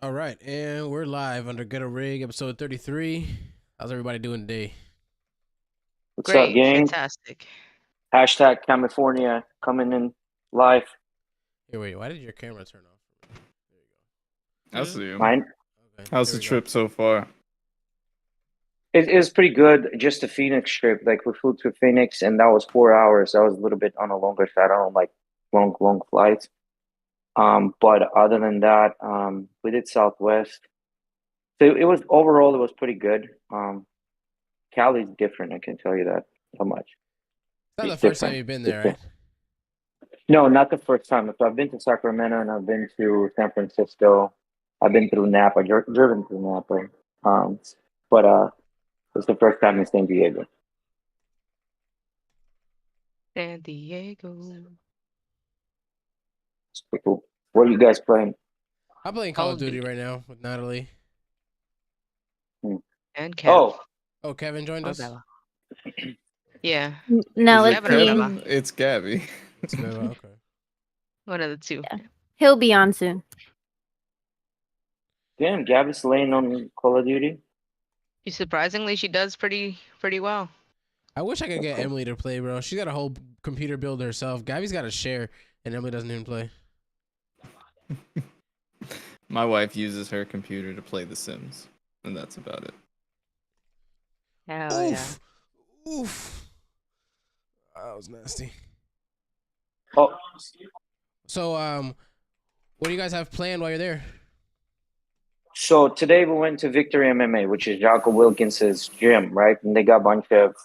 All right, and we're live under Ghetto Rig, episode 33. How's everybody doing today? What's up, Great, gang? fantastic. Hashtag California coming in live. Here, wait, why did your camera turn off? There I you go. see him. Mine. Okay, How's there the we go. trip so far? It is pretty good. Just a Phoenix trip. Like we flew to Phoenix, and that was 4 hours. That was a little bit on the longer side. I don't like long flights. But other than that, we did Southwest. So it was overall it was pretty good. Cali's different. I can tell you that so much. It's not the It's first time different. you've been It's there, right? different. No, not the first time. So I've been to Sacramento and I've been to San Francisco. I've been through Napa, driven through Napa. But it's the first time in San Diego. San Diego. It's pretty cool. What are you guys playing? I'm playing Call of Duty right now with Natalie. And Kev. Oh, Kevin joined Or us? Bella. Yeah, No, Is it's it Kevin or me. Bella? Kevin? It's Gabby. It's Bella, okay. One of the two. Yeah. He'll be on soon. Damn, Gabby's laying on Call of Duty. Surprisingly, she does pretty well. I wish I could get Okay. Emily to play, bro. She's got a whole computer build herself. Gabby's got a share, and Emily doesn't even play. My wife uses her computer to play The Sims, and that's about it. Hell yeah. Oof. Oof. That was nasty. Oh, So, what do you guys have planned while you're there? so today we went to Victory MMA, which is Jocko Wilkins's gym, right? And they got a bunch of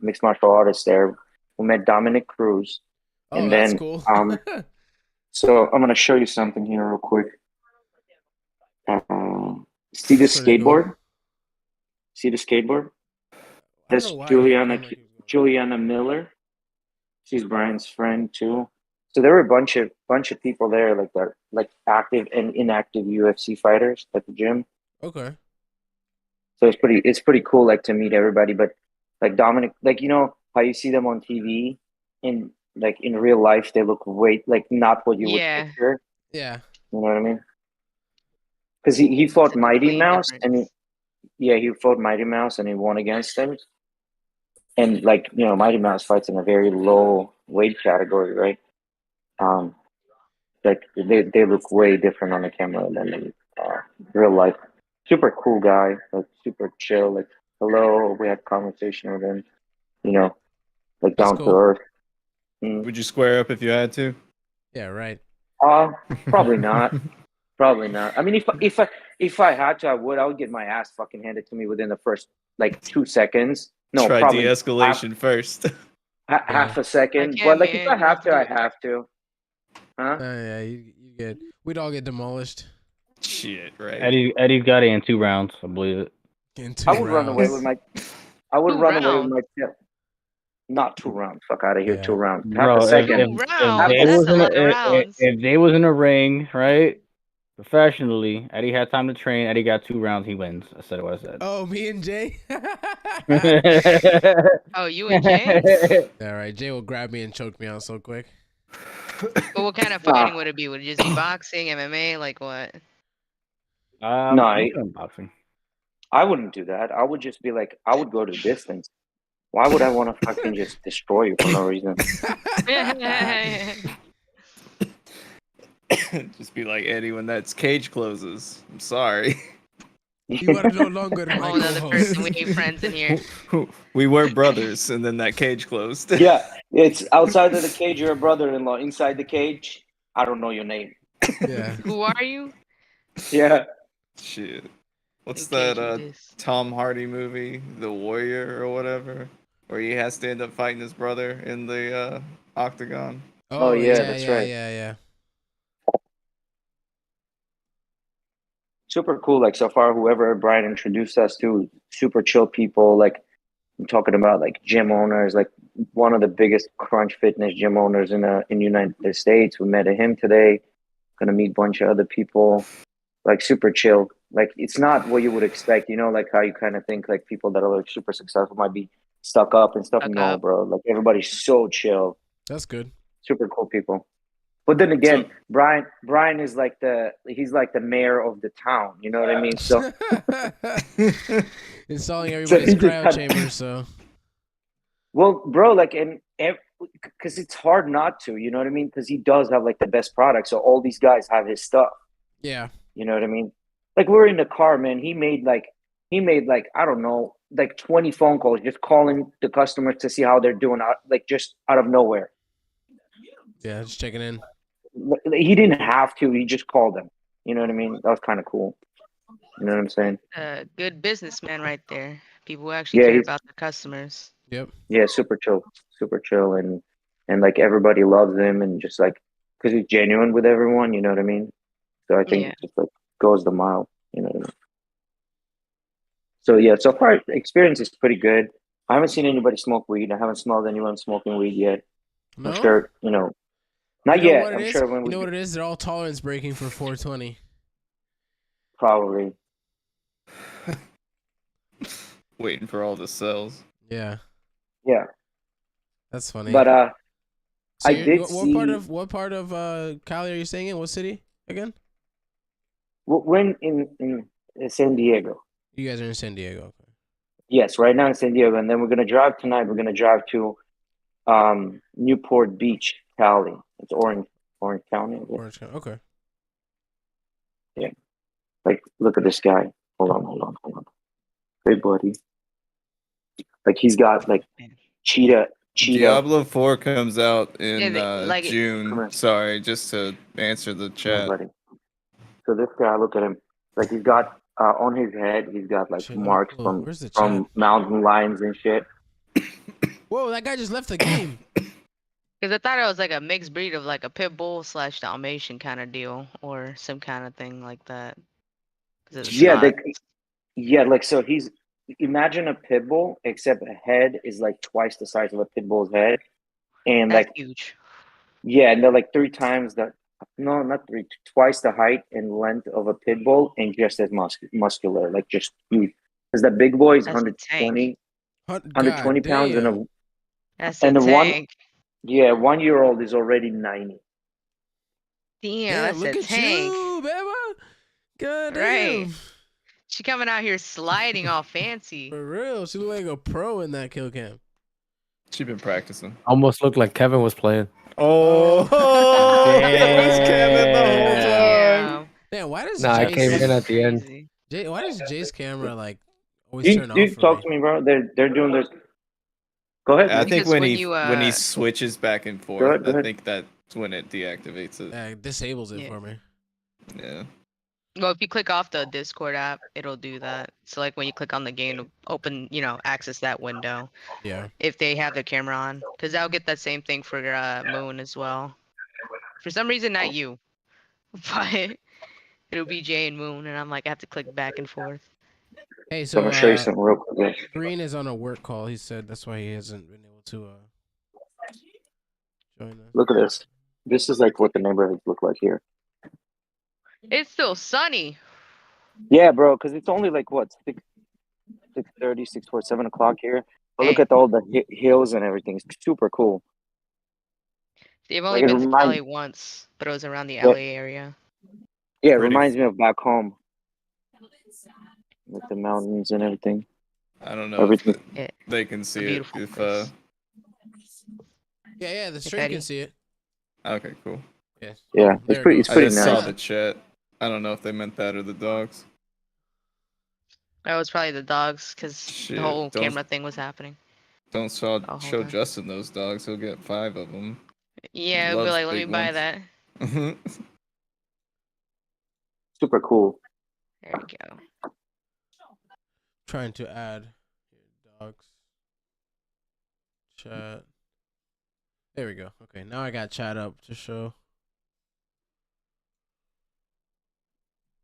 mixed martial artists there. We met Dominic Cruz. Oh, And that's then, cool. So I'm gonna show you something here real quick. See this Pretty cool. skateboard? See the skateboard? I don't That's know why Juliana camera keeps going. Juliana Miller. She's Brian's friend too. So there were a bunch of people there, like that, like active and inactive UFC fighters at the gym. Okay. So it's pretty cool, like to meet everybody. But like Dominic, like you know how you see them on TV, in like in real life they look way like not what you would Yeah. picture. Yeah. You know what I mean? Because he fought It's Mighty way Mouse different. he fought Mighty Mouse and he won against him. And like you know, Mighty Mouse fights in a very low weight category, right? Um, like they look way different on the camera than in real life. Super cool guy, like super chill. Like hello, we had conversation with him. You know, like That's down to cool. earth. Would you square up if you had to? Yeah, right. Probably not. Probably not. I mean, if I had to, I would. I would get my ass fucking handed to me within the first like 2 seconds. No, Try probably de-escalation first. half a second. Like, But yeah, like if I man, you have to, do I it. have to. Huh? Yeah, you get. We'd all get demolished Shit, right? Eddie's got it in 2 rounds, I believe it. in 2 I would run away rounds. with my. I would 2 run away with rounds. my tail. Not 2 rounds. Fuck out of here. Yeah. 2 rounds. Half Bro, a if second. if, 2 if rounds. they That's was a in lot of rounds. if they was in a ring, right? Professionally, Eddie had time to train. Eddie got 2 rounds. He wins. I said what I said. Oh, me and Jay. Oh, you and Jay? All right, Jay will grab me and choke me out so quick. But what kind of fighting would it be? Would it just be boxing, MMA? Like what? No, I'm doing boxing. I wouldn't do that. I would just be like, I would go to distance. Why would I want to fucking just destroy you for no reason? Just be like Eddie when that cage closes. I'm sorry. You are no longer my Oh, another co-host. person. We need friends in here. We were brothers, and then that cage closed. Yeah, it's outside of the cage. You're a brother-in-law. Inside the cage, I don't know your name. Yeah. Who are you? Yeah. Shit. What's In case that of this. Tom Hardy movie, The Warrior or whatever, where he has to end up fighting his brother in the octagon? Oh, yeah, yeah, that's yeah, right. Yeah. Super cool. Like so far, whoever Brian introduced us to, super chill people. Like I'm talking about like gym owners, like one of the biggest Crunch Fitness gym owners in the United States. We met him today. Gonna meet a bunch of other people. Like super chill. Like it's not what you would expect, you know, like how you kind of think like people that are like super successful might be stuck up and stuff. Stuck No, up. bro. Like everybody's so chill. That's good. Super cool people. But then again, So- Brian is like he's like the mayor of the town. You know what I mean? So Installing So everybody's he just cryo had- chamber. So well, bro, like because it's hard not to. You know what I mean? Because he does have like the best product. So all these guys have his stuff. yeah, You know what I mean? Like we're in the car, man. He made like I don't know, like 20 phone calls, just calling the customers to see how they're doing, like just out of nowhere. yeah, just checking in. He didn't have to. He just called them. You know what I mean? That was kind of cool. You know what I'm saying? Good businessman right there. People who actually Yeah, care he's about their customers. Yep. yeah, super chill, and like everybody loves him, and just like because he's genuine with everyone. You know what I mean? So I think Yeah. it just like goes the mile. You know what I mean? So yeah, so far experience is pretty good. I haven't seen anybody smoke weed. I haven't smelled anyone smoking weed yet. No. I'm sure, You not know yet. what it I'm is? sure when You we know what it is? They're all tolerance breaking for 420. probably. Waiting for all the cells. Yeah, Yeah, that's funny. but so I did what part see- of Cali are you staying in? What city again? we're in San Diego. You guys are in San Diego. Okay. Yes, right now in San Diego, and then we're gonna drive tonight. We're gonna drive to Newport Beach, Cali. It's Orange County. I guess. Orange County. Okay. Like, look at this guy. Hold on. Hey, buddy. Like he's got like cheetah. Diablo 4 comes out in like it- Come June. here. Sorry, just to answer the Come here, chat. buddy. So this guy, look at him. Like he's got on his head, he's got like Shit, marks cool. Where's the chat? from mountain lions and shit. Whoa, that guy just left the game. Because I thought it was like a mixed breed of like a pit bull / Dalmatian kind of deal or some kind of thing like that. 'Cause of the Yeah, spots. like so he's imagine a pit bull, except a head is like twice the size of a pit bull's head, and That's like huge. yeah, and they're like three times the no, not three, twice the height and length of a pit bull, and just as muscular, like just huge. Because the big boy is That's a 120, God 120 pounds, damn. That's and a the one tank. 1-year-old is already 90. Damn, Damn, that's look a at tank. you, baby. God Right. damn. She coming out here sliding all fancy. For real, she look like a pro in that kill cam. She's been practicing. Almost looked like Kevin was playing. Oh, that was Kevin the whole time. Damn. Damn, why does Nah, I Jace, came in at the end. Crazy. Why does Jay's camera like always You turn off you for talk me? to me, bro. They're doing this. Go ahead. I man. think Because when when he you, when he uh, switches back and Go forth, ahead. I think that's when it deactivates it. Yeah, disables it Yeah. for me. Yeah. Well, if you click off the Discord app, it'll do that. So like when you click on the game to open, access that window Yeah. if they have their camera on, because I'll get that same thing for Moon as well. For some reason, not you, but it'll be Jay and Moon, and I'm like I have to click back and forth. Hey, So I'm so gonna show you something real quick. Green is on a work call. He said that's why he hasn't been able to join us. Look at this. This is like what the neighborhoods look like here. It's still sunny. Yeah, bro. Because it's only like what 6:30, 6:40, 7 o'clock here. But look Hey. at all the hills and everything. It's super cool. They've only Like, it been to reminds- LA once, but it was around the Yeah. LA area. Yeah, it Pretty- reminds me of back home with the mountains and everything. I don't know Everything. if they can see it. beautiful If place. Yeah, the stream Eddie. can see it. okay, cool. Yes. Yeah, There it's pretty. it It's goes. I pretty just nice. saw the chat. I don't know if they meant that or the dogs. That was probably the dogs, because Shit, the whole don't- camera thing was happening. Don't hold show on. Justin those dogs. He'll get 5 of them. Yeah, it'll be Loves like, let me big buy ones. that. Super cool. There we go. Trying to add dogs chat. There we go. Okay, now I got chat up to show.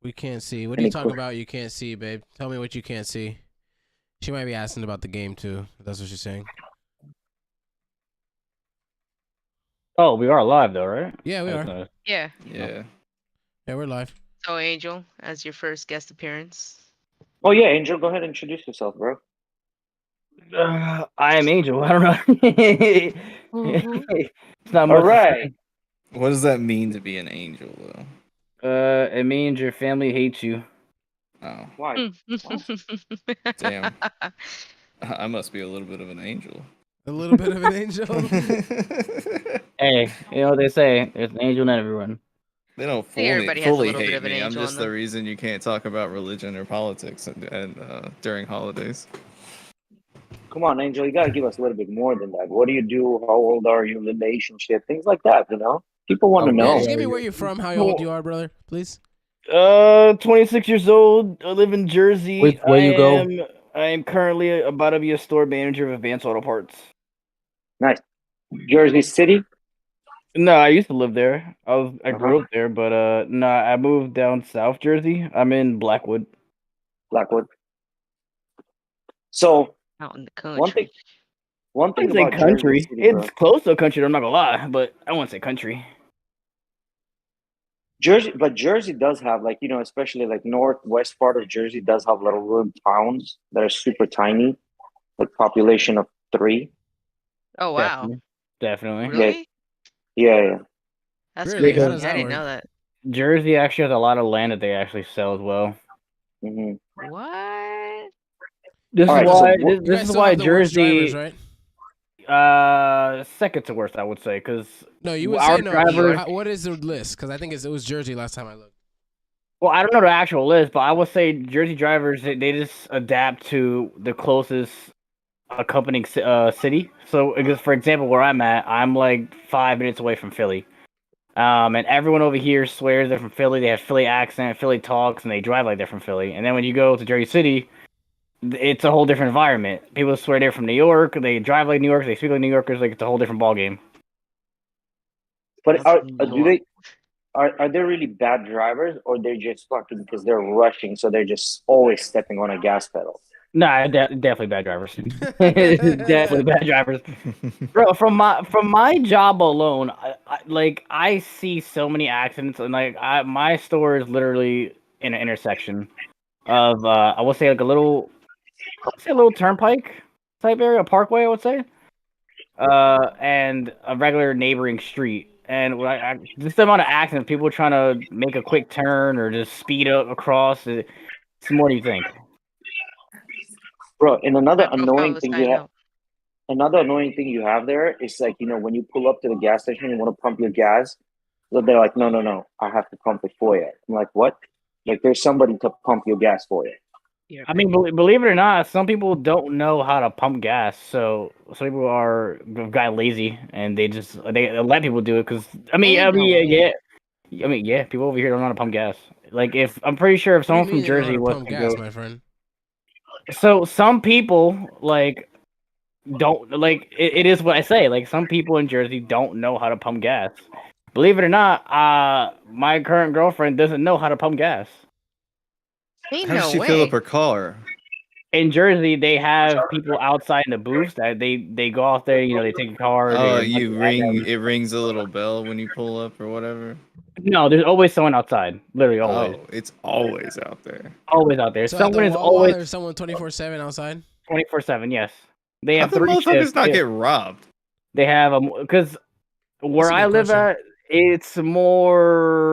We can't see. What are you Any talking que- about? You can't see, babe. Tell me what you can't see. She might be asking about the game too. If that's what she's saying. Oh, we are live though, right? Yeah, we That's are. nice. Yeah. Yeah. Yeah, we're live. So Angel, as your first guest appearance. Oh yeah, Angel, go ahead and introduce yourself, bro. I am Angel. I don't know. It's not much. All to right. say. What does that mean to be an angel, though? It means your family hates you. Oh, Why? damn. I must be a little bit of an angel. A little bit of an angel. Hey, you know what they say? There's an angel in everyone. They don't think everybody has a fully little bit hate of an me. I'm angel just in the them. reason you can't talk about religion or politics and during holidays. Come on, Angel, you gotta give us a little bit more than that. What do you do? How old are you? Relationship, things like that. You know, people want to How Yeah, know. just give me where you're from, how old you are, brother, please. 26 years old. I live in Jersey. Where you go? I am currently about to be a store manager of Advanced Auto Parts. Nice. Jersey City. No, I used to live there. I Uh-huh. grew up there, but no, I moved down South Jersey. I'm in Blackwood. Blackwood. So Out in the one thing, country. one I thing wouldn't say about Jersey country. City, bro. It's close to a country. I'm not gonna lie, but I won't say country. Jersey does have, like, you know, especially like northwest part of Jersey does have little towns that are super tiny, like population of 3. Oh wow. Definitely. Really? Yeah. That's Really? crazy. How I does that didn't work? know that. Jersey actually has a lot of land that they actually sell as well. Hmm. What? This All is right, so why. what, You This guys is still why have the worst drivers, Jersey. right? Second to worst, I would say, because No, you would our say no. drivers. What is the list? Because I think it was Jersey last time I looked. Well, I don't know the actual list, but I would say Jersey drivers they just adapt to the closest accompanying city. So, for example, where I'm at, I'm like 5 minutes away from Philly. And everyone over here swears they're from Philly. They have Philly accent, Philly talks, and they drive like they're from Philly. And then when you go to Jersey City, it's a whole different environment. People swear they're from New York. They drive like New York. They speak like New Yorkers. Like it's a whole different ballgame. but Lord. are they really bad drivers, or they're just fucking because they're rushing, so they're just always stepping on a gas pedal? Nah, definitely bad drivers. Definitely bad drivers, bro. From my job alone, I see so many accidents, and my store is literally in an intersection of I would say like a little turnpike type area, a parkway, I would say, and a regular neighboring street. And just the amount of accidents, people trying to make a quick turn or just speed up across, it's more than you think. Bro, and My profile was high note. another annoying thing you have there is, like, you know, when you pull up to the gas station, you want to pump your gas, so they're like, no, I have to pump it for you. I'm like, what? Like, there's somebody to pump your gas for you. I mean, believe it or not, some people don't know how to pump gas. So some people got lazy and they let people do it because yeah, people over here don't know how to pump gas. Like if I'm pretty sure if What do you someone from mean they don't know how Jersey to was pump to gas, go, my friend? so some people like don't like it is what I say. Like some people in Jersey don't know how to pump gas. Believe it or not, my current girlfriend doesn't know how to pump gas. Ain't How does no she fill up way. her car? In Jersey, they have people outside in the booths that they go out there. You know, they take a car. Oh, They it rings a little bell when you pull up or whatever. no, there's always someone outside. Literally always, Oh, it's always out there. always out there. So at the Someone is Wawa, always there's someone 24/7 outside. 24/7. Yes, they How have the 3 motherfuckers shifts. not get robbed? They have because That's where a I good live question. at, it's more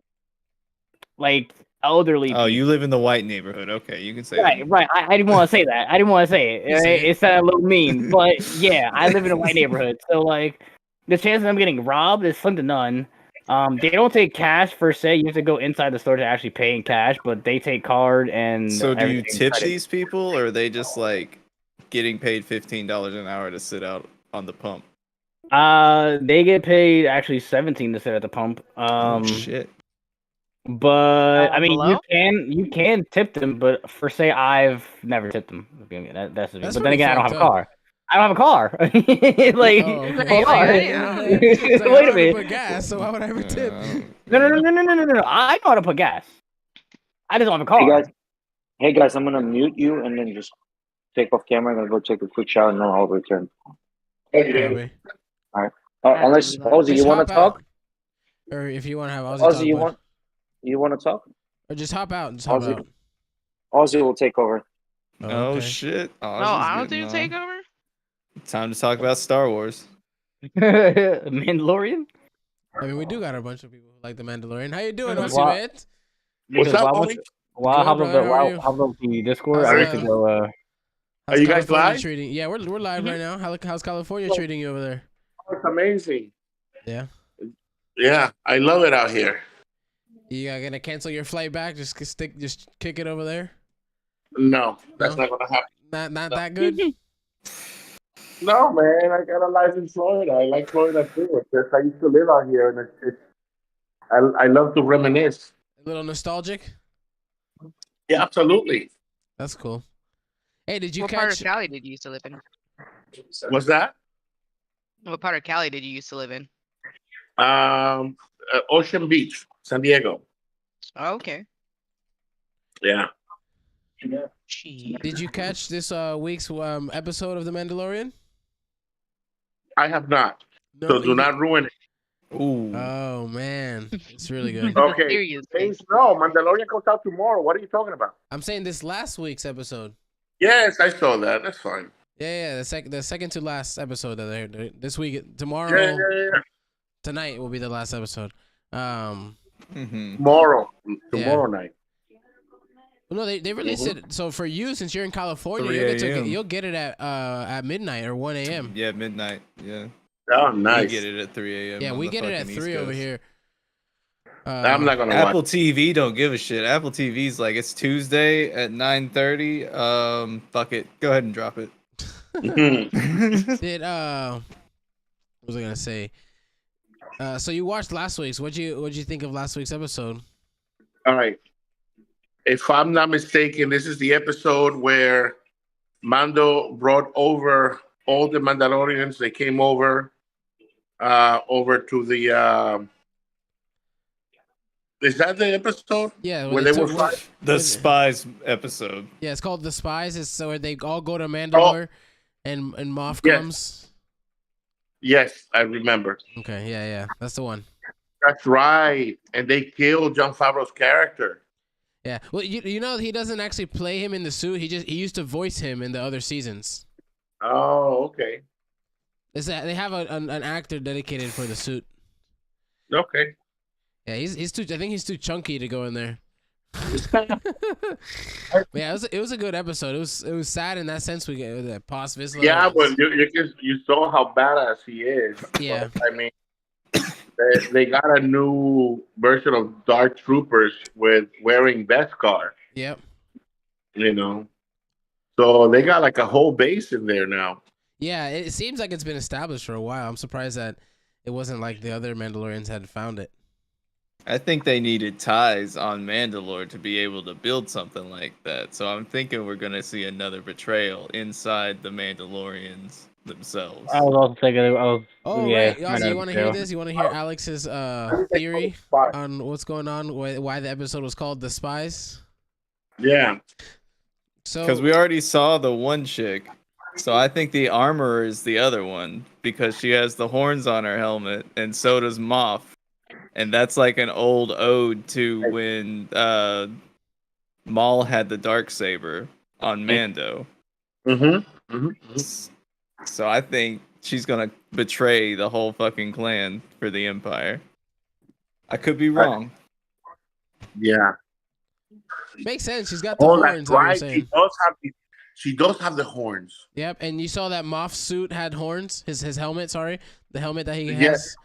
like elderly Oh, people. you live in the white neighborhood. Okay, you can say that. Right. I didn't want to say that. I didn't want to say it. You say it. It sounded a little mean, but yeah, I live in a white neighborhood, so like the chance of them getting robbed is slim to none. They don't take cash per se. You have to go inside the store to actually pay in cash, but they take card and So do you everything. tip these people, or are they just like getting paid $15 an hour to sit out on the pump? They get paid actually 17 to sit at the pump. Oh shit. But I mean, Below? you can tip them, but for say I've never tipped them. That's the view. That's But then pretty again, I don't have fucked a up. car. I don't have a car. Like, Oh, okay. hold on. It's like, I Wait don't a ever put minute. gas, so why would I ever tip? No. I know how to put gas. I just don't have a Hey car. guys, I'm gonna mute you and then just take off camera. I'm gonna go take a quick shower and then I'll return. Probably. All right. Unless Ozzy, Just you want hop to talk? out. Or if you want to have Ozzy Ozzy, talk, you want to talk? or just hop out and just hop Ozzy, out. Ozzy will take over. Oh okay. shit. No, I don't do takeover. Time to talk about Star Wars. Mandalorian? I mean, we do got a bunch of people who like the Mandalorian. How you doing, Mhm. Osi, Well, man? What's up, homie? Wow, how Good, about brother. How are you? how about the Discord? How's, I went to go. How's you guys California live? treating? Yeah, we're live right now. How's California treating you over there? It's amazing. Yeah. Yeah, I love it out here. You gonna cancel your flight back? Just kick it over there. No, that's No? not gonna happen. Not No. that good. No, man, I got a life in Florida. I like Florida too. It's just I used to live out here, and I love to reminisce. A little nostalgic. Yeah, absolutely. That's cool. Hey, did you What part of catch? Cali did you used to live in? What's that? What part of Cali did you used to live in? Ocean Beach, San Diego. Oh, okay. Yeah. Gee. Did you catch this week's episode of The Mandalorian? I have not. No. So do not ruin it. Ooh. Oh man, it's really good. Okay. Seriously. Thanks. No, Mandalorian comes out tomorrow. What are you talking about? I'm saying this last week's episode. Yes, I saw that. That's fine. Yeah, the second to last episode that they're this week. Tomorrow, Yeah. tonight will be the last episode. Mm-hmm. Tomorrow night. No, they released it. So for you, since you're in California, 3 a.m. you'll get it at midnight or 1 a.m. Yeah, midnight. Yeah. Oh, We nice. get it at 3 a.m. Yeah, on we the get it at fucking East 3 over Coast. here. I'm not gonna Apple watch. TV don't give a shit. Apple TV's like it's Tuesday at 9:30. Fuck it. Go ahead and drop it. Mhm. Did what was I gonna say? So you watched last week's. What'd you think of last week's episode? All right. If I'm not mistaken, this is the episode where Mando brought over all the Mandalorians. They came over to the. Is that the episode? Yeah, When they were fighting? The Spies episode. Yeah, it's called The Spies. It's so where they all go to Mandalore, and Moff Yes. comes. Yes, I remember. Okay, yeah, that's the one. That's right. And they killed John Favreau's character. Yeah, well, you know he doesn't actually play him in the suit. He used to voice him in the other seasons. Oh, okay. They have an actor dedicated for the suit. Okay. Yeah, he's too. I think he's too chunky to go in there. But yeah, it was a good episode. It was sad in that sense. We get that Paz Vizsla. Yeah, but you saw how badass he is. Yeah. I mean, they got a new version of Dark Troopers with wearing Beskar, Yep. you know. So they got like a whole base in there now. Yeah, it seems like it's been established for a while. I'm surprised that it wasn't like the other Mandalorians had found it. I think they needed ties on Mandalore to be able to build something like that. So I'm thinking we're gonna see another betrayal inside the Mandalorians themselves. I was also thinking. Oh, yeah, right. Also, you want to hear this? You want to hear Alex's theory on what's going on? Why the episode was called The Spies? Yeah. So Because we already saw the one chick. So I think the armorer is the other one because she has the horns on her helmet, and so does Moff. And that's like an old ode to when Maul had the Darksaber on Mando. Mm-hmm. Mm-hmm. So I think she's gonna betray the whole fucking clan for the Empire. I could be wrong. Yeah. makes sense. She's got the Oh, horns. that's Like you're right. saying. She does have the horns. Yep, and you saw that Moff suit had horns. His helmet, sorry, the helmet that he has.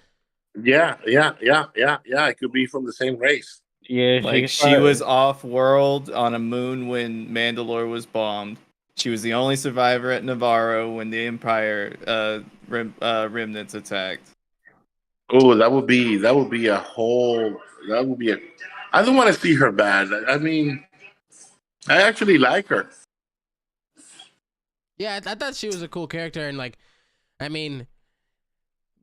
Yes. Yeah. It could be from the same race. Yeah, Like she was off world on a moon when Mandalore was bombed. She was the only survivor at Navarro when the Empire remnants attacked. Oh, that would be a whole. That would be a. I don't want to see her bad. I mean, I actually like her. Yeah, I thought she was a cool character, and like, I mean,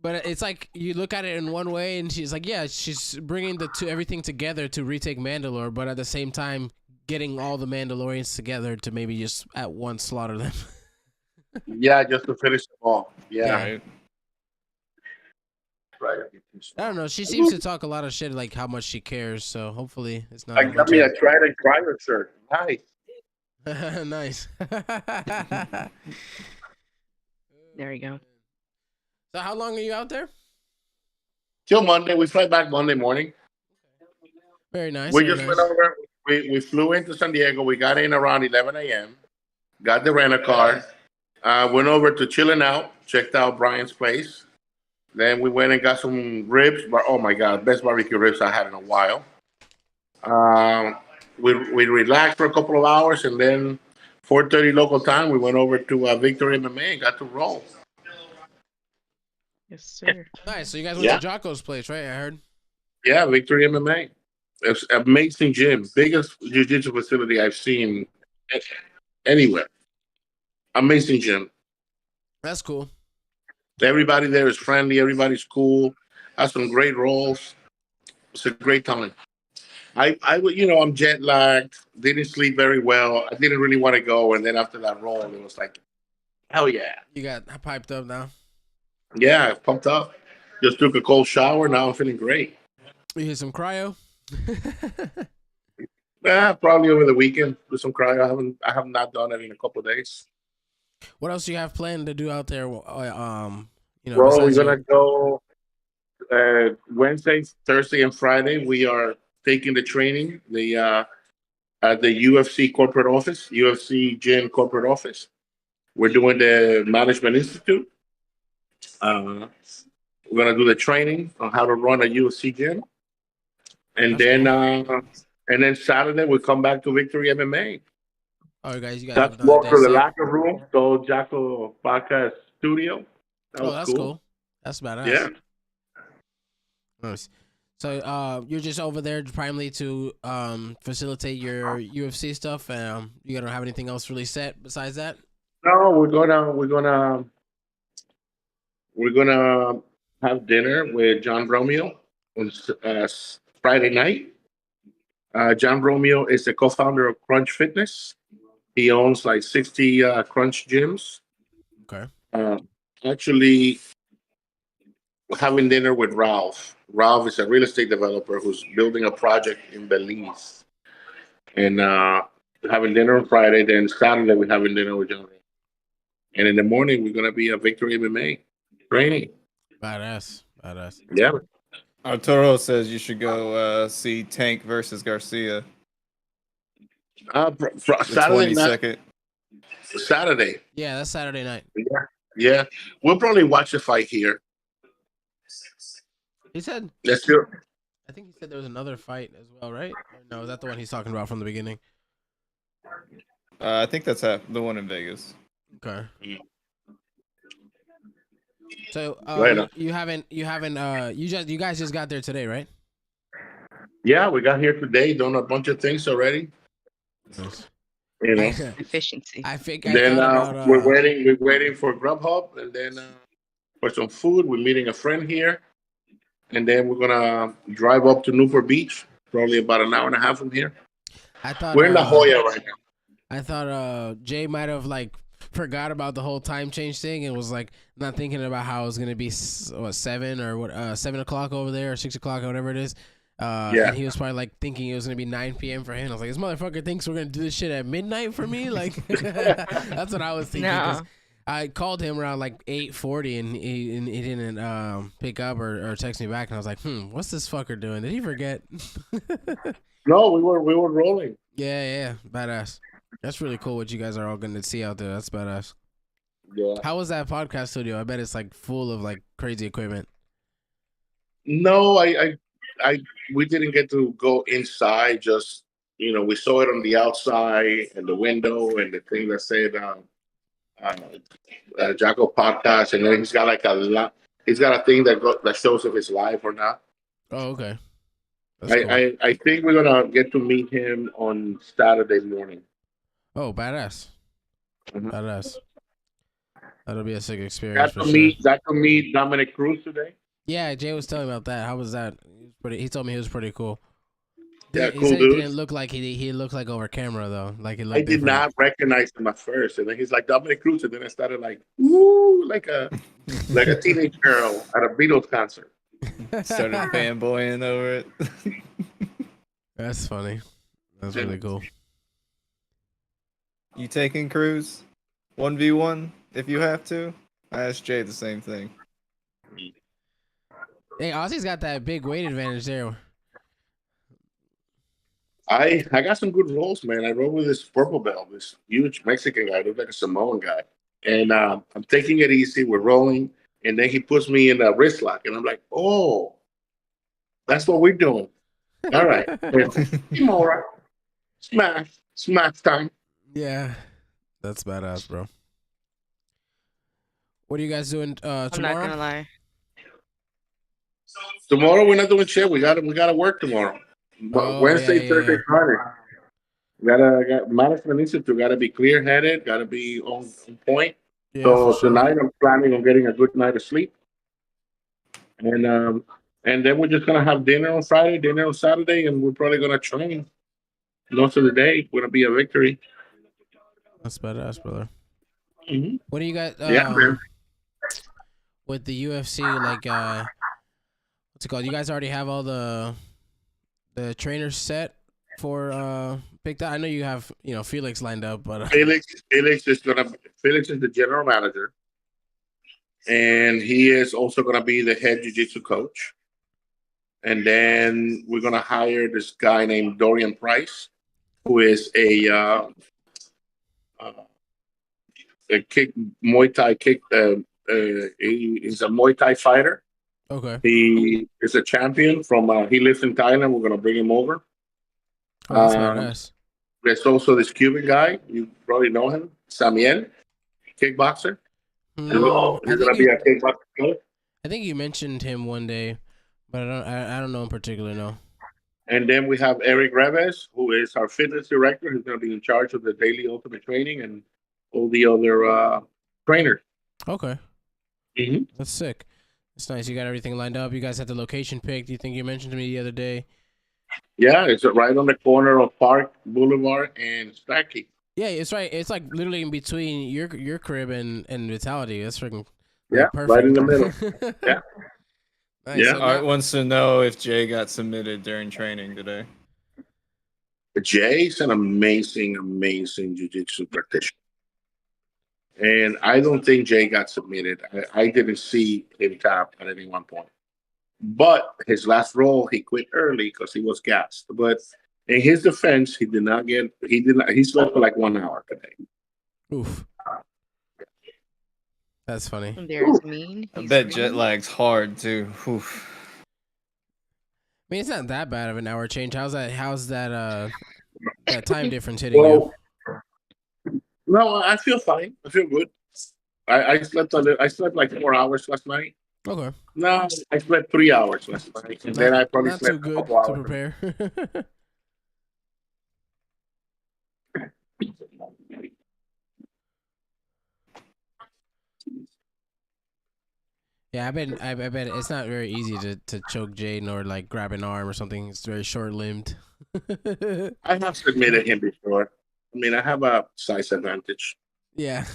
but it's like you look at it in one way, and she's like, yeah, she's bringing everything together to retake Mandalore, but at the same time, getting all the Mandalorians together to maybe just at once slaughter them. Yeah, just to finish them off. Yeah. Right. I don't know. She seems to talk a lot of shit, like how much she cares. So hopefully, it's not. I got me a Trident Driver shirt. Nice. Nice. There you go. So how long are you out there? till Monday. We fly back Monday morning. Very nice. We Very just nice. went over. We flew into San Diego. We got in around 11 a.m. Got the rental car. Went over to Chilling Out. Checked out Brian's place. Then we went and got some ribs. But oh my god, best barbecue ribs I had in a while. Um, we relaxed for a couple of hours, and then 4:30 local time, we went over to Victory MMA and got to roll. Yes, sir. Nice. So you guys went Yeah. to Jocko's place, right? I heard. Yeah, Victory MMA. It's an amazing gym, biggest jiu-jitsu facility I've seen anywhere. Amazing gym. That's cool. Everybody there is friendly. Everybody's cool. Has some great rolls. It's a great time. I'm jet lagged. Didn't sleep very well. I didn't really want to go, and then after that roll, it was like, hell yeah, You got piped up now. yeah, pumped up. Just took a cold shower. Now I'm feeling great. You hit some cryo. Yeah, probably over the weekend do some cryo. I have not done it in a couple of days. What else do you have planned to do out there? Well, we're besides gonna go Wednesday, Thursday, and Friday. We are taking the training at the UFC corporate office, UFC gym corporate office. We're doing the Management Institute. We're gonna do the training on how to run a UFC gym, and then Saturday we come back to Victory MMA. Oh, you guys have That's another walk day through the set? locker room, so Jacko Podcast studio. That Oh, was that's cool. That's badass. Yeah. Nice. So, you're just over there primarily to facilitate your UFC stuff. You don't have anything else really set besides that? No, we're gonna have dinner with John Romeo on Friday night. John Romeo is the co-founder of Crunch Fitness. He owns like 60 Crunch gyms. Okay. Actually, we're having dinner with Ralph. Ralph is a real estate developer who's building a project in Belize. And we're having dinner on Friday. Then Saturday, we're having dinner with John. And in the morning, we're going to be at Victory MMA training. Badass. Yeah. Arturo says you should go see Tank versus Garcia. The The 22nd. Saturday. Yeah, that's Saturday night. Yeah. We'll probably watch the fight here. He said. Let's do it. I think he said there was another fight as well, right? Or no, is that the one he's talking about from the beginning? I think that's the one in Vegas. Okay. So you guys just got there today, right? Yeah, we got here today, done a bunch of things already. Nice. You know. Efficiency. I think Then thought about, we're waiting for Grubhub, and then for some food. We're meeting a friend here, and then we're gonna drive up to Newport Beach, probably about an hour and a half from here. I thought We're in La Jolla right now. I thought Jay might have forgot about the whole time change thing and was not thinking about how it was gonna be 7 or 7 o'clock over there or 6 o'clock or whatever it is. And he was probably thinking it was gonna be 9 p.m. for him. I was like, this motherfucker thinks we're gonna do this shit at midnight for me. That's what I was thinking. No. I called him around 8:40 and he didn't pick up or text me back, and I was like, what's this fucker doing? Did he forget? No, we were rolling. Yeah, badass. That's really cool what you guys are all going to see out there. That's badass. Yeah. How was that podcast studio? I bet it's full of crazy equipment. No, we didn't get to go inside. Just we saw it on the outside and the window and the thing that said Jacko Podcast, and then he's got he's got a thing that shows if it's live or not. Oh, okay. That's cool. I think we're gonna get to meet him on Saturday morning. Oh, badass. Mhm. Badass. That'll be a sick experience. Got to meet Dominic Cruz today. Yeah, Jay was telling me about that. How was that? He told me he was pretty cool. Yeah, he cool said dude. He didn't look like he looked like over camera though. He looked I did different. not recognize him at first, and then he's like Dominic Cruz, and then I started woo, like a teenage girl at a Beatles concert. Started fanboying over it. That's funny. That's really cool. You taking Cruz 1v1 if you have to? I asked Jay the same thing. Hey, Ozzy's got that big weight advantage there. I got some good rolls, man. I roll with this purple belt, this huge Mexican guy, looks like a Samoan guy, and I'm taking it easy. We're rolling, and then he puts me in a wrist lock, and I'm like, oh, that's what we're doing. All right, Kimura, smash time. Yeah, that's badass, bro. What are you guys doing I'm not tomorrow? gonna lie. Tomorrow we're not doing shit. We gotta work tomorrow. Oh, Wednesday, yeah. Thursday, Friday. Got management institute. Got to be clear headed. Got to be on point. Yeah, So for sure. tonight I'm planning on getting a good night of sleep, and then we're just gonna have dinner on Friday, dinner on Saturday, and we're probably gonna train most of the day. Gonna be a victory. That's badass, brother. Mm-hmm. What do you got Yeah, man. with the UFC? Like, what's it called? You guys already have all the trainers set for picked out. I know you have Felix lined up, but Felix is the general manager, and he is also gonna be the head jiu-jitsu coach. And then we're gonna hire this guy named Dorian Price, who is a kick Muay Thai kick. He's a Muay Thai fighter. okay. He is a champion from. He lives in Thailand. We're gonna bring him over. Oh, that's Um, badass. There's also this Cuban guy. You probably know him, Samuel, kickboxer. He's gonna be a kickboxer coach. I think you mentioned him one day, but I don't know in particular. No. And then we have Eric Reves, who is our fitness director. Who's going to be in charge of the daily ultimate training and all the other trainers. Okay. Mm-hmm. That's sick. It's nice. You got everything lined up. You guys had the location picked. You think you mentioned to me the other day? Yeah, it's right on the corner of Park Boulevard and Stacky. Yeah, it's right. It's like literally in between your crib and Vitality. That's freaking Yeah, perfect. right in the middle. Yeah. Nice. Yeah. So Art wants to know if Jay got submitted during training today. Jay's an amazing jiu-jitsu practitioner. And I don't think Jay got submitted. I didn't see him tap at any one point. But his last roll, he quit early because he was gassed. But in his defense, he slept for like 1 hour today. Oof. That's funny. There's mean. I He's bet mean. jet lag's hard too. Oof. I mean, it's not that bad of an hour change. How's that that time difference hitting you? No, I feel fine. I feel good. I slept I slept like 4 hours last night. Okay. No, I slept 3 hours last night, and then I probably Not slept too good a couple to hours. prepare. Yeah, I bet it's not very easy to choke Jaden or like grab an arm or something. It's very short limbed. I have submitted him before. I mean, I have a size advantage. Yeah.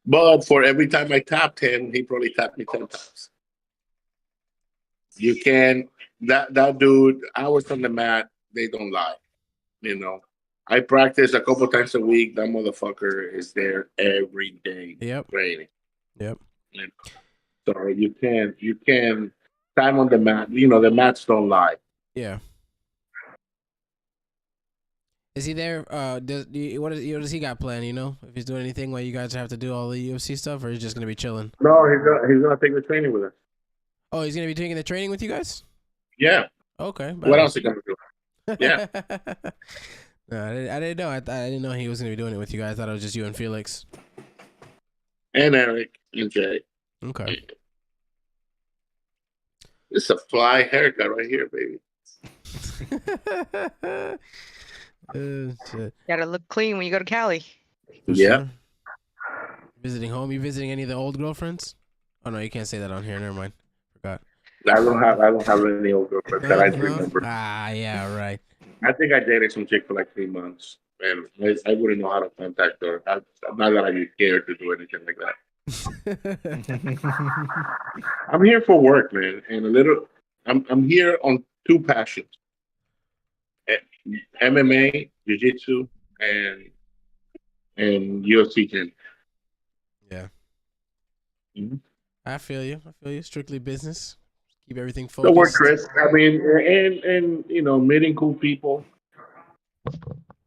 But for every time I tapped him, he probably tapped me 10 times. You can that dude, hours on the mat, they don't lie. You know. I practice a couple times a week. That motherfucker is there every day Yep. training. Yep. You know? So you can time on the mat. You know, the mats don't lie. Yeah. Is he there? What does he got planned? You know, if he's doing anything while you guys have to do all the UFC stuff, or he's just gonna be chilling? No, he's gonna take the training with us. Oh, he's gonna be taking the training with you guys. Yeah. Okay. What else are you gonna do? Yeah. No, I didn't know. I didn't know he was gonna be doing it with you guys. I thought it was just you and Felix. And Eric and Jay. Okay. This is a fly haircut right here, baby. Shit. Gotta look clean when you go to Cali. For Yeah. sure. Visiting home. You visiting any of the old girlfriends? Oh no, you can't say that on here. Never mind. Forgot. I don't have any old girlfriends that I remember. Ah, yeah, right. I think I dated some chick for like 3 months, and I wouldn't know how to contact her. Not that I care to do anything like that. I'm here for work, man, and I'm here on 2 passions: MMA, jiu-jitsu, and UFC gym. Yeah. Mhm. I feel you. I feel you. Strictly business. Keep everything The word focused. Chris. I mean, and meeting cool people.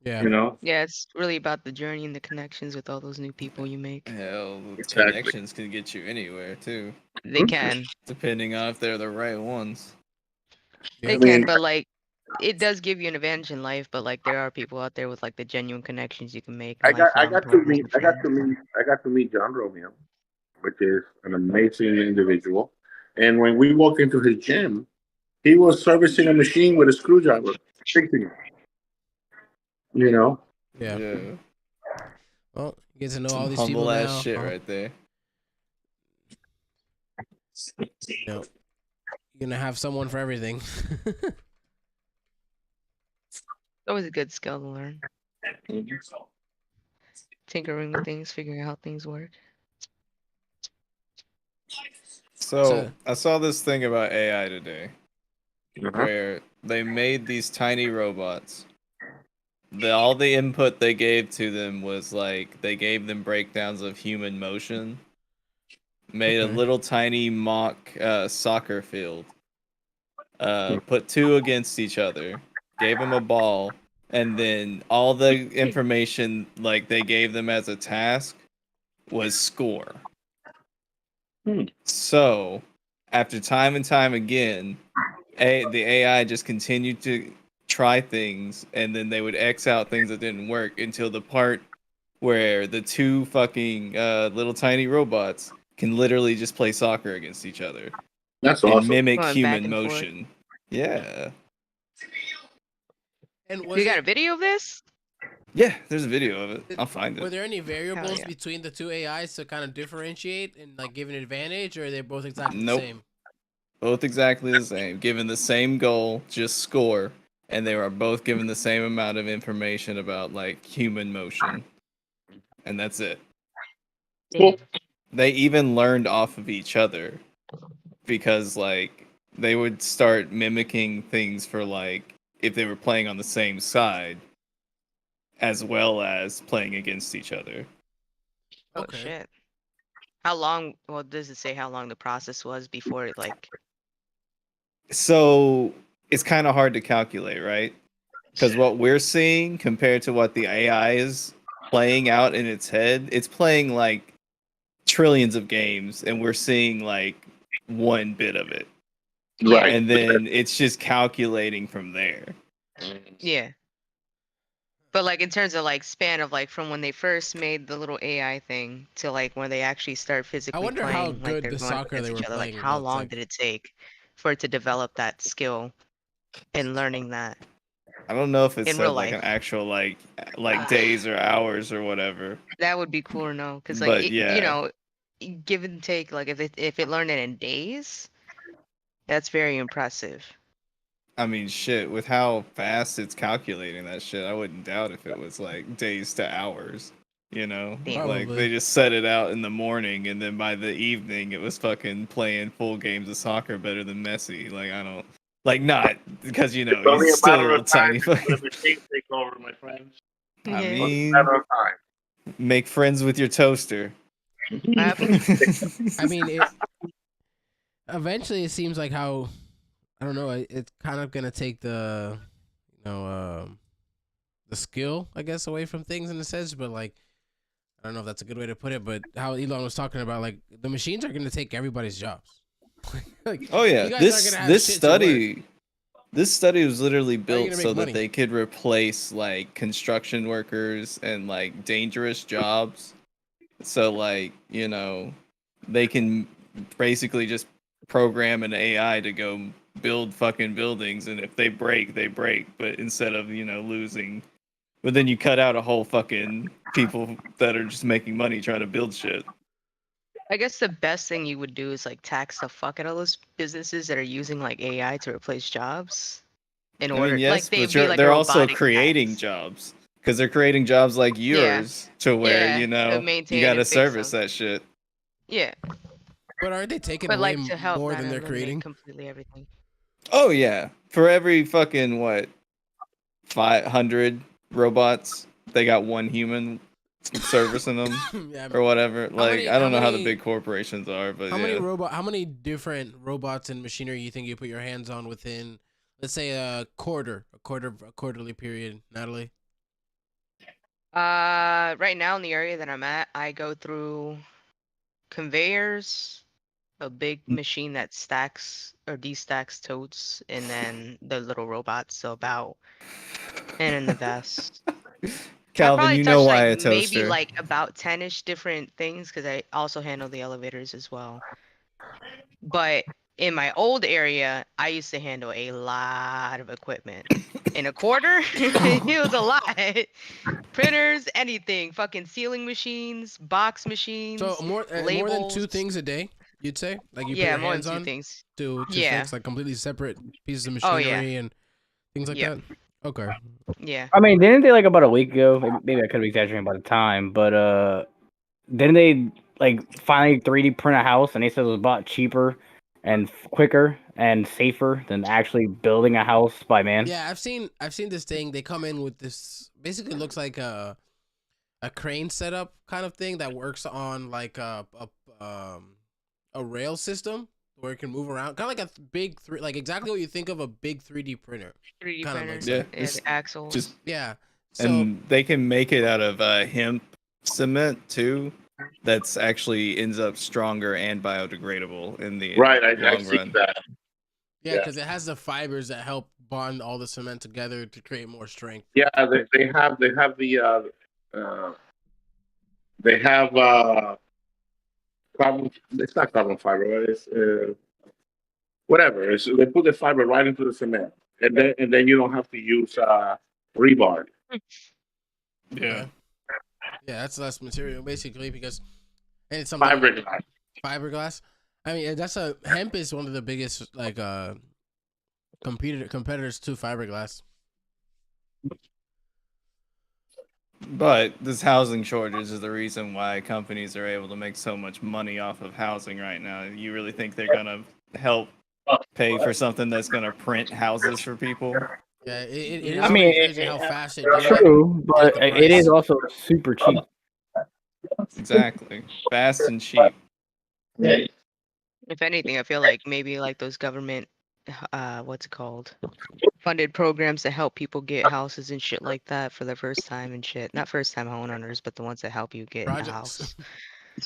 Yeah. You know, Yeah, it's really about the journey and the connections with all those new people you make. Hell, Exactly. connections can get you anywhere too, They can. depending on if they're the right ones. They Yep. can, but like it does give you an advantage in life, but like there are people out there with like the genuine connections you can make and I lifelong got to partners meet and I got friends. to meet I got to meet John Romeo, which is an amazing individual. And when we walked into his gym, he was servicing a machine with a screwdriver, fixing it. You know, Yeah. Yeah. Well, you get to know all Some these people humble ass now. shit right there. You know, you're gonna have someone for everything. It's always a good skill to learn. Tinkering with things, figuring out how things work. So So I saw this thing about AI today, uh-huh. where they made these tiny robots. All the input they gave to them was like they gave them breakdowns of human motion. Made a Okay. little tiny mock soccer field. Put two against each other. Gave them a ball, and then all the information like they gave them as a task was score. So, after time and time again, the AI just continued to try things, and then they would X out things that didn't work until the part where the two fucking little tiny robots can literally just play soccer against each other That's and awesome. mimic Going back human and forth. motion. Yeah. And You was got a it? video of this? Yeah, there's a video of it. Did- I'll find Were it. there any variables yeah. between the two AIs to kind of differentiate and like give an advantage, or are they both exactly the Nope. same? Both exactly the same. Given the same goal, just score. And they were both given the same amount of information about like human motion. And that's it. Damn. They even learned off of each other because like they would start mimicking things for like if they were playing on the same side as well as playing against each other. Oh Okay. shit. How long? Well, does it say how long the process was before it like? So it's kind of hard to calculate, right? Because what we're seeing compared to what the AI is playing out in its head, it's playing like trillions of games, and we're seeing like one bit of it. Right. And then it's just calculating from there. Yeah. But like in terms of like span of like from when they first made the little AI thing to like when they actually start physically wonder how playing, like good they're the going up soccer they against were each other, like playing how was. long Like, did it take for it to develop that skill and learning that I don't know if it in real said like an life? actual like days or hours or whatever. That would be cool to know, because like But it, yeah. give and take, like if it learned it in days, that's very impressive. I mean, shit, with how fast it's calculating that shit, I wouldn't doubt if it was like days to hours. You know, Damn. like they probably. just set it out in the morning, and then by the evening, it was fucking playing full games of soccer better than Messi. Like I don't like not because It's he's only a still a matter little of time tiny. before the machine take over, my friends. I Yeah. Only a mean, matter of time. make friends with your toaster. I mean, it. Eventually, it seems like how I don't know. It's kind of gonna take the skill, I guess, away from things in a sense. But like, I don't know if that's a good way to put it. But how Elon was talking about, like, the machines are gonna take everybody's jobs. Like, Oh yeah, you guys this aren't gonna have this shit to work. study this study was literally How are you built gonna so make that money? they could replace like construction workers and like dangerous jobs. So like, they can basically just program an AI to go build fucking buildings, and if they break, they break, but instead of, losing. But then you cut out a whole fucking people that are just making money trying to build shit. I guess the best thing you would do is like tax the fuck out of those businesses that are using like AI to replace jobs. In I mean, order, like yes, but they'd be like a they're also robotic creating tax. jobs because they're creating jobs like Yeah, yours to where, yeah, to you maintain got and to fix service them. that shit. Yeah, But aren't they taking but away like to help, more not than they're eliminate creating? completely everything. Oh, yeah. For every fucking, what, 500 robots, they got one human servicing them Yeah. or whatever. Like many- I don't how know how the many- big corporations are, but How many different robots and machinery you think you put your hands on within, let's say, a quarterly period, Natalie? Right now in the area that I'm at, I go through conveyors, a big machine that stacks or destacks totes, and then the little robots. So about, and in the vest. I Calvin, probably you know touched why like a maybe toaster? like about 10-ish different things because I also handle the elevators as well. But in my old area, I used to handle a lot of equipment. In a quarter, it was a lot. Printers, anything, fucking sealing machines, box machines, So more than two labels. things a day, you'd say? Like you put Yeah, your more than hands two on things. to Yeah. fix like completely separate pieces of Oh yeah. machinery and things like Yep. that? Okay. Yeah. I mean, didn't they like about a week ago? Maybe I could be exaggerating about the time, but didn't they like finally 3D print a house and they said it was a lot cheaper and quicker and safer than actually building a house by man? Yeah, I've seen this thing. They come in with this, basically looks like a crane setup kind of thing that works on like a rail system where it can move around, kind of like a big three, like exactly what you think of a big 3D printer. 3D Kinda printer. looks Yeah, like. Yeah, the axles. just Yeah. So and they can make it out of hemp cement too. That's actually ends up stronger and biodegradable in the Right, I long see run. that. yeah, Yeah. because it has the fibers that help bond all the cement together to create more strength. Yeah, they have they have carbon. It's not carbon fiber. It's whatever. They put the fiber right into the cement, and then you don't have to use rebar. Yeah. Yeah, that's less material basically because, and it's something Fiberglass. fiberglass. I mean, that's hemp is one of the biggest like competitors to fiberglass. But this housing shortage is the reason why companies are able to make so much money off of housing right now. You really think they're gonna help pay for something that's gonna print houses for people? Yeah, it is I mean, crazy how fast it did it. true, but the it is price. also super cheap. Exactly. Fast and cheap. If anything, I feel like maybe like those government, what's it called? Funded programs to help people get houses and shit like that for the first time and shit. Not first time homeowners, but the ones that help you get a Projects. house.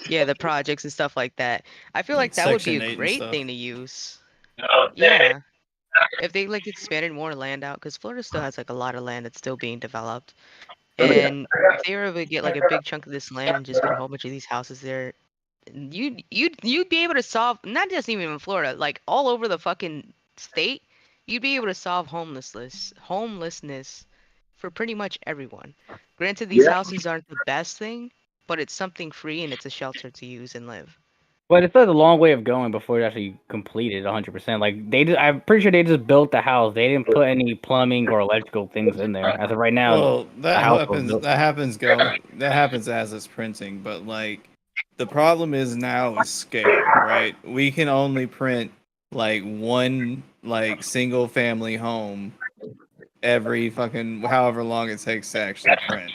Yeah, the projects and stuff like that. I feel like that would be Section a 8 and great stuff. thing to use. Yeah. If they like expanded more land out, because Florida still has like a lot of land that's still being developed. And if they were able to get like a big chunk of this land and just put a whole bunch of these houses there, you'd be able to solve, not just even in Florida, like all over the fucking state, you'd be able to solve homelessness for pretty much everyone. Granted, these Yeah. houses aren't the best thing, but it's something free and it's a shelter to use and live. But it's a long way of going before it actually completed 100%. Like I'm pretty sure they just built the house. They didn't put any plumbing or electrical things in there. As of right now, Well, the house was built. that happens as it's printing, but like the problem is now is scale, right? We can only print like one like single family home every fucking however long it takes to actually print.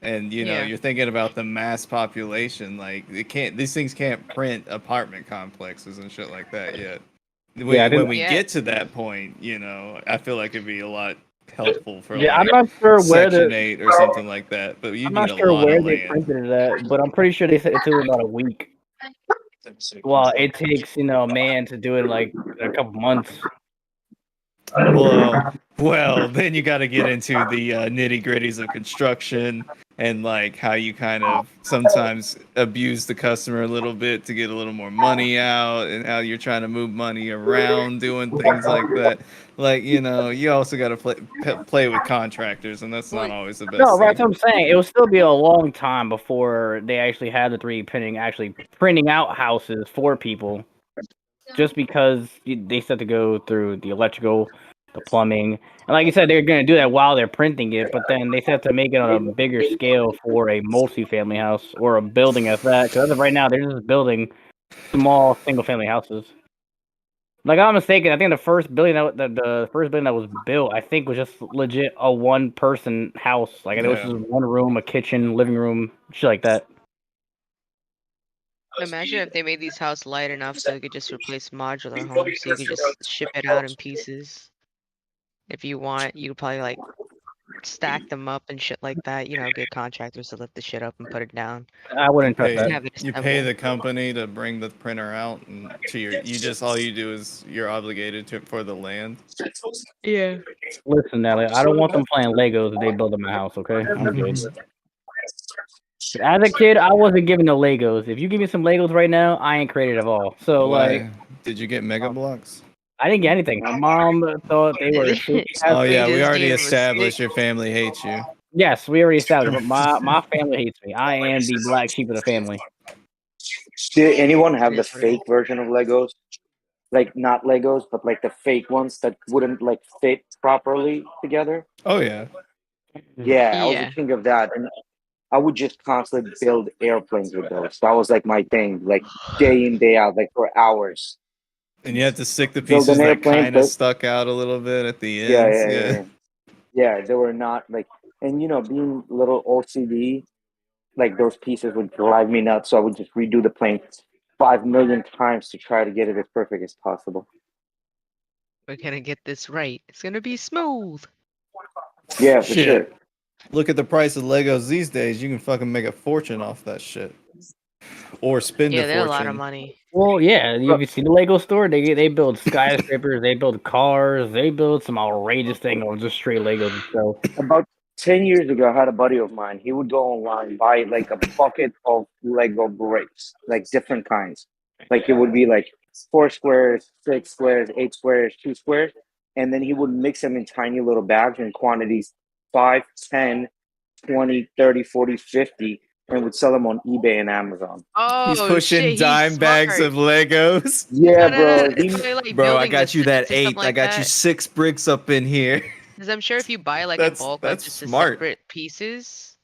And you know, Yeah. you're thinking about the mass population, like these things can't print apartment complexes and shit like that yet. When we Yeah. get to that point, you know, I feel like it'd be a lot helpful for Yeah, like I'm not sure where Section the 8 or something like that, but you I'm need not a sure lot where of they land. printed it at, but I'm pretty sure they said it took about a week. Well, it takes a man to do it in like a couple months. Well, then you got to get into the nitty gritties of construction and like how you kind of sometimes abuse the customer a little bit to get a little more money out, and how you're trying to move money around doing things like that. Like, you know, you also got to play with contractors, and that's not always the best. No, right. thing. That's what I'm saying. It will still be a long time before they actually had the 3D printing actually printing out houses for people. Just because they still have to go through the electrical, the plumbing, and like you said, they're going to do that while they're printing it. But then they still have to make it on a bigger scale for a multi-family house or a building as that. Because as of right now, they're just building small single-family houses. Like I'm mistaken, I think the first building the first building that was built, I think, was just legit a one person house. Like it was Yeah. just one room, a kitchen, living room, shit like that. Imagine if they made these houses light enough so you could just replace modular homes, so you could just ship it out in pieces. If you want, you could probably like stack them up and shit like that. You know, get contractors to lift the shit up and put it down. I wouldn't trust that. Have it You pay assembled. the company to bring the printer out, and to your you just all you do is you're obligated to for the land. Yeah. Listen, Nelly, I don't want them playing Legos if they build in my house. Okay, I'm good. As a kid, I wasn't giving no Legos. If you give me some Legos right now, I ain't creative at all. So like, Why? Did you get Mega Blocks? I didn't get anything. My mom thought they were super Oh happy. yeah, we just already gave 'em a established stick. your family hates you. Yes, we already established. But my family hates me. I am the black sheep of the family. Did anyone have It the is what it fake version of Legos? Like not Legos, but like the fake ones that wouldn't like fit properly together. Oh yeah. Yeah, I was a Yeah. king of that, and I would just constantly build airplanes with those. That was like my thing, like day in day out, like for hours. And you have to stick the Build pieces an that airplane, kind of but stuck out a little bit at the yeah, ends. yeah, yeah, Yeah. yeah. Yeah, they were not like, and being little OCD, like those pieces would drive me nuts. So I would just redo the plane 5 million times to try to get it as perfect as possible. We're gonna get this right. It's gonna be smooth. Yeah, for sure. Shit. Look at the price of Legos these days. You can fucking make a fortune off that shit. Or spend Yeah, a they're a lot of fortune. money. Well, yeah. You see the Lego store? They build skyscrapers. They build cars. They build some outrageous thing on just straight Legos itself. About 10 years ago, I had a buddy of mine. He would go online, buy like a bucket of Lego bricks, like different kinds. Like it would be like 4 squares, 6 squares, 8 squares, 2 squares. And then he would mix them in tiny little bags in quantities 5, 10, 20, 30, 40, 50, and would sell them on eBay and Amazon. He's Oh pushing shit, he's dime bags smart. of Legos. Yeah, No. bro. It's probably like Bro, I building the got you that sets or something 8. I like got you that. 6 bricks up in here. Because I'm sure if you buy like in bulk, like That's just the smart. separate pieces,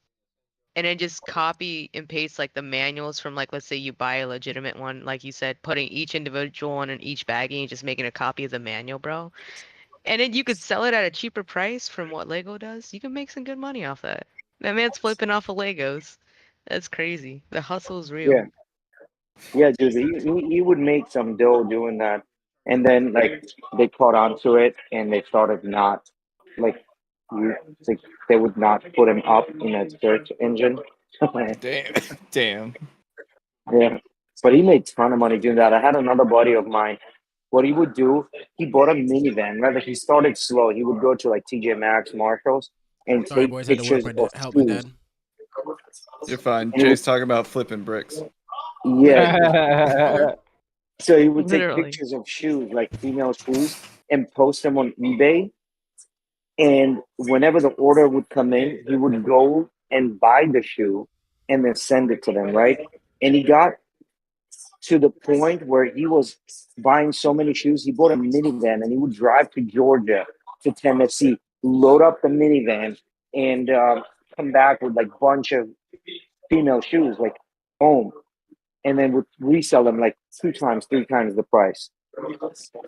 and then just copy and paste like the manuals from like, let's say you buy a legitimate one, like you said, putting each individual one in each baggie and just making a copy of the manual, bro. And then you could sell it at a cheaper price from what Lego does. You can make some good money off that. That man's flipping off of Legos. That's crazy. The hustle is real. Yeah. Yeah, dude, he would make some dough doing that, and then like they caught on to it, and they started not like like they would not put him up in a search engine. Damn. Damn. Yeah, but he made a ton of money doing that. I had another buddy of mine. What he would do, he bought a minivan. Rather, he started slow. He would go to like TJ Maxx, Marshalls, and Sorry, take boys. Had to work pictures my of help my shoes. dad. You're fine. And he would, Jay's talking about flipping bricks. yeah, Okay. so he would take Literally. pictures of shoes, like female shoes, and post them on eBay. And whenever the order would come in, he would go and buy the shoe and then send it to them, right? And he got to the point where he was buying so many shoes, he bought a minivan and he would drive to Georgia, to Tennessee, load up the minivan, and come back with like bunch of female shoes, like home, and then would resell them like 2 times, 3 times the price.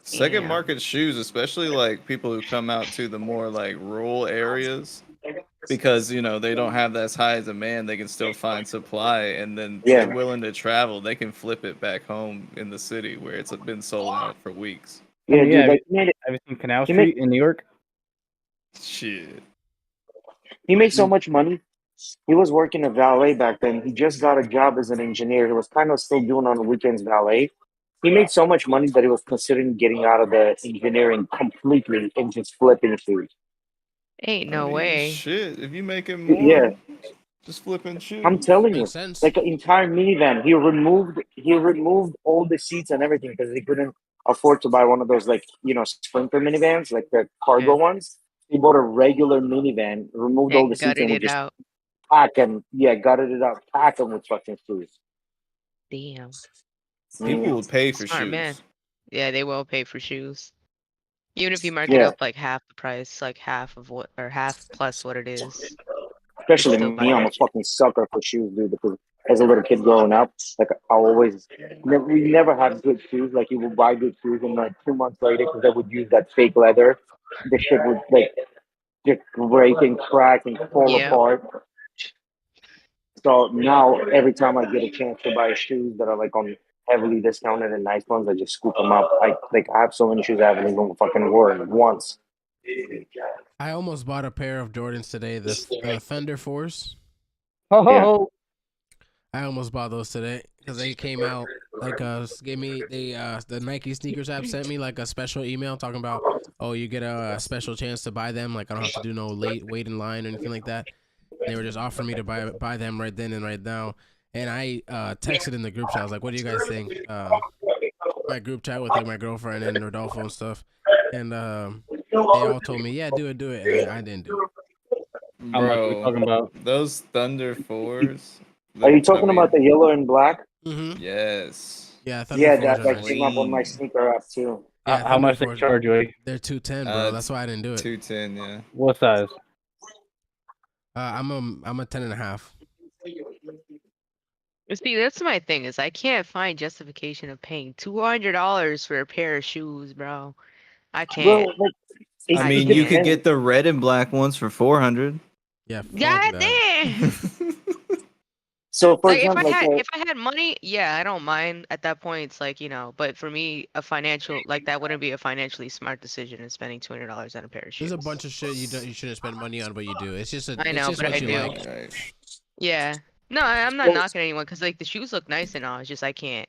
Second Damn. market shoes, especially like people who come out to the more like rural areas, because they don't have as high as a demand, they can still find supply, and then Yeah, they're willing to travel. They can flip it back home in the city where it's been sold out for weeks. I yeah, mean, yeah. dude. Like he made it. Have you seen Canal He made Street in New York? Shit. he made so much money. He was working a valet back then. He just got a job as an engineer. He was kind of still doing on the weekends valet. He made so much money that he was considering getting out of the engineering completely and just flipping shoes. Ain't I no mean, way. shit. If you making Yeah, more, just flipping I'm shoes. telling you, Makes sense. like an entire minivan. He removed all the seats and everything because he couldn't afford to buy one of those like Sprinter minivans, like the cargo Yeah. ones. He bought a regular minivan, removed all the And seats, and gutted would it just out. pack them. Yeah, gutted it out, pack them with fucking shoes. Damn. People Mhm. will pay for Smart man. shoes. Yeah, they will pay for shoes. Even if you mark it Yeah, up like half the price, like half of what, or half plus what it is, they especially still me. buy I'm a that shit. fucking sucker for shoes, dude. Because as a little kid growing up. Like I always, we never had good shoes. Like you would buy good shoes, and like 2 months later, because they would use that fake leather, the shit would like just break and crack and fall Yep. apart. So now every time I get a chance to buy shoes that are like on heavily discounted and nice ones, I just scoop them up. I have so many shoes I haven't even fucking worn once. I almost bought a pair of Jordans today. The Thunder Force. Oh, I almost bought those today because they came out like gave me the Nike sneakers app sent me like a special email talking about, oh, you get a special chance to buy them. Like I don't have to do no wait in line or anything like that. They were just offering me to buy them right then and right now. And I texted in the group chat. I was like, what do you guys think? My group chat with like my girlfriend and Rodolfo and stuff. And they all told me, yeah, do it. And I didn't do it. how much are we talking about? Those Thunder 4s. Are you talking about the yellow and black? Mm-hmm. Yes. Yeah, Thunder Yeah, Force that are like nice. came up on my sneaker app too. Yeah, How much they Force, charge you? they're $210, bro. That's why I didn't do it. 210, yeah. What size? I'm a 10.5. See, that's my thing is I can't find justification of paying $200 for a pair of shoes, bro. I can't. Well, like, I I mean, you could can't. get the red and black ones for 400. Yeah, fuck God that. damn. So for Like example, if I had money, yeah, I don't mind at that point. It's like, but for me, that wouldn't be a financially smart decision in spending $200 on a pair of shoes. There's a bunch of shit you shouldn't spend money on, but you do. It's just I know, but what I you do. like. Right. Yeah. No, I'm not knocking anyone because like the shoes look nice and all. It's just I can't.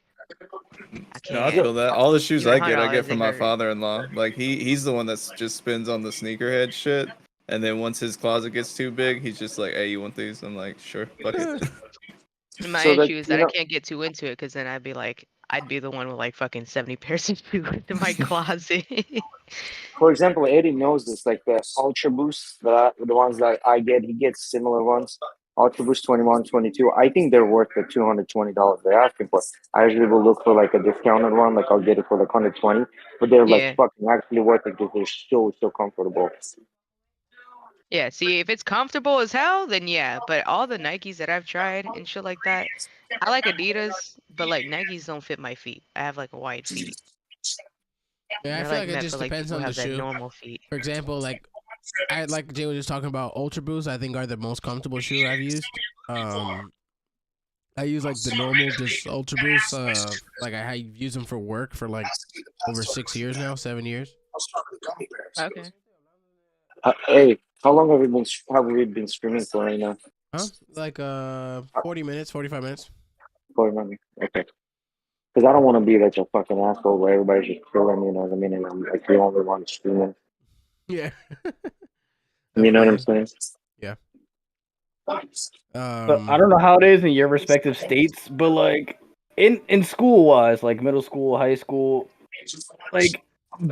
No, I feel that. All the shoes Even I get $100 from they my hurt. father-in-law. Like he's the one that's just spends on the sneakerhead shit. And then once his closet gets too big, he's just like, "Hey, you want these?" I'm like, "Sure, fuck it." My So that, issue is that you I know- can't get too into it because then I'd be the one with like fucking 70 pairs of shoes in my closet. for example, Eddie knows this. Like the Ultra Boost, the ones that I get, he gets similar ones. Ultra Boost 21, 22. I think they're worth the $220 they're asking for. I usually will look for like a discounted one, like I'll get it for like 120, but they're like Yeah. fucking actually worth it because they're so comfortable. Yeah, see, if it's comfortable as hell, then yeah. But all the Nikes that I've tried and shit like that, I like Adidas, but like Nikes don't fit my feet. I have like wide feet. Yeah, I They're feel like like it meant just for like depends people on who the have that shoe. normal feet. For example, like Jay was just talking about Ultra Boost. I think are the most comfortable shoe I've used. I use like the normal just Ultra Boost. Like I use them for work for like over 6 years now, 7 years. Okay. Hey, how long have we been streaming for right now? Huh? Like 40 minutes, 45 minutes. For money, okay. Because I don't want to be like a fucking asshole where everybody's just killing, you know what I mean? And I'm like the only one streaming. Yeah. You know what I'm saying? Yeah. But I don't know how it is in your respective states, but like in school wise, like middle school, high school, like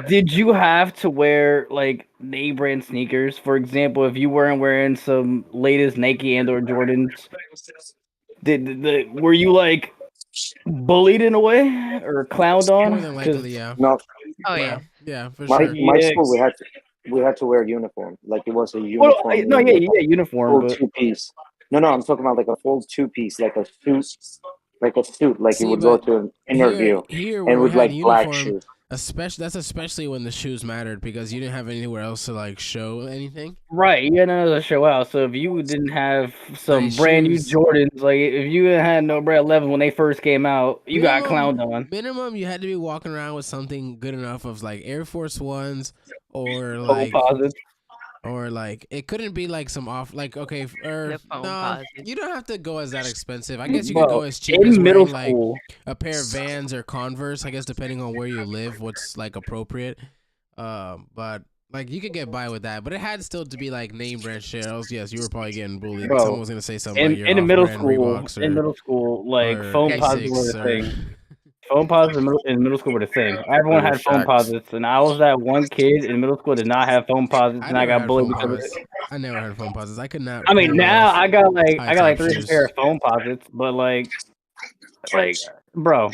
did you have to wear like name brand sneakers? For example, if you weren't wearing some latest Nike and or Jordans, were you like bullied in a way or clowned on? More than likely, yeah. No, Oh yeah. Yeah, for my sure. my Yeah. school we had to wear a uniform. Like it was a Well, uniform. no, yeah, uniform, full but 2-piece. No, I'm talking about like a full 2-piece, like a suit, like you See, would go but to an interview here where and we with had like black uniform, shoes. especially when the shoes mattered because you didn't have anywhere else to like show anything. right, you had none of the show out. So if you didn't have some Nice brand new shoes. Jordans, like if you had no brand 11 when they first came out, you got clowned on. Minimum, you had to be walking around with something good enough of like Air Force Ones or Foam like posits. or like it couldn't be like some off like okay or The foam no, posits. you don't have to go as that expensive. I guess you could Bro, go as cheap as in middle wearing like school, a pair of Vans or Converse. I guess depending on where you live, what's like appropriate. But like you could get by with that, but it had still to be like name brand shit. Else, yes, you were probably getting bullied. Bro, Someone was gonna say something about your in middle off-brand school, Reeboks like or foam posits were Asics the or thing. Foam posits in middle school were the thing. Everyone or had foam Shaqs. posits, and I was that one kid in middle school that did not have foam posits, I and I never got had bullied foam because of posits. it. I never had foam posits. I could not. I mean, pull now off I got like high-top three shoes. pair of foam posits, but like, bro,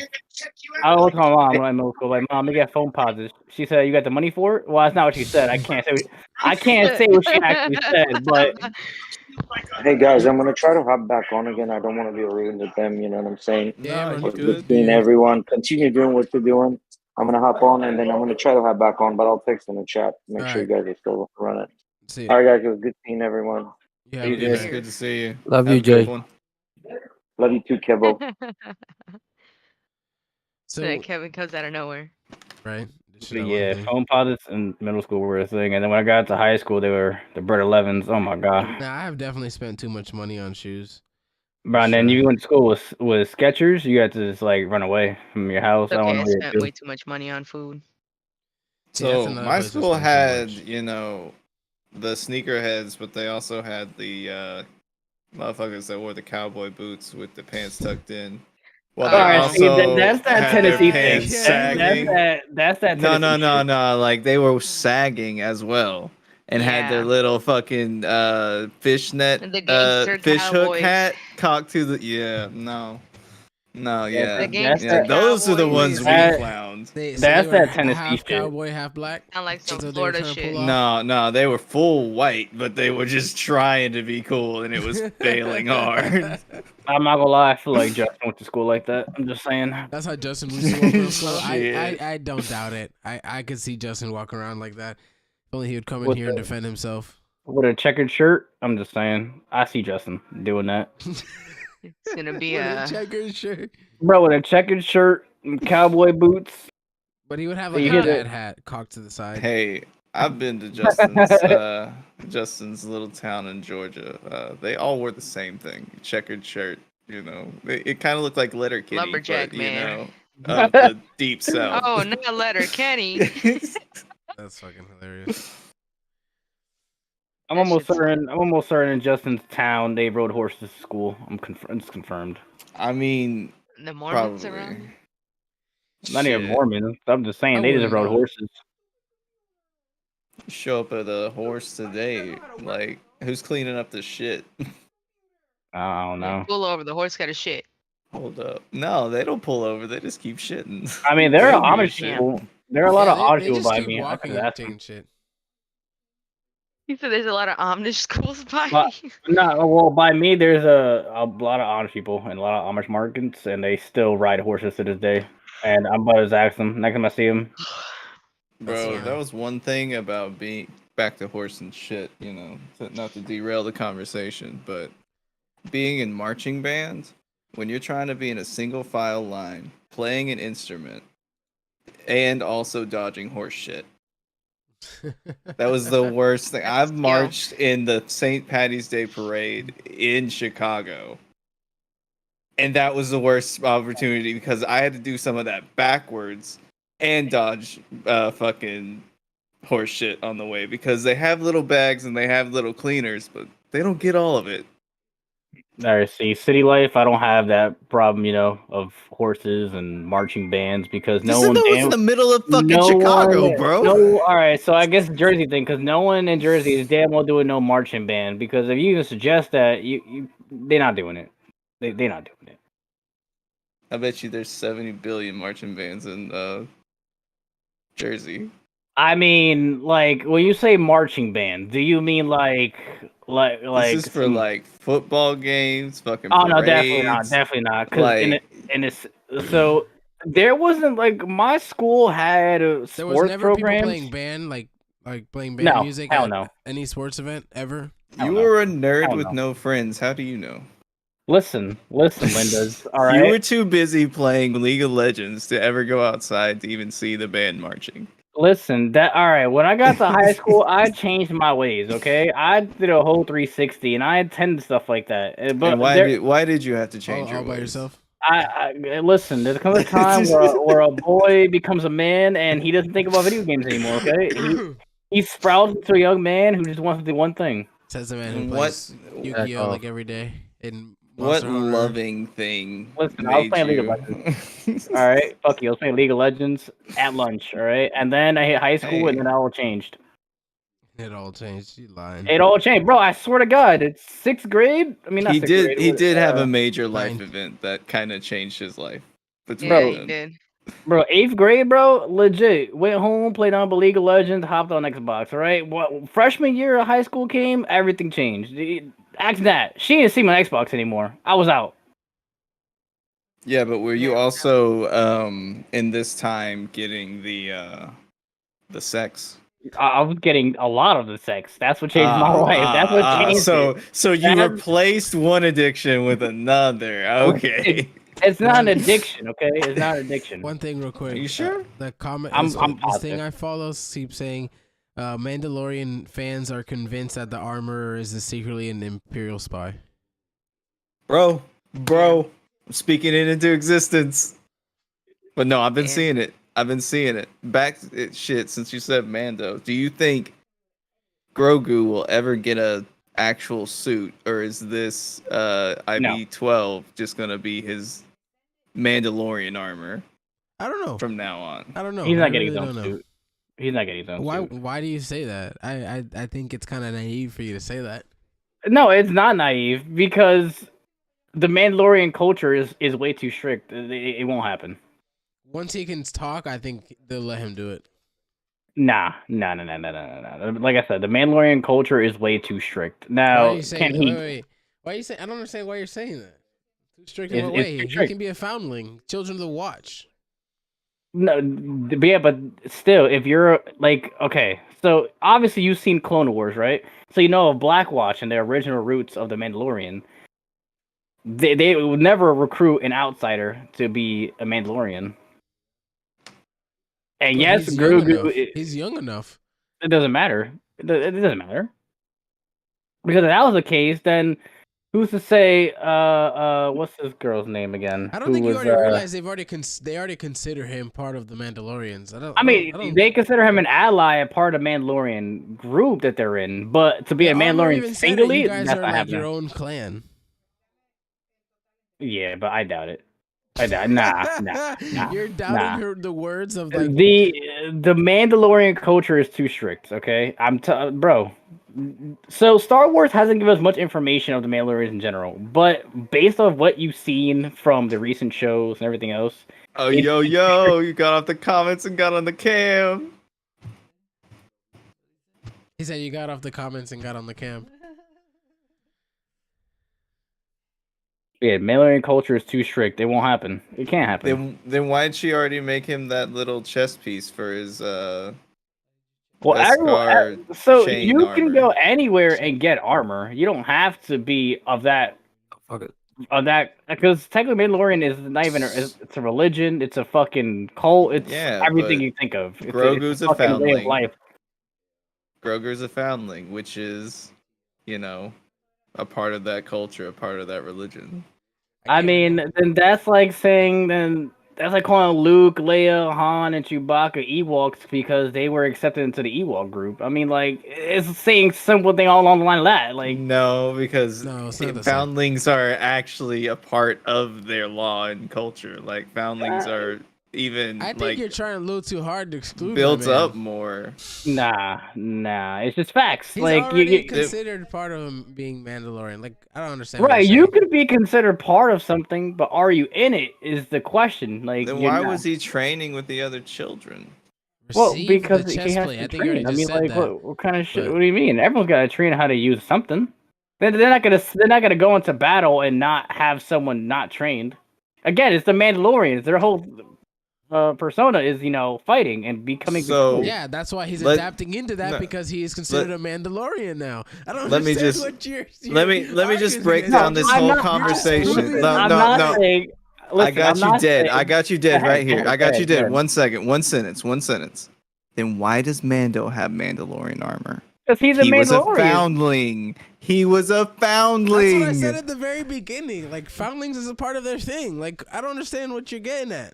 I was my mom when I was in middle school. Like, mom, you got foam posits. She said, "You got the money for it?" Well, that's not what she said. I can't say what she actually said, but Hey guys, I'm gonna try to hop back on again. I don't want to be rude with them. You know what I'm saying? Yeah, Nah, man. you But good. between everyone, continue doing what you're doing. I'm gonna hop on and then I'm gonna try to hop back on, but I'll text in the chat. Make sure you guys are still running. See ya. All right, guys. It was good seeing everyone. You have a good It's night. good to see you. Love Have you, a good Jay. one. Love you too, Kevo. So That Kevin comes out of nowhere. right, this shit But I yeah, love me. phone posits in middle school were a thing, and then when I got to high school, they were the Bird 11s. Oh my god! Now I have definitely spent too much money on shoes. Bro, and then Sure. you went to school with Skechers. You had to just like run away from your house. It's I don't okay, I know what spent to way do. too much money on food. See, that's So another my place I school spend too had, much. you know, the sneakerheads, but they also had the motherfuckers that wore the cowboy boots with the pants tucked in. Well, they All right, see, Oh. also that's that had their Tennessee thing. pants Yeah. sagging. That's that No, Tennessee no, no, shit. no. Like they were sagging as well, and had their Yeah. little fucking fishnet The gangster fish hook cowboys. hat cocked to the no Yeah, yeah The see, that's yeah. gangster that. Those are the cowboys. ones we That clowned. So they that's were that Tennessee half shit. cowboy, half black. Sound like some That's what they were Florida trying to pull shit. off. No, they were full white, but they were just trying to be cool, and it was failing hard. I'm not gonna lie, I feel like Justin went to school like that. I'm just saying. That's how Justin used to walk around school. Shit. I don't doubt it. I could see Justin walking around like that. If only he would come in With here and the- defend himself. With a checkered shirt, I'm just saying. I see Justin doing that. It's gonna be With a a checkered shirt. Bro, with a checkered shirt and cowboy boots. But he would have like You a get dad it. hat cocked to the side. Hey, I've been to Justin's little town in Georgia. They all wore the same thing, checkered shirt. You know, it kind of looked like Letterkenny, lumberjack but you man. know, of the deep south. Oh, not letter Kenny. That's fucking hilarious. I'm That almost shit's certain. I'm almost certain in Justin's town they rode horses to school. It's confirmed. I mean, the Mormons probably. around. Not even Shit. Mormons. I'm just saying I they just wouldn't rode know. horses. Show up at a horse today. Like, who's cleaning up the shit? I don't know. Pull over. The horse got a shit. Hold up. No, they don't pull over. They just keep shitting. I mean, there are They do Amish shit. people. There are a lot Yeah, of Amish they people just by keep me. I walking could and ask them. taking shit. He said there's a lot of Amish schools by But- you. No, well, by me, there's a lot of Amish people and a lot of Amish markets, and they still ride horses to this day. And I'm about to ask them next time I see them. Bro, That's that was one thing about being back to horse and shit, you know, not to derail the conversation, but being in marching band, when you're trying to be in a single file line, playing an instrument, and also dodging horse shit. That was the worst thing. That's I've skill. marched in the St. Patty's Day parade in Chicago. And that was the worst opportunity because I had to do some of that backwards and dodge fucking horse shit on the way because they have little bags and they have little cleaners, but they don't get all of it. All right, see, city life, I don't have that problem, of horses and marching bands because no one. in the middle of fucking no Chicago, one, bro. No, all right. So I guess Jersey thing, because no one in Jersey is damn well doing no marching band. Because if you even suggest that, they're not doing it. They're not doing it. I bet you there's 70 billion marching bands in Jersey. I mean, like when you say marching band, do you mean like This is for like football games, fucking Oh parades. no, definitely not. Because Like, so there wasn't like my school had There was sports never people programs. playing band, like playing band No, music hell at no. any sports event ever. you no. were a nerd Hell with no. no friends. How do you know? Listen, Linda's. All right. You were too busy playing League of Legends to ever go outside to even see the band marching. Listen, all right. When I got to high school, I changed my ways. Okay, I did a whole 360, and I attended stuff like that. But And why did you have to change your all by ways? yourself. I listen. There comes a time where a boy becomes a man, and he doesn't think about video games anymore. Okay, he sprouts into a young man who just wants to do one thing. Says the man who What- plays Yu-Gi-Oh like every day in What Monster Hunter. loving thing Listen, I was made playing League of you? All right, fuck you. I was playing League of Legends at lunch. All right, and then I hit high school, and Hey. then it all changed. It all changed. You lying. It all changed, bro. I swear to God, it's sixth grade. I mean, not He sixth did. grade. He did have a major life Nine. event that kind of changed his life. Between Yeah, Bro. he them. did. Bro, eighth grade, bro, legit. Went home, played on League of Legends, hopped on Xbox. All right, freshman year of high school came, everything changed. Ask that. She didn't see my Xbox anymore. I was out. Yeah, but were you also in this time getting the sex? I was getting a lot of the sex. That's what changed my life. That's what changed it. So you That's- replaced one addiction with another. Okay. It's not an addiction, okay? It's not an addiction. One thing real quick. Are you sure? The comment I'm is this positive. thing I follow keeps saying Mandalorian fans are convinced that the armorer is secretly an Imperial spy. Bro, I'm speaking it into existence. But no, I've been And- seeing it. Shit, since you said Mando, do you think Grogu will ever get a actual suit, or is this IB-12 just gonna be his Mandalorian armor I don't know. from now on? I don't know. He's I not getting really his don't own know. suit. He's not getting his own suit. Why do you say that? I think it's kind of naive for you to say that. No, it's not naive because the Mandalorian culture is way too strict. It won't happen. Once he can talk, I think they'll let him do it. Nah. Like I said, the Mandalorian culture is way too strict. Why Now, are you saying can that? he? Wait. Why are you saying? I don't understand why you're saying that. Too strict in It's- what it's way? too He strict. can be a foundling. Children of the Watch. No, yeah, but still, if you're like, okay, so obviously you've seen Clone Wars, right? So you know of Blackwatch and the original roots of the Mandalorian. They would never recruit an outsider to be a Mandalorian. And But yes, he's young enough. Grogu. He's young enough. It doesn't matter. It doesn't matter. Because if that was the case, then who's to say? What's this girl's name again? I don't Who think you was, already realize they already consider him part of the Mandalorians. I mean, they consider him an ally, a part of Mandalorian group that they're in. But to be a Mandalorian singly, you that's guys not are like happening. your own clan. Yeah, but I doubt it. I doubt. Nah. You're doubting the words of like The Mandalorian culture is too strict. Okay, bro. So Star Wars hasn't given us much information of the Mandalorians in general, but based on what you've seen from the recent shows and everything else, Oh, yo, you got off the comments and got on the cam. he said. You got off the comments and got on the cam. yeah, Mandalorian culture is too strict. It won't happen. It can't happen. Then why'd she already make him that little chest piece for his Well, Beskar so chain you armor? can go anywhere and get armor. You don't have to be of that. Fuck it. Of that, because technically Mandalorian is not even it's a religion. It's a fucking cult. It's Yeah, everything but you think of. Grogu's a fucking way of foundling. life. Grogu's a foundling, which is, a part of that culture, a part of that religion. I mean, then that's like saying that's like calling Luke, Leia, Han, and Chewbacca Ewoks because they were accepted into the Ewok group. I mean, like it's saying simple thing all along the line of that. Like, No, because No, it's not the same. foundlings are actually a part of their law and culture. Like foundlings are even I think like you're trying a little too hard to exclude. builds my man. up more. nah, it's just facts. He's like already considered part of him being Mandalorian. Like I don't understand. what right, you're you saying. could be considered part of something, but are you in it? Is the question. Like, Then you're why not. was he training with the other children? Well, Receive because the he chest has plate. to I think you already train. I just mean, said like, that. what kind of shit? but- What do you mean? Everyone's got to train how to use something. They're not gonna go into battle and not have someone not trained. Again, it's the Mandalorians. Their whole persona is fighting and becoming. So- Yeah, that's why he's Let- adapting into that no, because he is considered a Mandalorian now. I don't let me understand just- what you're Let me just arguing break against. down this I'm whole not- conversation. proving- No, I'm no, not no. saying. I Listen, got I'm you not dead. saying- I got you dead Go right ahead, here. go I got ahead, you go dead. ahead. 1 second. One sentence. Then why does Mando have Mandalorian armor? Because he's a He was a Mandalorian. foundling. He was a That's foundling. what I said at the very beginning. Like foundlings is a part of their thing. Like I don't understand what you're getting at.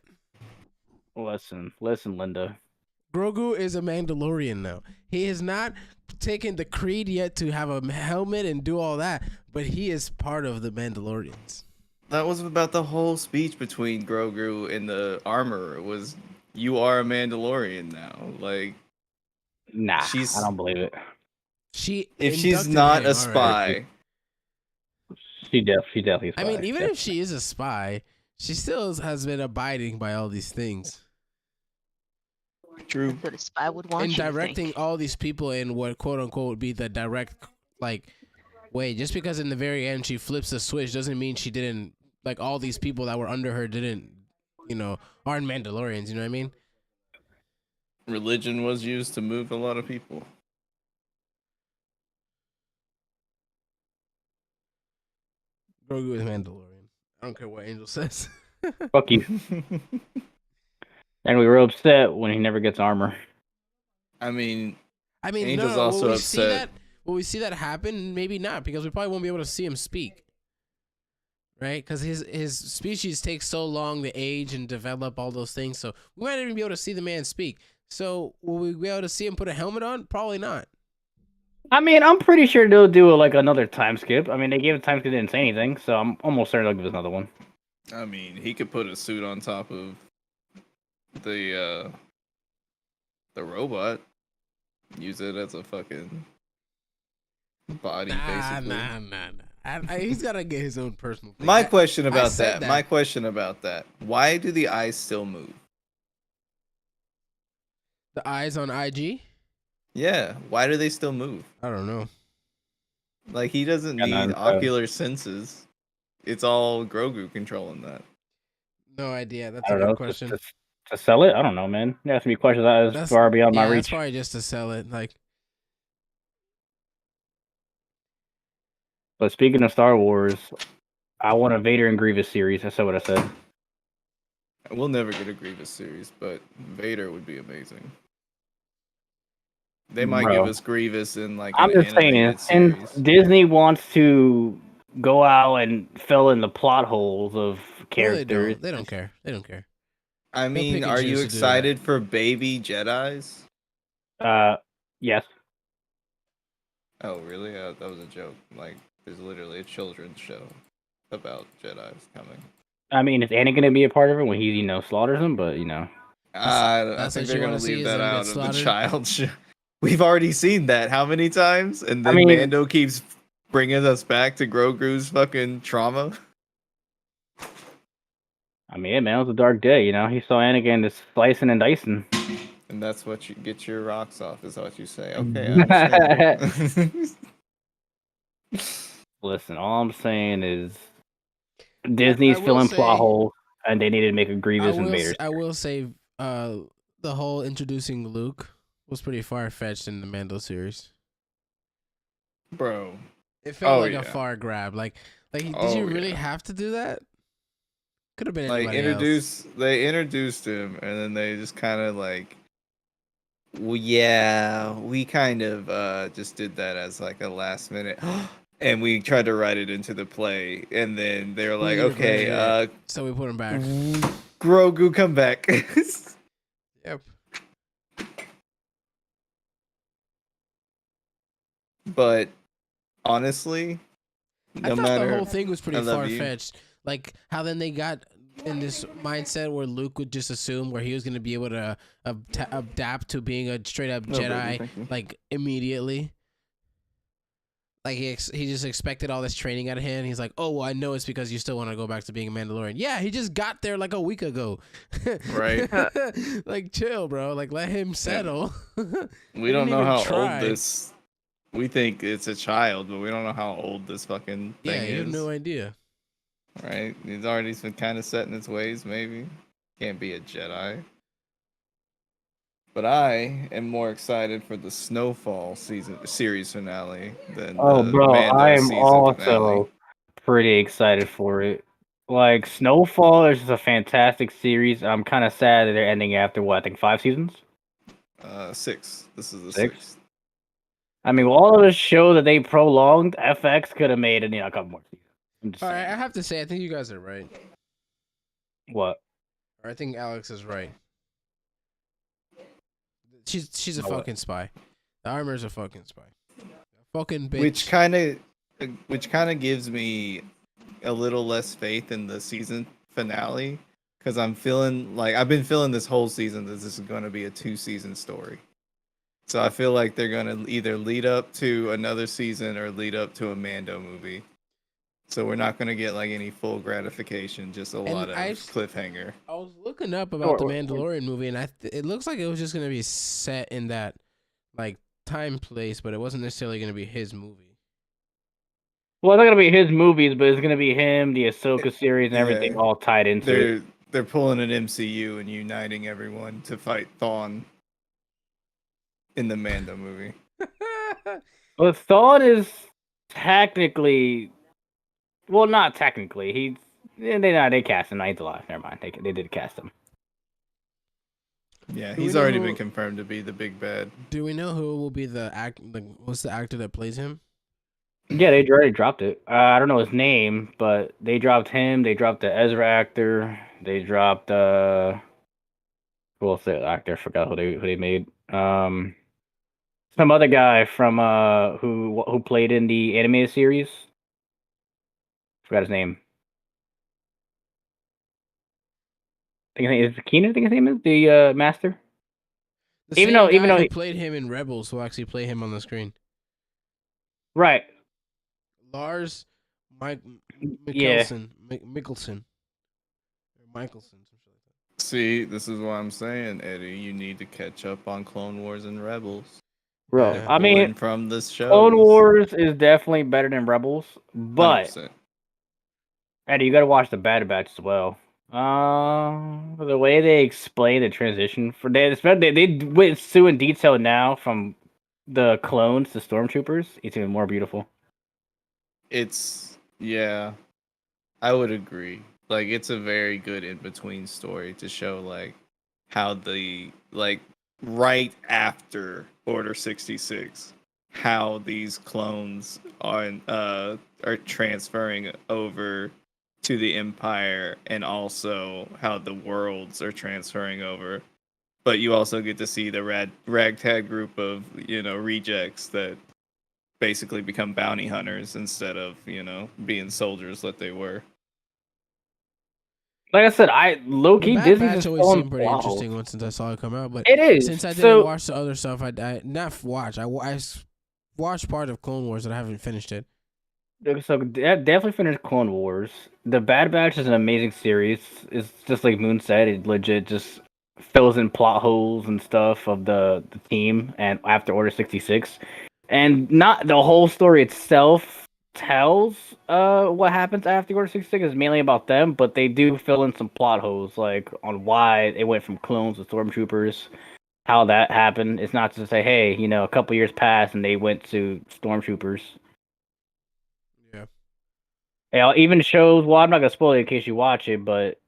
Listen, Linda. Grogu is a Mandalorian now. He has not taken the creed yet to have a helmet and do all that, but he is part of the Mandalorians. That was about the whole speech between Grogu and the armorer. Was you are a Mandalorian now? Like Nah, She's- I don't believe it. if she's inducted not him, a all spy, right. She definitely. I mean, even if she is a spy, she still has been abiding by all these things true. That's what a spy would want and you to directing think. all these people in what quote unquote would be the direct, like wait, just because in the very end she flips the switch doesn't mean she didn't, like, all these people that were under her didn't, aren't Mandalorians, you know what I mean? Religion was used to move a lot of people. Grogu is Mandalorian. I don't care what Angel says. Fuck you. And we were upset when he never gets armor. I mean, Angel's no, also will we see upset. will we see that happen? Maybe not, because we probably won't be able to see him speak. Right? Because his species takes so long to age and develop all those things, so we might not even be able to see the man speak. So will we be able to see him put a helmet on? Probably not. I mean, I'm pretty sure they'll do another time skip. I mean, they gave a time skip, didn't say anything, so I'm almost certain they'll give us another one. I mean, he could put a suit on top of the robot. Use it as a fucking body, basically. Nah. He's gotta get his own personal thing. My question about said that. My question about that. Why do the eyes still move? The eyes on IG? Yeah. Why do they still move? I don't know. Like, he doesn't Yeah, need no, ocular senses. It's all Grogu controlling that. No idea. That's I a don't know. good question. To sell it? I don't know, man. There has to be questions that is far beyond my That's reach. probably just to sell it. Like, But speaking of Star Wars, I want a Vader and Grievous series. I said what I said. We'll never get a Grievous series, but Vader would be amazing. They might give us Grievous in like I'm an just saying, animated and series. Disney wants to go out and fill in the plot holes of well, characters. they don't care. They don't care. I mean, pick and are you choose to do excited for baby Jedis? Yes. Oh, really? That was a joke. Like, there's literally a children's show about Jedis coming. I mean, is Anakin gonna be a part of it when he, slaughters him? But I that's think what they're you gonna wanna see leave is that them get out of the slaughtered? child show. We've already seen that how many times, and then mean- Mando keeps bringing us back to Grogu's fucking trauma. I mean, yeah, man, it was a dark day. He saw Anakin just slicing and dicing. And that's what you get your rocks off, is what you say. Okay, I understand. Listen, all I'm saying is Disney's I will filling say- plot holes, and they needed to make a Grievous and Vader. I will say, the whole introducing Luke was pretty far fetched in the Mando series. Bro. It felt Oh, like yeah. a far grab. Like, did Oh, you really yeah. have to do that? Could have been Like, anybody else. they introduced him, and then they just kind of like, well, yeah, we kind of just did that as like a last minute. And we tried to write it into the play, and then they were like, need a okay, version. So we put him back. Grogu, come back. Yep. But honestly, I no thought matter, the whole thing was pretty I love far you. fetched. Like how then they got in this mindset where Luke would just assume where he was going to be able to adapt to being a straight up No, baby, Jedi thank you. like immediately. Like he just expected all this training out of him. He's like, oh, well, I know it's because you still want to go back to being a Mandalorian. Yeah, he just got there like a week ago. Right. Like chill, bro. Like let him settle. We don't know even how try. old this. We think it's a child, but we don't know how old this fucking thing Yeah, you have is. no idea. Right? He's already been kind of set in his ways. Maybe can't be a Jedi. But I am more excited for the Snowfall series finale than Oh, the bro, Mando I am season also finale. pretty excited for it. Like, Snowfall is just a fantastic series. I'm kind of sad that they're ending after, what, I think 5 seasons? 6. This is the Six? 6th. I mean, with all of the show that they prolonged, FX could have made a couple more seasons. I'm just All right, saying. I have to say, I think you guys are right. What? Or I think Alex is right. She's a Know what? fucking spy. The armor's a fucking spy. Fucking bitch. Which kind of gives me a little less faith in the season finale, because I'm feeling like I've been feeling this whole season that this is going to be a 2-season story. So I feel like they're going to either lead up to another season or lead up to a Mando movie. So we're not going to get like any full gratification, just a lot of cliffhanger. I was looking up about the Or- Mandalorian movie, and it looks like it was just gonna be set in that like time place, but it wasn't necessarily gonna be his movie. Well, it's not gonna be his movies, but it's gonna be him, the Ahsoka series, and everything Yeah. all tied into it. They're pulling an MCU and uniting everyone to fight Thawne in the Mando movie. Well, Thawne is technically, well, not technically. They cast him. He's alive. Never mind. They did cast him. Yeah, Do we he's know already who- been confirmed to be the big bad. Do we know who will be the what's the actor that plays him? Yeah, they already dropped it. I don't know his name, but they dropped him. They dropped the Ezra actor. They dropped who else? The actor? I forgot who they made. Some other guy from who played in the animated series. Forgot his name. I think his name is Keenan. I think his name is the master. The Even same though- even guy though who he- played him in Rebels will actually play him on the screen. Right. Lars Mike Yeah. Mickelson. Or Michelson, something like that. See, this is what I'm saying, Eddie. You need to catch up on Clone Wars and Rebels. Bro, Yeah. I mean, Pulling from the show. Clone Wars is definitely better than Rebels, but 100%. Eddie, you gotta watch the Bad Batch as well. The way they explain the transition they went so in detail now from the clones to stormtroopers. It's even more beautiful. It's yeah, I would agree. Like it's a very good in between story to show like how the like right after Order 66 how these clones are transferring over to the Empire and also how the worlds are transferring over. But you also get to see the ragtag group of, rejects that basically become bounty hunters instead of, being soldiers that they were. Like I said, I low The key Bad Disney's Batch just always falling seemed pretty flawless. interesting once since I saw it come out, but It is. since I didn't So- watch the other stuff, I not watch. I watched part of Clone Wars and I haven't finished it. So definitely finished Clone Wars. The Bad Batch is an amazing series. It's just like Moon said, it legit just fills in plot holes and stuff of the team and after Order 66. And not the whole story itself tells what happens after Order 66 is mainly about them, but they do fill in some plot holes like on why it went from clones to stormtroopers, how that happened. It's not just to say, hey, a couple years passed and they went to stormtroopers. Yeah. Yeah, it even shows. Well, I'm not gonna spoil it in case you watch it, but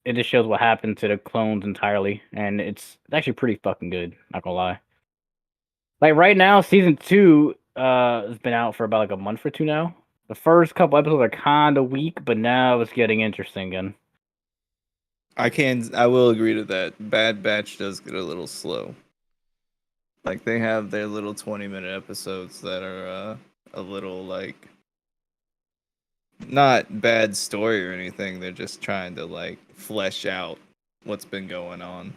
it just shows what happened to the clones entirely, and it's actually pretty fucking good. Not gonna lie. Like right now, season 2 has been out for about like a month or two now. The first couple episodes are kind of weak, but now it's getting interesting again. I will agree to that. Bad Batch does get a little slow. Like they have their little 20-minute episodes that are a little like not bad story or anything. They're just trying to like flesh out what's been going on.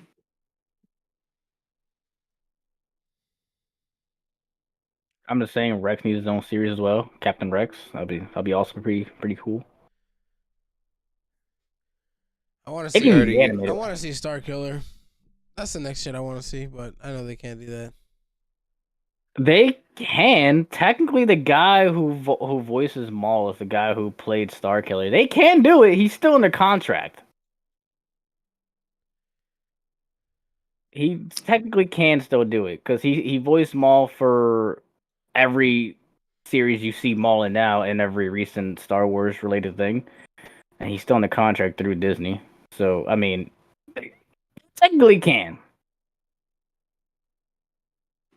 I'm just saying, Rex needs his own series as well. Captain Rex, that'll be also pretty cool. I want to It see. can be I animated. want to see Star Killer. That's the next shit I want to see, but I know they can't do that. They can technically. The guy who voices Maul is the guy who played Starkiller. They can do it. He's still under contract. He technically can still do it because he voiced Maul for every series you see Maul in now and every recent Star Wars related thing, and he's still under contract through Disney. So I mean, they technically can.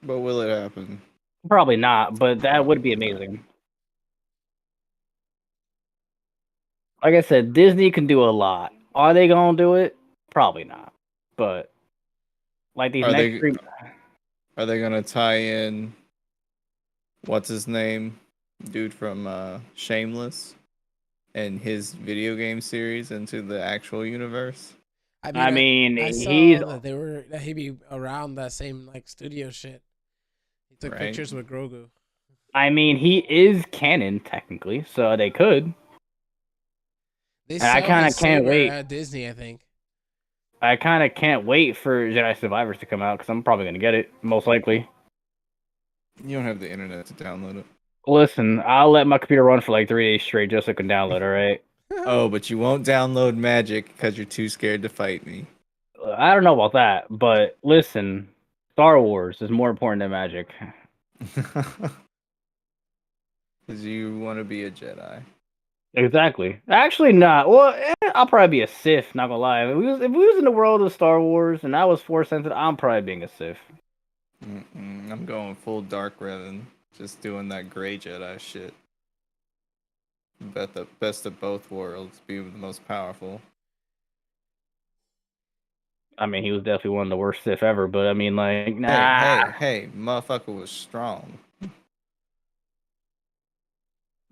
But will it happen? Probably not, but that would be amazing. Like I said, Disney can do a lot. Are they gonna do it? Probably not. But like these Are next they- three, Are they gonna tie in what's his name? Dude from Shameless and his video game series into the actual universe? I mean, I saw he's that he'd be around that same like studio shit. He took Right. pictures with Grogu. he is canon technically, so they could. They And I sell kinda his can't saber wait. at Disney, I think. I kind of can't wait for Jedi Survivors to come out because I'm probably gonna get it most likely. You don't have the internet to download it. Listen, I'll let my computer run for like 3 days straight just so I can download. All right. Oh, but you won't download Magic because you're too scared to fight me. I don't know about that, but listen, Star Wars is more important than Magic. Because you want to be a Jedi. Exactly. Actually, not. Well, I'll probably be a Sith. Not gonna lie. If we was in the world of Star Wars and I was Force sensitive, I'm probably being a Sith. I'm going full Dark Revan. Just doing that gray Jedi shit. Bet the best of both worlds. Be the most powerful. I mean, he was definitely one of the worst Sith ever. But I mean, like, nah. Hey, motherfucker was strong.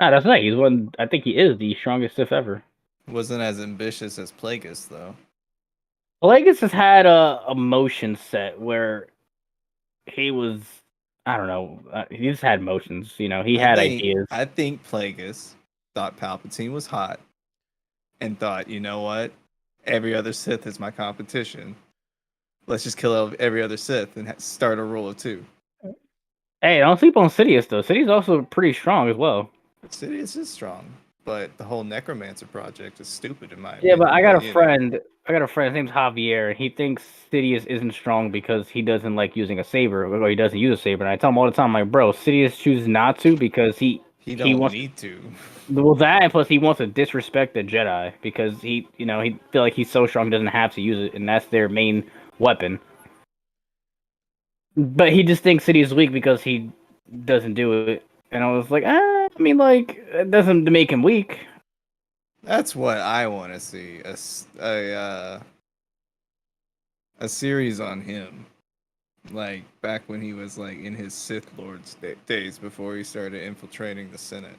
Nah, that's right. He's one. I think he is the strongest Sith ever. Wasn't as ambitious as Plagueis though. Plagueis has had a motion set where he was. I don't know. He just had motions. You know, he had ideas. I think Plagueis thought Palpatine was hot, and thought, you know what? Every other Sith is my competition. Let's just kill every other Sith and start a rule of 2. Hey, don't sleep on Sidious though. Sidious also pretty strong as well. Sidious is strong, but the whole Necromancer project is stupid in my Yeah, opinion. but I got a friend. His name's Javier, and he thinks Sidious isn't strong because he doesn't like using a saber, or he doesn't use a saber. And I tell him all the time, like, bro, Sidious chooses not to because he don't need to. Well, that and plus he wants to disrespect the Jedi because he feel like he's so strong he doesn't have to use it, and that's their main weapon. But he just thinks Sidious is weak because he doesn't do it. And I was like, I mean, like, it doesn't make him weak. That's what I want to see. A series on him. Like back when he was like in his Sith Lord's days before he started infiltrating the Senate.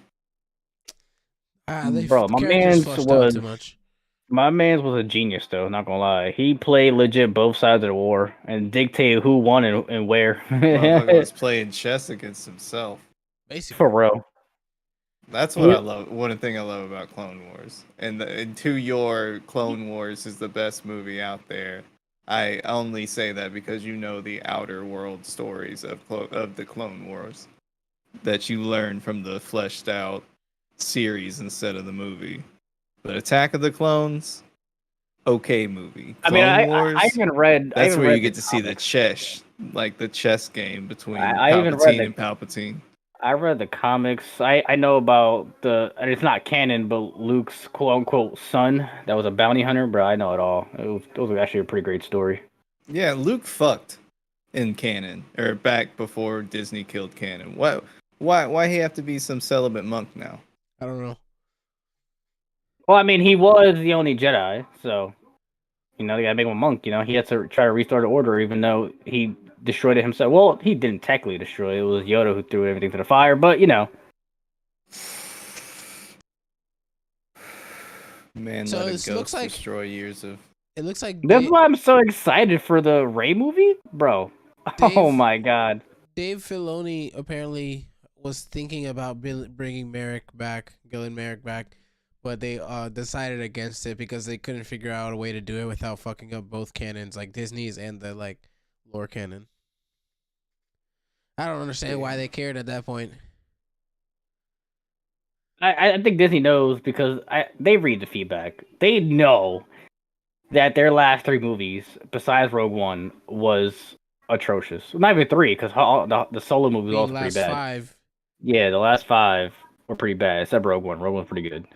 Bro, my man's was a genius though, not gonna lie. He played legit both sides of the war and dictated who won and where. Motherfucker was playing chess against himself. Basically. For real. That's what I love. One thing I love about Clone Wars, and to your Clone Wars is the best movie out there. I only say that because you know the outer world stories of the Clone Wars that you learn from the fleshed out series instead of the movie. But Attack of the Clones, okay movie. Clone Wars, I even read. That's where you get the to see the chess, like the chess game between I even Palpatine and Palpatine. I read the comics. I know about and it's not canon, but Luke's quote unquote son that was a bounty hunter, bro. I know it all. It was actually a pretty great story. Yeah, Luke fucked in canon, or back before Disney killed canon. Why he have to be some celibate monk now? I don't know. Well, I mean, he was the only Jedi, so they gotta make him a monk. He had to try to restart the order, even though he destroyed it himself. Well, he didn't technically destroy it. It was Yoda who threw everything to the fire, but Man, so let a it ghost looks like destroy years of. It looks like that's why I'm so excited for the Rey movie, bro. Oh my god. Dave Filoni apparently was thinking about bringing Gillen Merrick back, but they decided against it because they couldn't figure out a way to do it without fucking up both canons, like Disney's and the lore canon. I don't understand why they cared at that point. I think Disney knows because they read the feedback. They know that their last 3 movies, besides Rogue One, was atrocious. Not even 3, because the solo movie was also pretty bad. 5. Yeah, the last 5 were pretty bad, except Rogue One. Rogue One's pretty good.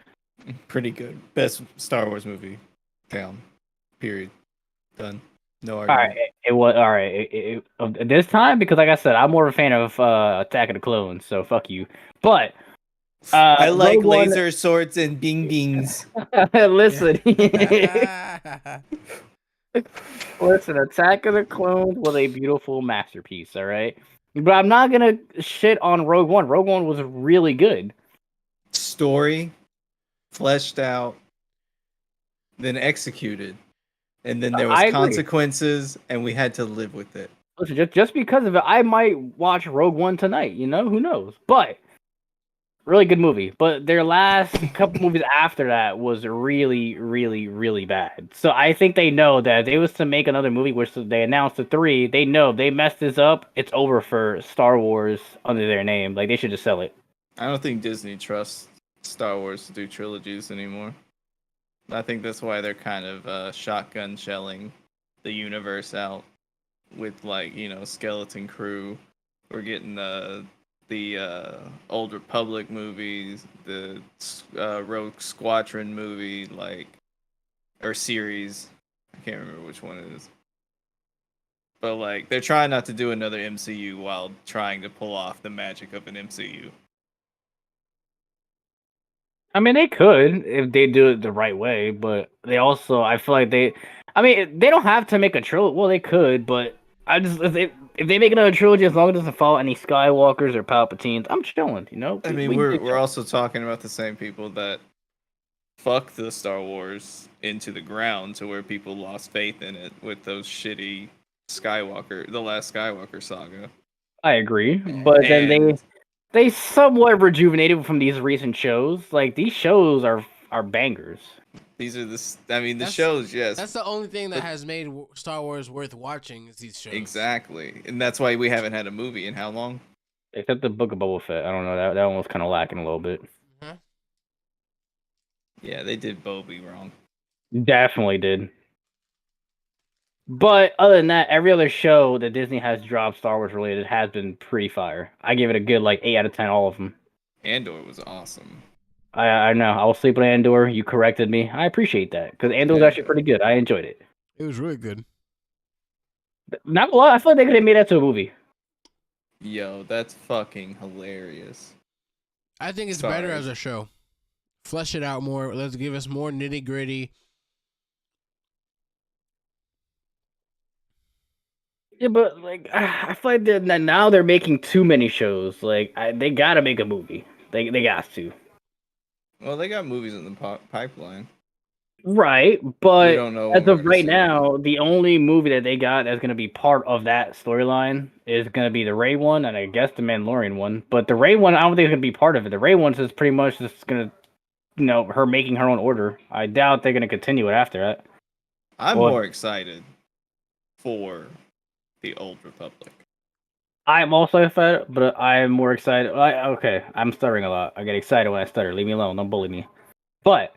Pretty good. Best Star Wars movie. Down. Period. Done. No argument. All right, it was all right. This time, because like I said, I'm more of a fan of Attack of the Clones, so fuck you. But I like Rogue One... laser swords and bing bings. Listen. Listen, Attack of the Clones was a beautiful masterpiece, all right? But I'm not going to shit on Rogue One. Rogue One was really good. Story, fleshed out, then executed. And then there was consequences, and we had to live with it. Listen, just because of it, I might watch Rogue One tonight, who knows? But, really good movie. But their last couple movies after that was really, really, really bad. So I think they know that if they was to make another movie, which they announced the 3, they know they messed this up, it's over for Star Wars under their name. Like, they should just sell it. I don't think Disney trusts Star Wars to do trilogies anymore. I think that's why they're kind of shotgun shelling the universe out with like Skeleton Crew. We're getting the Old Republic movies, the Rogue Squadron movie, or series. I can't remember which one it is. But like they're trying not to do another MCU while trying to pull off the magic of an MCU. I mean, they could if they do it the right way, but they also, I feel like I mean, they don't have to make a trilogy. Well, they could, but if they make another trilogy, as long as it doesn't follow any Skywalkers or Palpatines, I'm chilling. I mean, we're also talking about the same people that fucked the Star Wars into the ground to where people lost faith in it with those shitty the last Skywalker saga. I agree, but then they somewhat rejuvenated from these recent shows. Like these shows are bangers. These are the shows, yes. That's the only thing that has made Star Wars worth watching is these shows. Exactly, and that's why we haven't had a movie in how long? Except the Book of Boba Fett. I don't know, that one was kind of lacking a little bit. Huh? Yeah, they did Bobby wrong. Definitely did. But other than that, every other show that Disney has dropped Star Wars related has been pretty fire. I give it a good 8 out of 10, all of them. Andor was awesome. I know. I was sleeping on Andor. You corrected me. I appreciate that because Andor was actually pretty good. I enjoyed it. It was really good. Not a lot. I feel like they could have made that to a movie. Yo, that's fucking hilarious. I think it's better as a show. Flesh it out more. Let's give us more nitty gritty. Yeah, but I feel like now they're making too many shows. They gotta make a movie. They got to. Well, they got movies in the pipeline. Right, but don't know as of right now, the only movie that they got that's gonna be part of that storyline is gonna be the Rey one, and I guess the Mandalorian one. But the Rey one, I don't think it's gonna be part of it. The Rey one's is pretty much just gonna, her making her own order. I doubt they're gonna continue it after that. I'm more excited for the Old Republic. I'm also excited, but I'm more excited. Okay, I'm stuttering a lot. I get excited when I stutter. Leave me alone. Don't bully me. But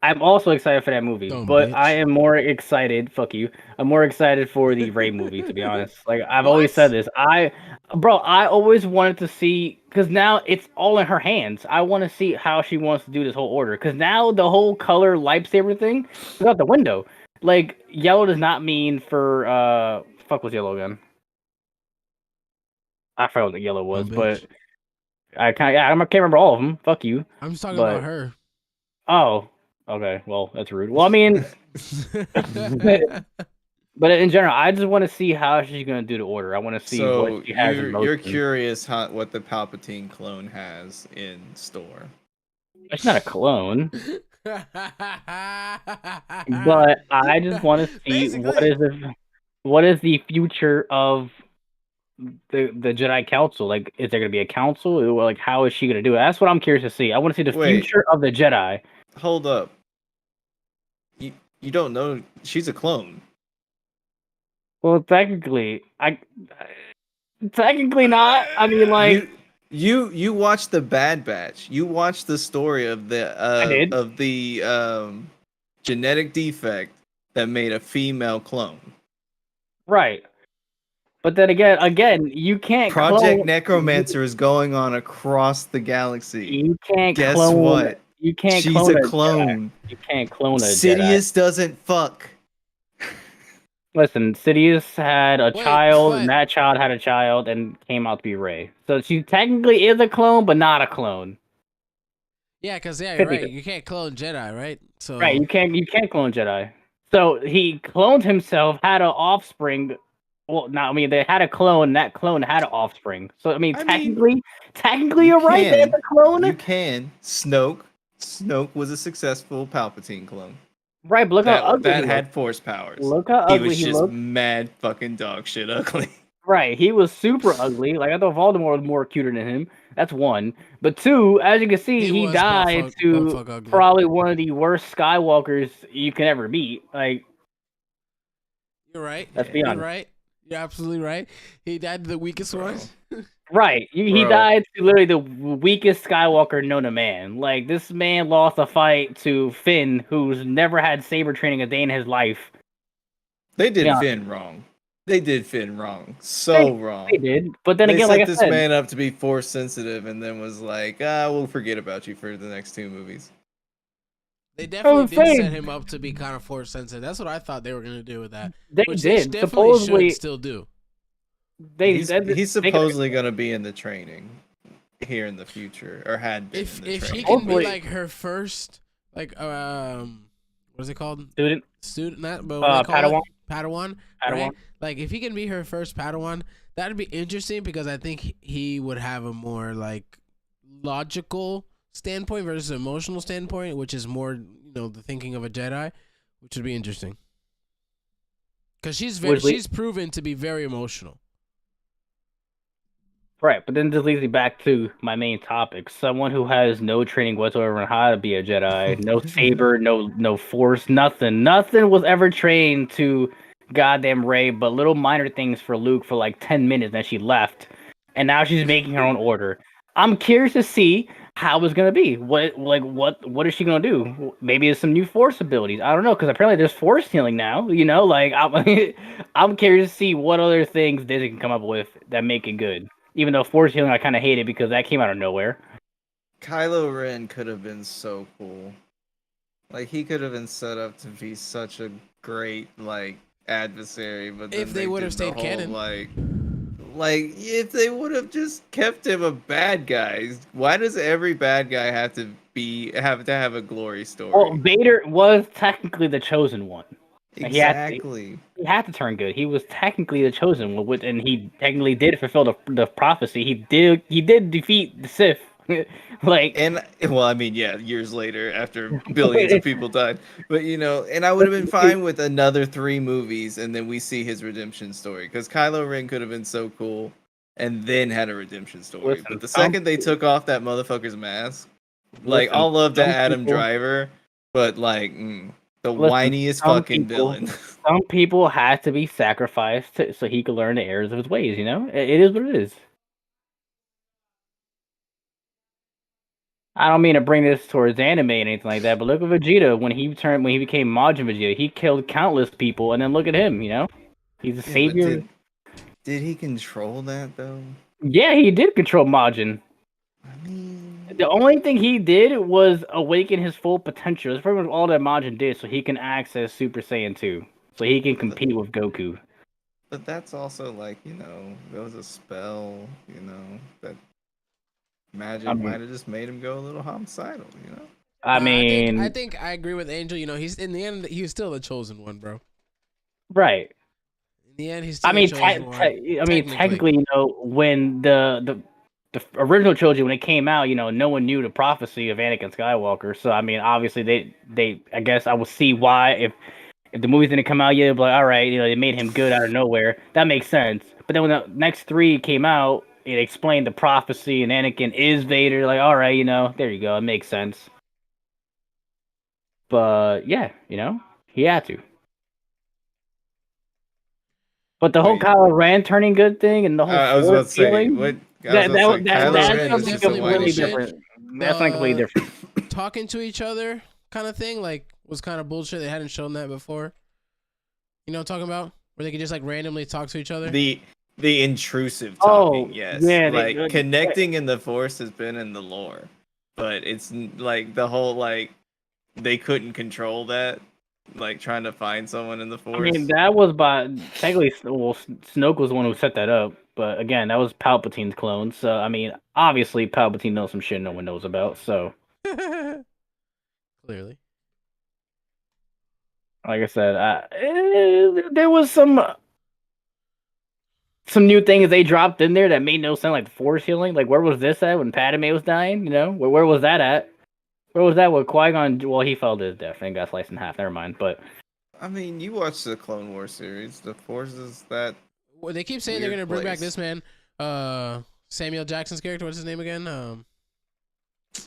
I'm also excited for that movie. But bitch. I am more excited. Fuck you. I'm more excited for the Rey movie, to be honest. I've always said this. I always wanted to see, because now it's all in her hands. I want to see how she wants to do this whole order. Because now the whole color lightsaber thing is out the window. Yellow does not mean for fuck was yellow again? I forgot what the yellow was, but I can't remember all of them. Fuck you. I'm just talking about her. Oh, okay. Well, that's rude. Well, I mean, but in general, I just want to see how she's gonna do the order. I want to see what she has in motion. You're curious what the Palpatine clone has in store. It's not a clone. But I just want to see what is the future of the Jedi Council. Is there going to be a council? Or, how is she going to do it? That's what I'm curious to see. I want to see the future of the Jedi. Hold up. You don't know she's a clone. Well, technically not. I mean, you watched the Bad Batch. You watched the story of the genetic defect that made a female clone. Right. But then again, you can't Project Necromancer is going on across the galaxy. You can't Guess clone. what? You can't She's clone a clone. Jedi. You can't clone a Sidious Jedi. doesn't fuck. Listen, Sidious had a child, and that child had a child, and came out to be Rey. So she technically is a clone, but not a clone. Yeah, because you're right. You can't clone Jedi, right? So right, you can't clone Jedi. So he cloned himself, had an offspring. Well, no, I mean they had a clone. That clone had an offspring. So I mean, technically, you're right. That's a clone. You can. Snoke was a successful Palpatine clone. Right, but look how ugly that had force powers. Look how ugly he was just mad fucking dog shit ugly. Right, he was super ugly. I thought Voldemort was more cuter than him. That's one. But two, as you can see, he died to probably one of the worst Skywalkers you can ever meet. You're right. Let's be honest. You're right. You're absolutely right. He died to the weakest one. Right. He Bro. died to literally the weakest Skywalker known to man. Like, this man lost a fight to Finn, who's never had saber training a day in his life. They did Yeah. Finn wrong. They did Finn wrong. They Wrong. did. But then They again, set like I this said, man up to be force sensitive and then was like, we'll forget about you for the next 2 movies. They definitely did saying. set him up to be kind of force sensitive. That's what I thought they were gonna do with that. They Which did. they definitely Supposedly, should still do. He's supposedly going to be in the training here in the future, or had been in the If he training. can be Hopefully. like her first, like what is it called? student. Not, but what they call Padawan. it? Padawan. Right? Like if he can be her first Padawan, that'd be interesting because I think he would have a more like logical standpoint versus emotional standpoint, which is more the thinking of a Jedi, which would be interesting. Because she's proven to be very emotional. Right, but then this leads me back to my main topic. Someone who has no training whatsoever on how to be a Jedi, no saber, no force, nothing. Nothing was ever trained to goddamn Rey, but little minor things for Luke for like 10 minutes, and then she left. And now she's making her own order. I'm curious to see how it's gonna be. What is she gonna do? Maybe it's some new force abilities. I don't know, because apparently there's force healing now. Like I'm curious to see what other things Disney can come up with that make it good. Even though force healing, I kind of hate it because that came out of nowhere. Kylo Ren could have been so cool. Like, he could have been set up to be such a great, like, adversary, but then If they would have did the stayed canon. Like, if they would have just kept him a bad guy. Why does every bad guy have to have a glory story? Well, Vader was technically the chosen one. Exactly. He had to turn good. He was technically the chosen one, and he technically did fulfill the prophecy. He did defeat the Sith. Years later, after billions of people died, but and I would have been fine with another 3 movies, and then we see his redemption story, because Kylo Ren could have been so cool, and then had a redemption story. But the second they took off that motherfucker's mask, I'll love that Adam Driver, but the whiniest fucking villain. Some people had to be sacrificed so he could learn the errors of his ways. It is what it is. I don't mean to bring this towards anime and anything like that, but look at Vegeta when he became Majin Vegeta. He killed countless people, and then look at him. He's a savior. Did he control that though? Yeah, he did control Majin. I mean, the only thing he did was awaken his full potential. That's pretty much all that Majin did, so he can access Super Saiyan 2, so he can compete with Goku. But that's also there was a spell, that magic might have just made him go a little homicidal, I mean, I think I agree with Angel. He's in the end, he's still the chosen one, bro. Right. In the end, he's still the chosen one. Technically, when the original trilogy, when it came out, no one knew the prophecy of Anakin Skywalker. So I mean, obviously they I guess I will see why if the movies didn't come out yet, but all right, they made him good out of nowhere. That makes sense. But then when the next 3 came out, it explained the prophecy and Anakin is Vader. Like, all right, there you go. It makes sense. But yeah, he had to. But the whole Kylo Ren turning good thing and the whole I was about to say, feeling, that's something completely different. That's something completely different. Talking to each other kind of thing, was kind of bullshit. They hadn't shown that before. You know what I'm talking about? Where they could just randomly talk to each other? The intrusive talking, yes. Yeah, connecting in the Force has been in the lore. But it's the whole they couldn't control that. Trying to find someone in the Force. I mean, that was technically, Snoke was the one who set that up. But again, that was Palpatine's clone. So, I mean, obviously Palpatine knows some shit no one knows about. So, clearly. Like I said, there was some new things they dropped in there that made no sense, like the Force healing. Where was this at when Padme was dying? Where was that at? Where was that with Qui-Gon? Well, he fell to his death and got sliced in half. Never mind. But I mean, you watched the Clone Wars series. The Force is that. Well, they keep saying they're gonna bring back this man, Samuel Jackson's character. What's his name again?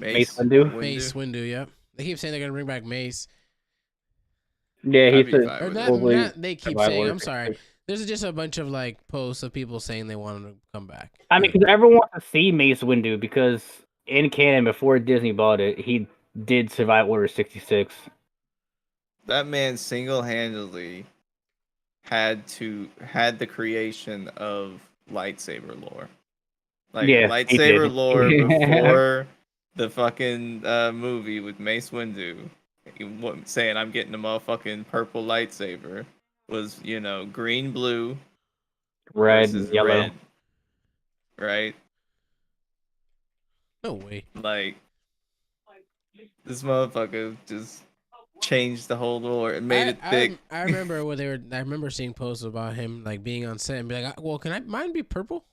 Mace Windu. Mace Windu. Yep. They keep saying they're gonna bring back Mace. Yeah, he's they keep saying. I'm sorry. There's just a bunch of like posts of people saying they want him to come back. I mean, because everyone wants to see Mace Windu because in canon, before Disney bought it, he did survive Order 66. That man single-handedly had the creation of lightsaber lore. Like Yeah, he lightsaber did. lore before the fucking movie with Mace Windu saying I'm getting a motherfucking purple lightsaber was, green, blue Red, versus yellow. red. Right? No way. Like this motherfucker just changed the whole lore and made it thick. I remember when I remember seeing posts about him like being on set and be like, well, can mine be purple?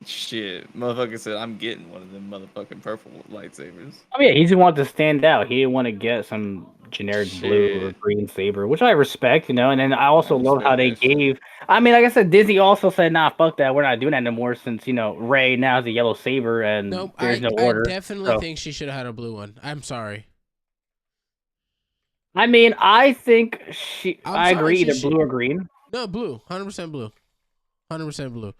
Shit, motherfucker said I'm getting one of them motherfucking purple lightsabers. Oh yeah, he just wanted to stand out. He didn't want to get some generic blue or Shit. green saber, which I respect, And then I also love how respect they that shit. gave. I mean, like I said, Disney also said, "Nah, fuck that. We're not doing that anymore." Since Rey now has a yellow saber and Nope. there's no I order. definitely think she should have had a blue one. I'm sorry. I mean, I think I sorry, agree, she either should- blue or green. No, blue. 100% blue. 100% blue.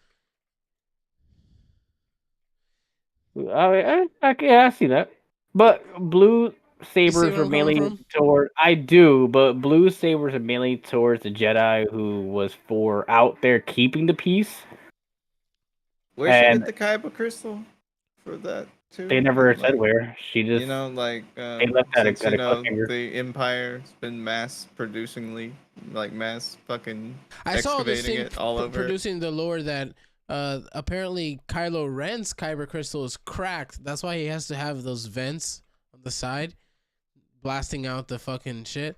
I see that. But blue sabers where are I'm coming mainly from? toward. I do, but blue sabers are mainly towards the Jedi who was for out there keeping the peace. Where'd she And get the Kyber crystal for that too? they never Like, said where. She just they left at since a cliffhanger. the Empire's been mass producingly, like mass fucking I saw this excavating thing it all over. producing the lore that apparently Kylo Ren's kyber crystal is cracked. That's why he has to have those vents on the side, blasting out the fucking shit,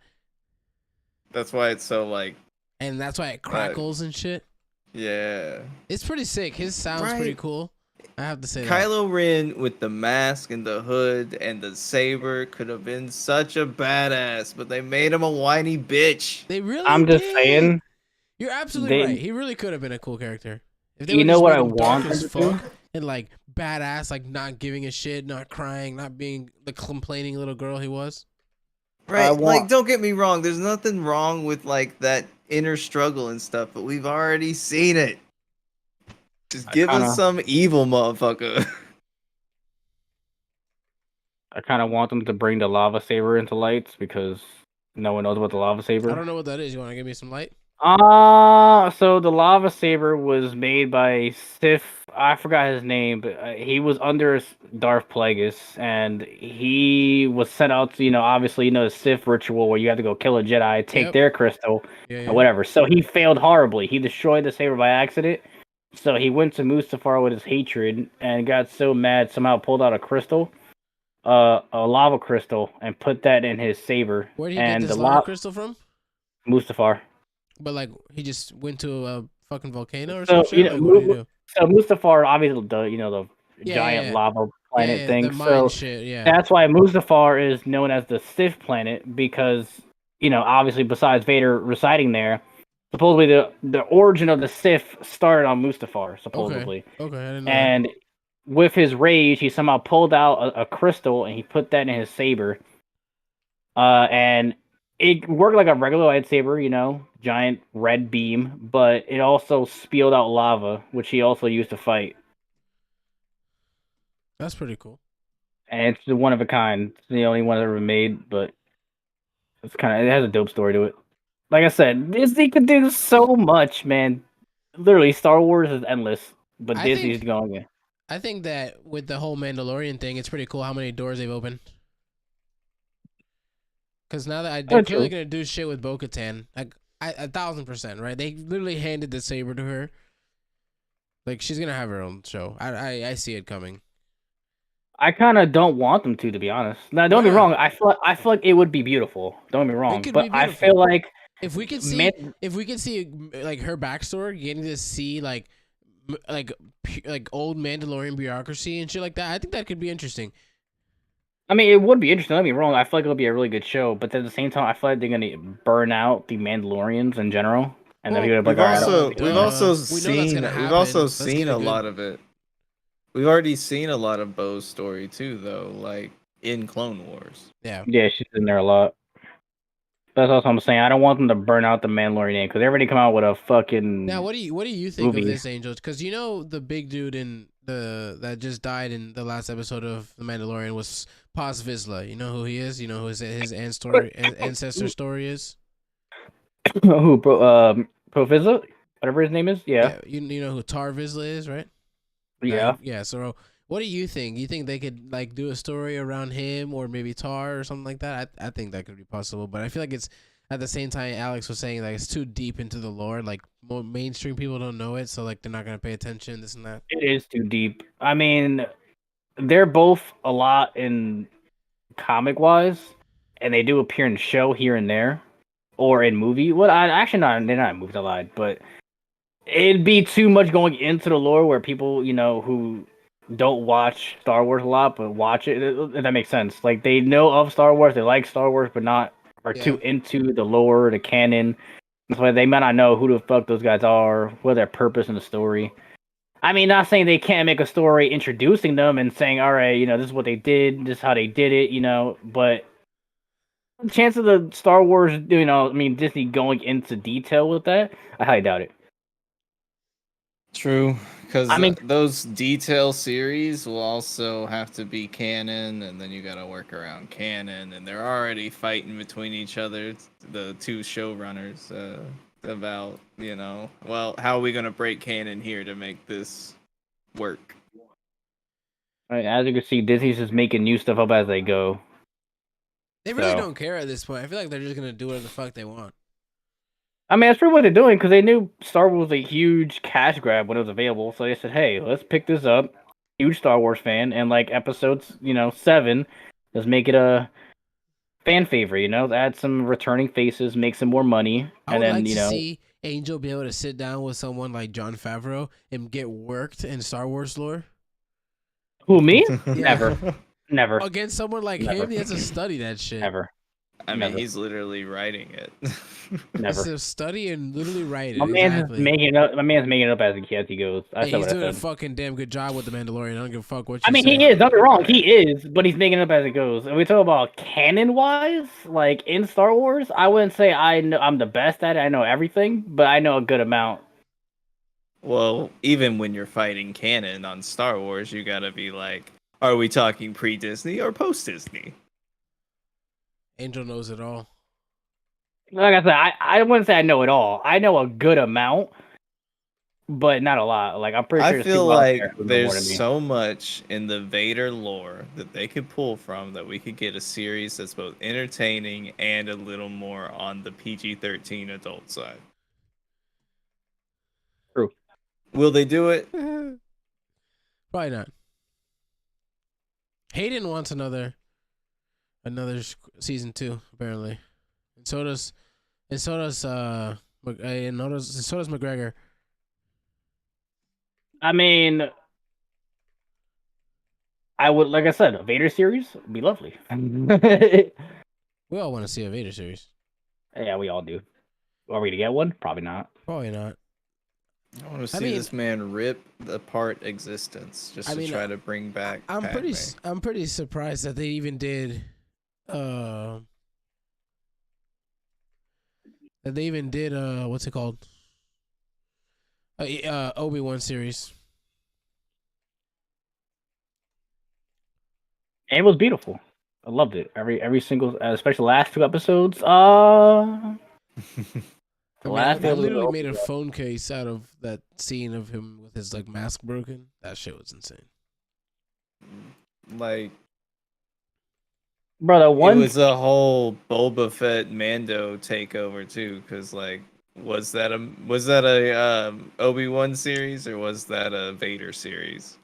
That's why it's so like, and that's why it crackles and shit. yeah. It's pretty sick. His sounds Right. pretty cool. I have to say that. Kylo Ren with the mask and the hood and the saber could have been such a badass, but they made him a whiny bitch. They really. I'm just did. saying. You're absolutely right. He really could have been a cool character. If they You would've know just what made I him dark want as them to do? fuck and like badass, like not giving a shit, not crying, not being the complaining little girl he was. Right, want- like don't get me wrong, there's nothing wrong with like that inner struggle and stuff, but we've already seen it. Just give us some evil motherfucker. I kind of want them to bring the lava saber into lights because no one knows about the lava saber. I don't know what that is. You want to give me some light? So the lava saber was made by Sith. I forgot his name, but he was under Darth Plagueis, and he was sent out to, obviously, the Sith ritual where you have to go kill a Jedi, take their crystal, Yeah. or whatever. So he failed horribly. He destroyed the saber by accident. So he went to Mustafar with his hatred and got so mad, somehow pulled out a crystal, a lava crystal, and put that in his saber. Where did he and get this the lava crystal from? Mustafar. But like he just went to a fucking volcano or So, something. Like, what did he do? So Mustafar, obviously, the giant lava planet thing. The mine So shit. Yeah. that's why Mustafar is known as the Sith planet because, obviously, besides Vader residing there, supposedly the origin of the Sith started on Mustafar, supposedly. Okay. I didn't know. And with his rage, he somehow pulled out a crystal and he put that in his saber. And it worked like a regular lightsaber, giant red beam, but it also spewed out lava, which he also used to fight. That's pretty cool. And it's the one of a kind. It's the only one ever made, but it has a dope story to it. Like I said, Disney could do so much, man. Literally, Star Wars is endless, but Disney's going. I think that with the whole Mandalorian thing, it's pretty cool how many doors they've opened. Because now that they're clearly gonna do shit with Bo-Katan, like 1,000%, right? They literally handed the saber to her. Like she's gonna have her own show. I see it coming. I kind of don't want them to be honest. Now, don't get me wrong. I feel like it would be beautiful. Don't get me wrong, but I feel like if we could see like her backstory, getting to see like old Mandalorian bureaucracy and shit like that, I think that could be interesting. I mean, it would be interesting. Don't get me wrong. I feel like it'll be a really good show, but at the same time, I feel like they're gonna burn out the Mandalorians in general, and then people are like, we've also seen a lot of it. We've already seen a lot of Bo's story too, though, like in Clone Wars. Yeah, she's in there a lot. That's what I'm saying. I don't want them to burn out the Mandalorian name because they already come out with a fucking. Now, what do you think of movie. this, Angel? Because you know the big dude in that just died in the last episode of The Mandalorian was Paz Vizsla. You know who he is? You know who his ancestor story is? Who, Professor? Whatever his name is? Yeah. You know who Tar Vizsla is, right? Yeah. Yeah. So, what do you think? You think they could like do a story around him or maybe Tar or something like that? I think that could be possible, but I feel like it's at the same time. Alex was saying like it's too deep into the lore. Like more mainstream people don't know it, so like they're not gonna pay attention. This and that. It is too deep. I mean, they're both a lot in comic wise, and they do appear in show here and there, or in movie. Well, I actually not. They're not in movies a lot, but it'd be too much going into the lore where people, who don't watch Star Wars a lot but watch it. If that makes sense. Like they know of Star Wars, they like Star Wars, but not are too into the lore, the canon. That's why they might not know who the fuck those guys are, what their purpose in the story. I mean, not saying they can't make a story introducing them and saying, all right, this is what they did, this is how they did it, but the chance of the Star Wars, Disney going into detail with that, I highly doubt it. True, because I mean- those detail series will also have to be canon, and then you got to work around canon, and they're already fighting between each other, the two showrunners, about, well, how are we going to break canon here to make this work? Right, as you can see, Disney's just making new stuff up as they go. They really So- don't care at this point. I feel like they're just gonna do whatever the fuck they want. I mean, that's pretty what they're doing because they knew Star Wars was a huge cash grab when it was available. So they said, "Hey, let's pick this up." Huge Star Wars fan, and like episodes, 7, let's make it a fan favorite. Add some returning faces, make some more money, I and would then like to see Angel be able to sit down with someone like Jon Favreau and get worked in Star Wars lore. Who, me? Yeah. Never, Against someone like him, he has to study that shit. never. I mean, Never. he's literally writing it. He has Never. to study and literally write it. My man's Exactly. making it up. My man's making it up as he goes. I Hey, said he's what I doing a said. fucking damn good job with the Mandalorian. I don't give a fuck what you I mean, say. he is. Don't get me wrong, he is, but he's making it up as it goes. And we talk about canon-wise, like in Star Wars. I wouldn't say I'm the best at it. I know everything, but I know a good amount. Well, even when you're fighting canon on Star Wars, you gotta be like, are we talking pre-Disney or post-Disney? Angel knows it all. Like I said, I wouldn't say I know it all. I know a good amount, but not a lot. Like I'm pretty sure I there's feel people out like there who know more than there's me. so much in the Vader lore that they could pull from that we could get a series that's both entertaining and a little more on the PG-13 adult side. True. Will they do it? Probably not. Hayden wants another season 2 apparently, and so does McGregor. I mean, I would, like I said, a Vader series would be lovely. We all want to see a Vader series. Yeah, we all do. Are we to get one? Probably not. Probably not. I want to see mean- this man rip apart existence just to try to bring back I'm Padme. pretty surprised that they even did what's it called? Obi-Wan series. And it was beautiful. I loved it. Every single, especially the last 2 episodes. I literally made a phone case out of that scene of him with his like mask broken. That shit was insane. Like, Bro, it was a whole Boba Fett Mando takeover too, because like, was that a Obi-Wan series or was that a Vader series?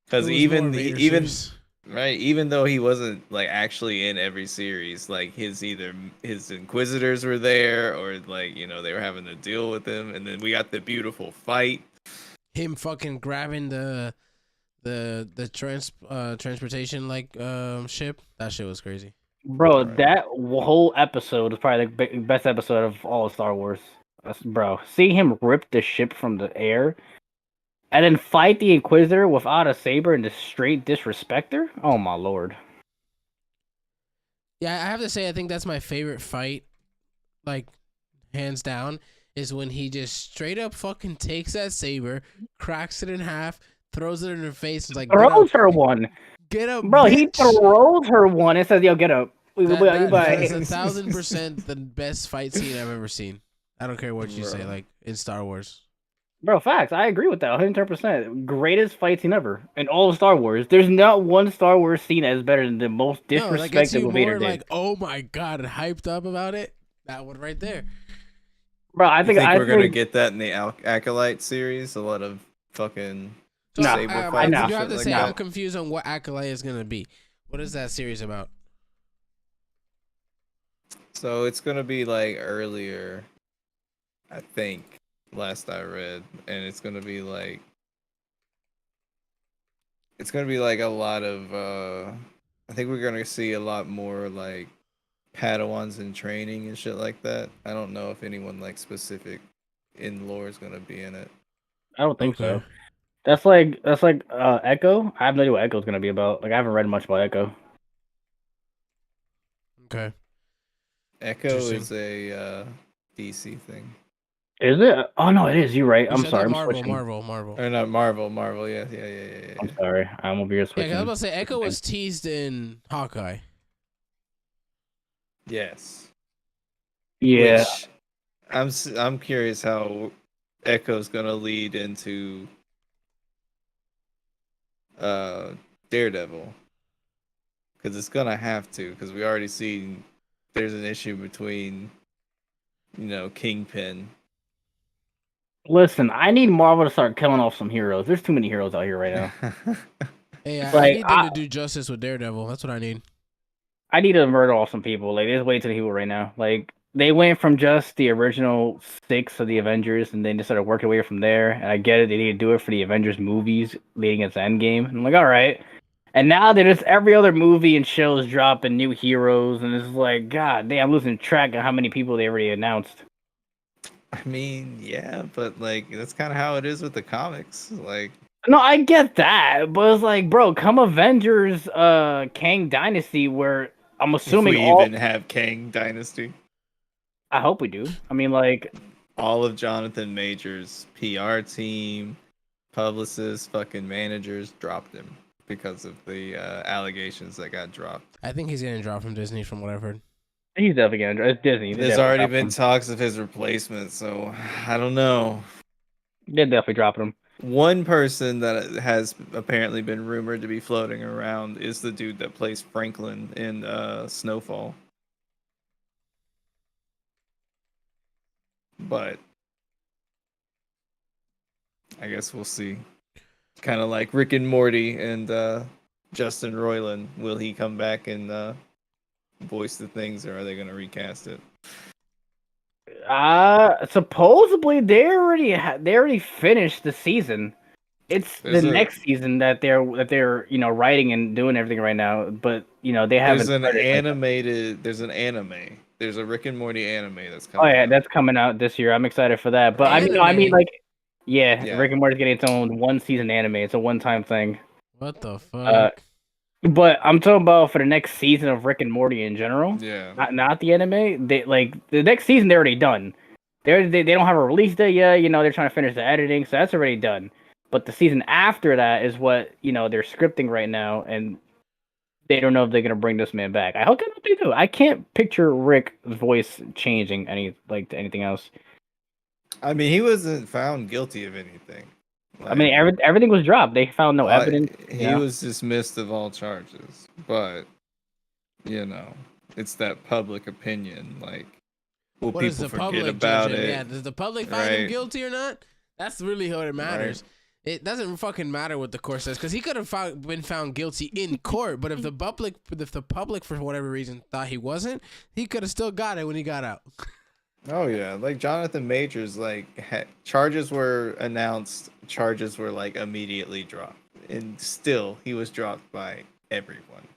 Because even right, even though he wasn't like actually in every series, like his Inquisitors were there, or like they were having to deal with him, and then we got the beautiful fight. Him fucking grabbing the transportation ship. That shit was crazy. Bro, Right. that whole episode was probably the best episode of all of Star Wars. Bro, seeing him rip the ship from the air and then fight the Inquisitor without a saber and just straight disrespect her? Oh my lord. Yeah, I have to say I think that's my favorite fight like hands down, is when he just straight up fucking takes that saber, cracks it in half, throws it in her face, and is like, Throws her one. get up, Bro, he bitch. throws her one and says, "Yo, get up." That is 1,000% the best fight scene I've ever seen. I don't care what you say, like in Star Wars. Bro, facts. I agree with that 110%. Greatest fight scene ever in all of Star Wars. There's not one Star Wars scene that is better than the most No, that gets disrespected you what Vader more did. like, oh my god, hyped up about it. That one right there. Bro, I think we're gonna get that in the Acolyte series. A lot of fucking So No, saber I fights do and have shit to like say, I'm that. confused on what Acolyte is gonna be. What is that series about? So it's gonna be like earlier, I think. Last I read, and it's gonna be like a lot of. I think we're gonna see a lot more like Padawans in training and shit like that. I don't know if anyone like specific in lore is gonna be in it. I don't think so. That's like Echo. I have no idea what Echo's gonna be about. Like I haven't read much about Echo. Okay. Echo is a DC thing. Is it? Oh no, it is. You're right. You I'm said sorry. that I'm Marvel. switching. Or not Marvel. Yeah. I'm sorry. I'm over here Yeah, switching. 'cause I was about to say Echo was teased in Hawkeye. Yes. Yeah. Which I'm curious how Echo's gonna lead into Daredevil, because it's gonna have to, because we already seen there's an issue between Kingpin. Listen, I need Marvel to start killing off some heroes. There's too many heroes out here right now. Hey, I Like, need them to do justice with Daredevil. That's what I need. I need to murder off some people. Like, there's way too many people right now. Like, they went from just the original 6 of the Avengers, and then just started working away from there. And I get it; they need to do it for the Avengers movies leading into Endgame. And I'm like, all right. And now they're just every other movie and show is dropping new heroes, and it's like, God damn, I'm losing track of how many people they already announced. I mean, yeah, but like that's kind of how it is with the comics. Like, No, I get that, but it's like, bro, come Avengers, Kang Dynasty, where I'm assuming if we even have Kang Dynasty, I hope we do. I mean, like, all of Jonathan Major's PR team, publicists, fucking managers dropped him because of the allegations that got dropped. I think he's getting dropped from Disney, from what I've heard. he's definitely gonna. It's Disney. There's already been talks of his replacement, so I don't know. They're definitely dropping him. One person that has apparently been rumored to be floating around is the dude that plays Franklin in Snowfall. But I guess we'll see. Kind of like Rick and Morty and Justin Roiland. Will he come back and voice the things, or are they going to recast it? Supposedly they already finished the season. It's the next season that they're writing and doing everything right now. But they haven't. There's an anime. There's a Rick and Morty anime that's coming. Oh yeah, that's coming out this year. I'm excited for that. But I mean, like, yeah, Rick and Morty's getting its own one season anime. It's a one-time thing. What the fuck? But I'm talking about for the next season of Rick and Morty in general. Yeah. Not the anime. They like the next season they're already done. They don't have a release date yet. They're trying to finish the editing, so that's already done. But the season after that is what they're scripting right now, and they don't know if they're gonna bring this man back. I hope they do. I can't picture Rick's voice changing to anything else. I mean, he wasn't found guilty of anything. Like, I mean, everything was dropped. They found no evidence. He was dismissed of all charges, but it's that public opinion. Like, will What people forget about it? Yeah, does the public find him guilty or not? That's really what it matters. Right. It doesn't fucking matter what the court says, because he could have been found guilty in court. But if the public for whatever reason thought he wasn't, he could have still got it when he got out. Oh yeah, like Jonathan Majors, charges were announced, charges were immediately dropped, and still he was dropped by everyone,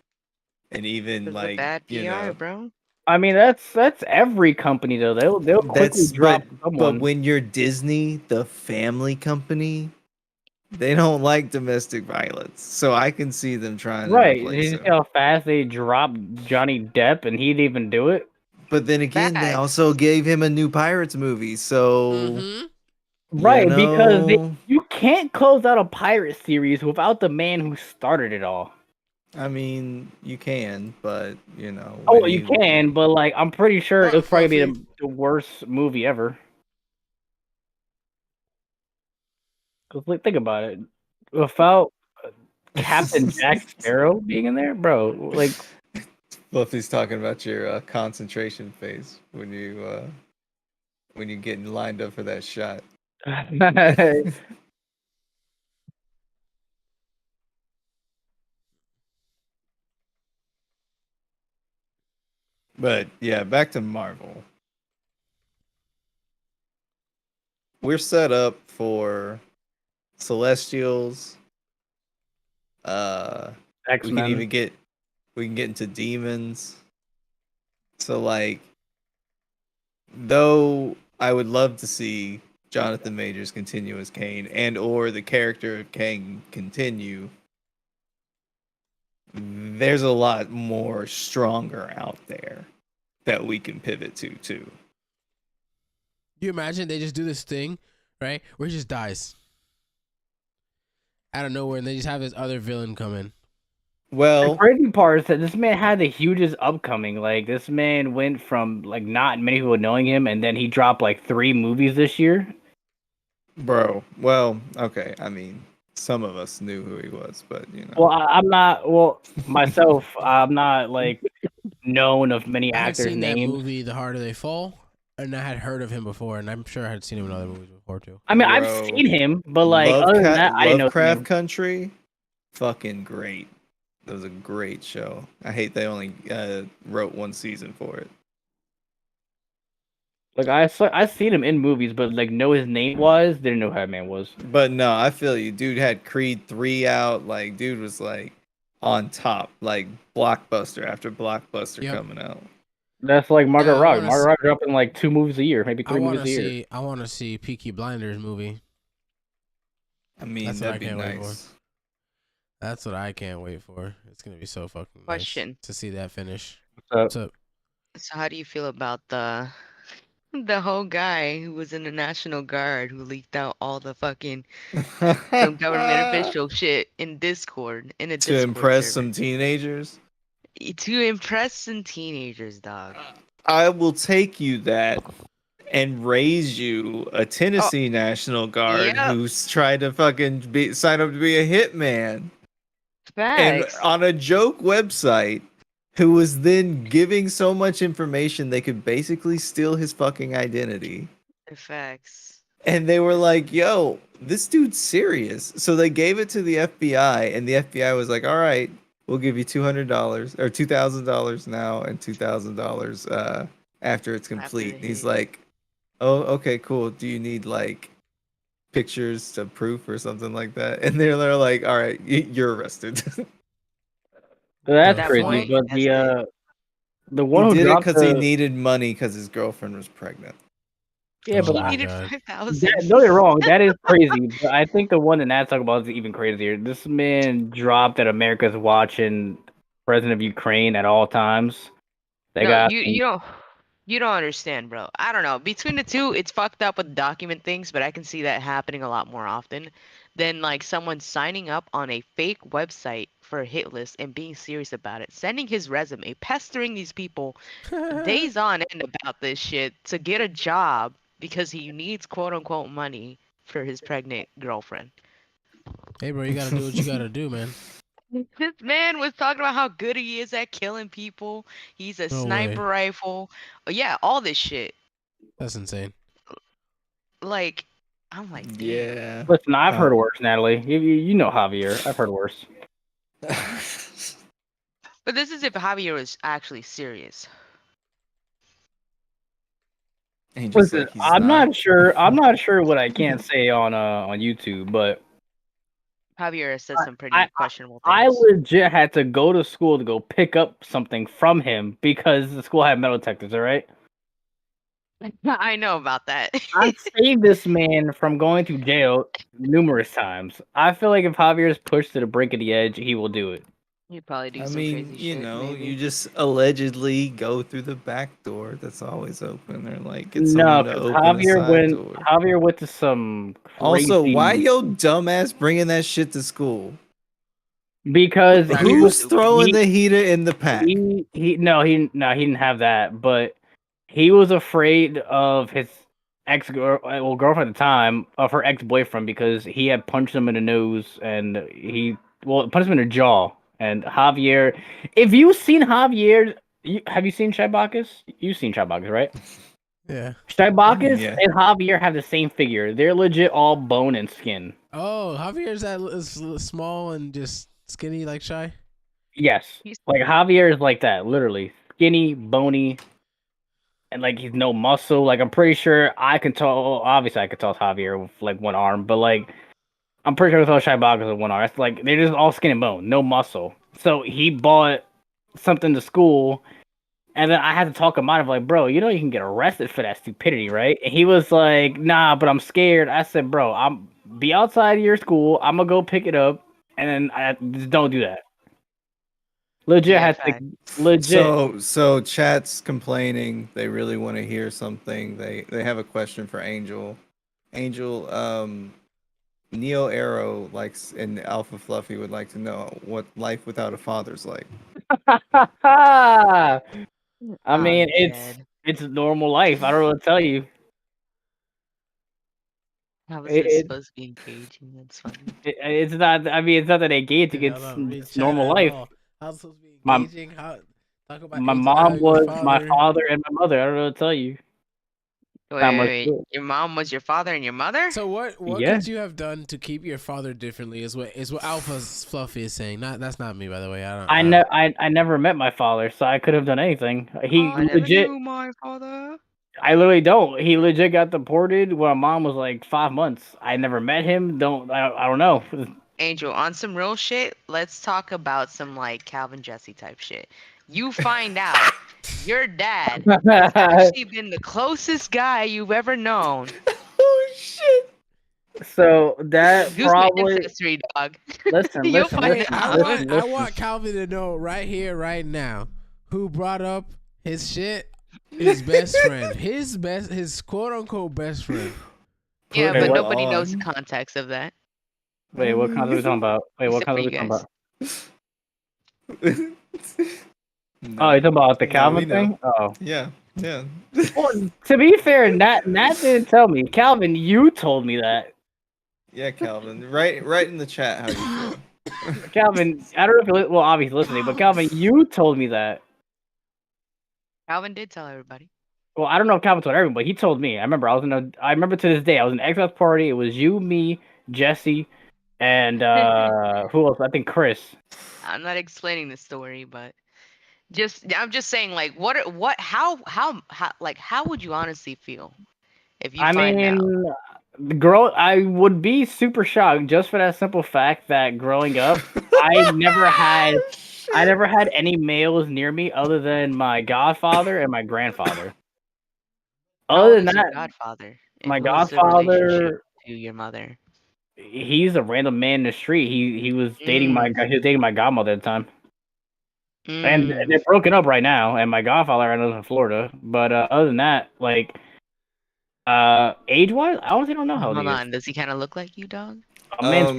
and even bad PR, bro. I mean, that's every company though. They'll quickly drop someone. But when you're Disney, the family company, they don't like domestic violence, so I can see them trying to replace him. You see how fast they dropped Johnny Depp, and he didn't even do it. But then again, they also Facts. gave him a new Pirates movie, so Mm-hmm. Right, because know, you can't close out a pirate series without the man who started it all. I mean, you can, but you know, Oh, when you can, but like I'm pretty sure Not it's probably be Fluffy. the worst movie ever. Cause like, think about it, without Captain Jack Sparrow being in there, bro. Like, Fluffy's talking about your concentration phase when you getting lined up for that shot. But yeah, back to Marvel. We're set up for Celestials. We can X-Men. even get into demons. So like, though I would love to see Jonathan Majors continue as Kane and or the character of Kane continue, there's a lot more stronger out there that we can pivot to too. You imagine they just do this thing, right? Where he just dies out of nowhere, and they just have this other villain come in. The Well, crazy part is that this man had the hugest upcoming. Like, this man went from like not many people knowing him, and then he dropped like 3 movies this year. bro. Well, okay. I mean, some of us knew who he was, but you know. Well, I'm not. Well, myself, I'm not like known of many I had actors' seen that names. movie, The Harder They Fall, and I had heard of him before, and I'm sure I had seen him in other movies before too. I mean, I've Bro, seen him, but like other than that, I didn't know his Lovecraft name. Country, fucking great. That was a great show. I hate they only wrote 1 season for it. Like I seen him in movies, but like know his name was didn't know who that man was. But no, I feel you. Dude had Creed 3 out. Like, dude was like on top, like blockbuster after blockbuster Yep. coming out. That's like Margaret I Robbie. wanna Margaret Robbie dropping like 2 movies a year, maybe 3 movies a year. I want to see Peaky Blinders movie. I mean, That's what I that'd be can't wait for. nice. That's what I can't wait for. It's gonna be so fucking Question. nice to see that finish. What's up? So how do you feel about the whole guy who was in the National Guard who leaked out all the fucking some government official shit in Discord in a To Discord impress server some teenagers. to impress some teenagers, dog. I will take you that and raise you a Tennessee National Guard Yep. who's tried to fucking sign up to be a hitman and Facts. on a joke website who was then giving so much information they could basically steal his fucking identity. Facts. And they were like, yo, this dude's serious. So they gave it to the FBI, and the FBI was like, all right, we'll give you $200 or $2,000 now and $2,000 after it's complete. And he's like, oh, okay, cool. Do you need like pictures to proof or something like that? And they're like, all right, you're arrested. That's That crazy. point, But that's it. the one He who did it dropped because he the needed money because his girlfriend was pregnant. yeah, but He my needed God. 5,000. no, you're wrong. That is crazy. But I think the one that Nat's talking about is even crazier. This man dropped that America's watching president of Ukraine at all times. They No, got you don't understand, bro. I don't know. Between the two, it's fucked up with document things, but I can see that happening a lot more often than like someone signing up on a fake website for a hit list and being serious about it, sending his resume, pestering these people days on end about this shit to get a job because he needs quote unquote money for his pregnant girlfriend. Hey, bro, you gotta do what you gotta do, man. This man was talking about how good he is at killing people. He's a No sniper way. rifle. Yeah, all this shit. That's insane. Like, I'm like, damn. Yeah. Listen, I've heard worse, Natalie. You know Javier. I've heard worse. But this is if Javier was actually serious. He just Listen, like he's I'm not sure. I'm not sure what I can't say on YouTube, but Javier says some pretty questionable I things. legit had to go to school to go pick up something from him because the school had metal detectors. All right. I know about that. I saved this man from going to jail numerous times. I feel like if Javier is pushed to the brink of the edge, he will do it. You probably do I some mean, crazy you shit, know, maybe. you just allegedly go through the back door that's always open, or like get No, someone to because open the side door. Javier went to some Also, crazy. why yo dumbass bringing that shit to school? Because Not he being was Who's stupid. throwing he the heater in the pack? he didn't have that, but he was afraid of his girlfriend at the time, of her ex boyfriend, because he had punched him in the nose and punched him in the jaw. And Javier, if you've seen Javier, have you seen Shai Bacchus? You've seen Shai Bacchus, right? Yeah. Shai Bacchus Yeah. and Javier have the same figure. They're legit all bone and skin. Oh, Javier's that is small and just skinny like Shy. Yes, He's- like Javier is like that, literally skinny, bony, and like he's no muscle. Like I'm pretty sure I can tell. Obviously, I could tell Javier with like one arm, but like I'm pretty sure I can tell Shai Bacchus with one arm. It's like they're just all skin and bone, no muscle. So he bought something to school, and then I had to talk him out of like, bro, you know you can get arrested for that stupidity, right? And he was like, nah, but I'm scared. I said, bro, I'm be outside of your school. I'm gonna go pick it up, and then I just don't do that. Legit Yeah, had fact. to legit. So chat's complaining. They really want to hear something. They have a question for Angel. Angel, Neo Arrow likes and Alpha Fluffy would like to know what life without a father's like. I mean, I'm it's dead. it's normal life. I don't know what to tell you. How was It, this it, supposed to be engaging? That's funny. it's not. I mean, it's not that engaging. I don't read It's chat normal at life. all. How's supposed to be My engaging? How talk about my Angel mom having a was my father? father and my mother. I don't know what to tell you. Not much Wait. to it. Your mom was your father and your mother? So what Yeah. could you have done to keep your father differently? Is what Alpha's Fluffy is saying. Not that's not me, by the way. I never met my father, so I could have done anything. He I never legit. knew my father. I literally don't. He legit got deported when my mom was like 5 months. I never met him. I don't know. Angel, on some real shit, let's talk about some like Calvin Jesse type shit. You find out your dad has actually been the closest guy you've ever known. Oh shit! So that Do some probably ancestry, dog. listen, You'll listen, find listen, out. listen, I listen. want Calvin to know right here, right now, who brought up his shit. His best friend, his quote unquote best friend. Yeah, Wait, but what? nobody knows the context of that. Wait, what content are we talking about? Wait, what Except for content are we you talking guys. about? Oh, you talking about the No, we Calvin know. thing? Oh. Yeah. Well, to be fair, Nat didn't tell me. Calvin, you told me that. Yeah, Calvin. Right in the chat how you feel. Calvin, I don't know if you're obviously listening, but Calvin, you told me that. Calvin did tell everybody. Well, I don't know if Calvin told everyone, but he told me. I remember to this day, I was in an Xbox party. It was you, me, Jesse, and who else? I think Chris. I'm not explaining the story, but I'm just saying, like, how would you honestly feel if you I find out? mean, I would be super shocked just for that simple fact that growing up, I never had any males near me other than my godfather and my grandfather. How Other old than is your that, godfather? And my who is the relationship godfather, to your mother? he's a random man in the street. He was dating he was dating my godmother at the time. And Mm. they're broken up right now, and my godfather lives in Florida. But other than that, like age wise, I honestly don't know how old Hold he is. on, does he kind of look like you, dog? Man's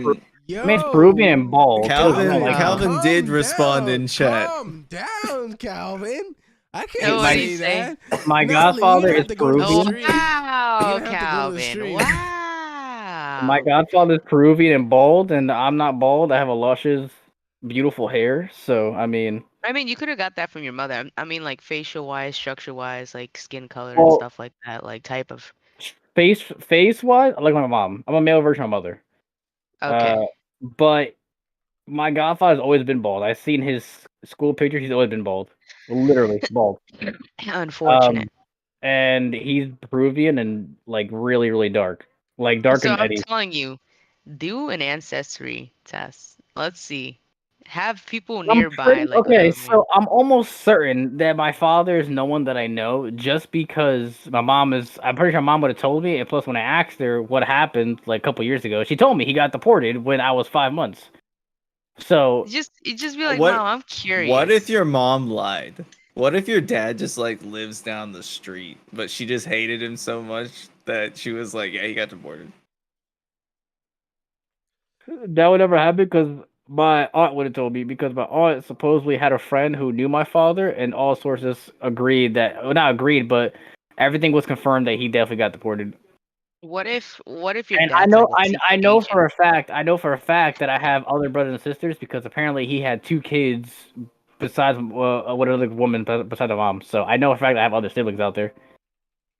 Peruvian and bald. Calvin did respond in chat. Calm down, Calvin. I Oh, can't what did say he say? that. My No, godfather you'd have is to go to the Peruvian. street. Wow, You'd have to go to the Calvin. street. Wow. My godfather is Peruvian and bald, and I'm not bald. I have a luscious, beautiful hair. So I mean, You could have got that from your mother. I mean, like facial wise, structure wise, like skin color and well, stuff like that, like type of. face wise, I like my mom. I'm a male version of my mother. Okay. But my godfather's always been bald. I've seen his school pictures. He's always been bald, literally bald. Unfortunate. And he's Peruvian and like really, really dark, like dark So and I'm Eddie. telling you, do an ancestry test. Let's see. Have people I'm nearby, like okay, so I'm almost certain that my father is no one that I know, just because my mom is. I'm pretty sure my mom would have told me. And plus, when I asked her what happened like a couple years ago, she told me he got deported when I was 5 months. So You just be like, What- Mom, I'm curious. What if your mom lied? What if your dad just like lives down the street, but she just hated him so much that she was like, "Yeah, he got deported." that would never happen because my aunt would have told me, because my aunt supposedly had a friend who knew my father, and all sources agreed that, well, not agreed, but everything was confirmed that he definitely got deported. What if your And dad's like a secret I know agent? for a fact that I have other brothers and sisters, because apparently he had 2 kids besides what other woman besides the mom. So I know for a fact I have other siblings out there.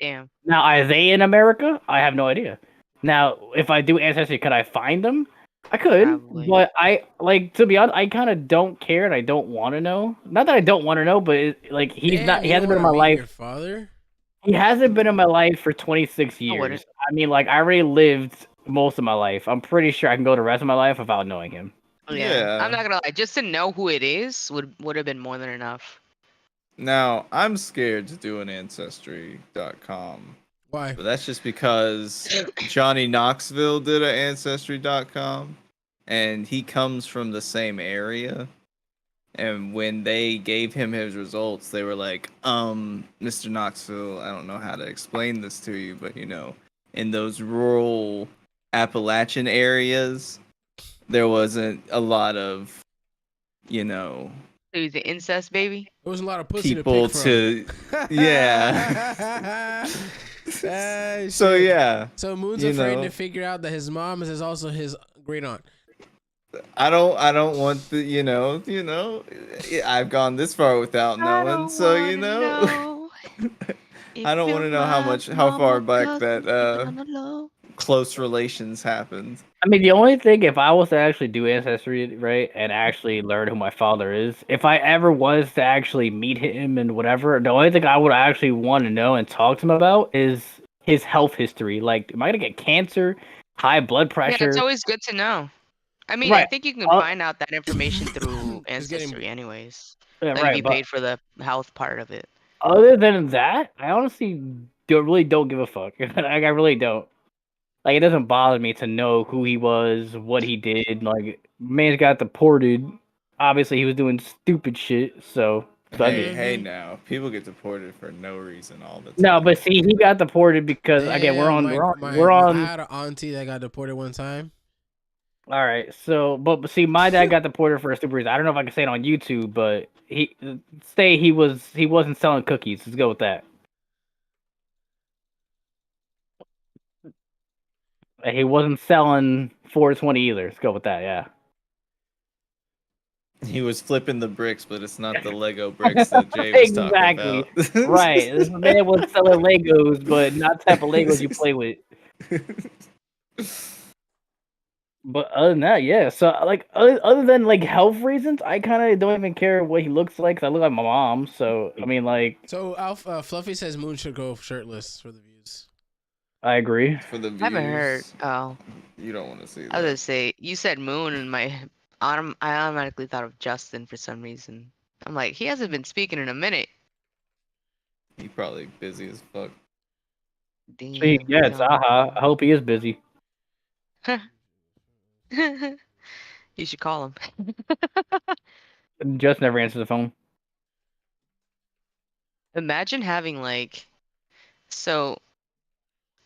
Damn. Now, are they in America? I have no idea. Now, if I do Ancestry, could I find them? I could, Probably. but I, like, to be honest, I kind of don't care, and I don't want to know. Not that I don't want to know, but like he Damn, you hasn't don't been in wanna my meet your life. father? He hasn't been in my life for 26 I wouldn't. years. I mean, like, I already lived most of my life. I'm pretty sure I can go the rest of my life without knowing him. Yeah. I'm not gonna lie. Just to know who it is would have been more than enough. Now, I'm scared to do an Ancestry.com. Why? But that's just because Johnny Knoxville did an Ancestry.com, and he comes from the same area. And when they gave him his results, they were like, Mr. Knoxville, I don't know how to explain this to you, but in those rural Appalachian areas, there wasn't a lot of, So he's an incest baby. There was a lot of pussy people to pick from. yeah. So shit. yeah, So Moon's afraid to figure out that his mom is also his great aunt. I don't want the I've gone this far without knowing, so I don't want to know how far back that close relations happened. I mean, the only thing, if I was to actually do Ancestry, right, and actually learn who my father is, if I ever was to actually meet him and whatever, the only thing I would actually want to know and talk to him about is his health history. Like, am I gonna get cancer, high blood pressure? Yeah, it's always good to know. I mean, Right. I think you can find out that information through Just getting- Ancestry anyways. Yeah, Like, right, if you but paid for the health part of it. other than that, I honestly really don't give a fuck. Like, I really don't. Like, it doesn't bother me to know who he was, what he did. Like, man's got deported. Obviously, he was doing stupid shit. So I get. Hey now, people get deported for no reason all the time. No, but see, he got deported because again, we're on. I had an auntie that got deported one time. All right, so but see, my dad got deported for a stupid reason. I don't know if I can say it on YouTube, but he wasn't selling cookies. Let's go with that. And he wasn't selling 420 either. Let's go with that. Yeah. He was flipping the bricks, but it's not the Lego bricks that Jay was Exactly. talking about. Right. This man was selling Legos, but not the type of Legos you play with. But other than that, yeah. So like, other than like health reasons, I kind of don't even care what he looks like. 'Cause I look like my mom. So I mean, like. So Fluffy says Moon should go shirtless for the views. I agree. For the views. I haven't heard. Oh. You don't want to see that. I was gonna say, you said Moon, and I automatically thought of Justin for some reason. I'm like, he hasn't been speaking in a minute. He probably busy as fuck. Damn, Yeah, it's Aha. I hope he is busy. You should call him. Just never answers the phone. Imagine having like, so,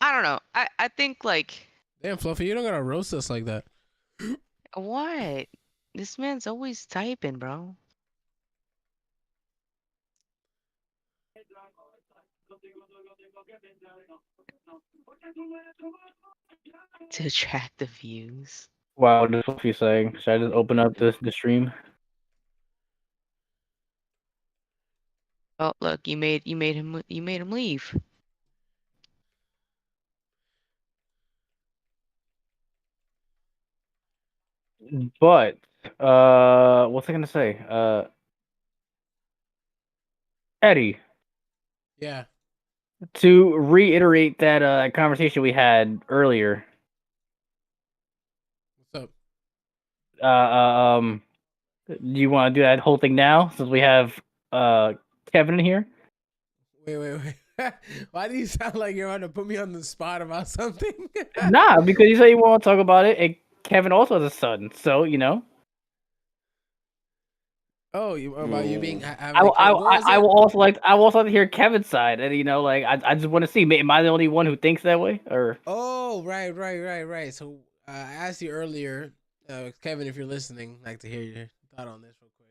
I don't know. I think like, Damn, Fluffy, you don't gotta roast us like that. what? This man's always typing, bro. To attract the views. Wow, this is what you're saying. Should I just open up the stream? Oh, look, you made him leave. But what's I gonna say? Eddie, Yeah. to reiterate that conversation we had earlier. What's up? Do you want to do that whole thing now since we have Kevin in here? Wait. Why do you sound like you're going to put me on the spot about something? Nah, because you said you want to talk about it, and Kevin also has a son, so you know. Oh, about you being I, having a kid. What was I it? will also like to hear Kevin's side, and like I just want to see. Am I the only one who thinks that way, or Oh, right. So I asked you earlier, Kevin, if you're listening, I'd like to hear your thought on this real quick.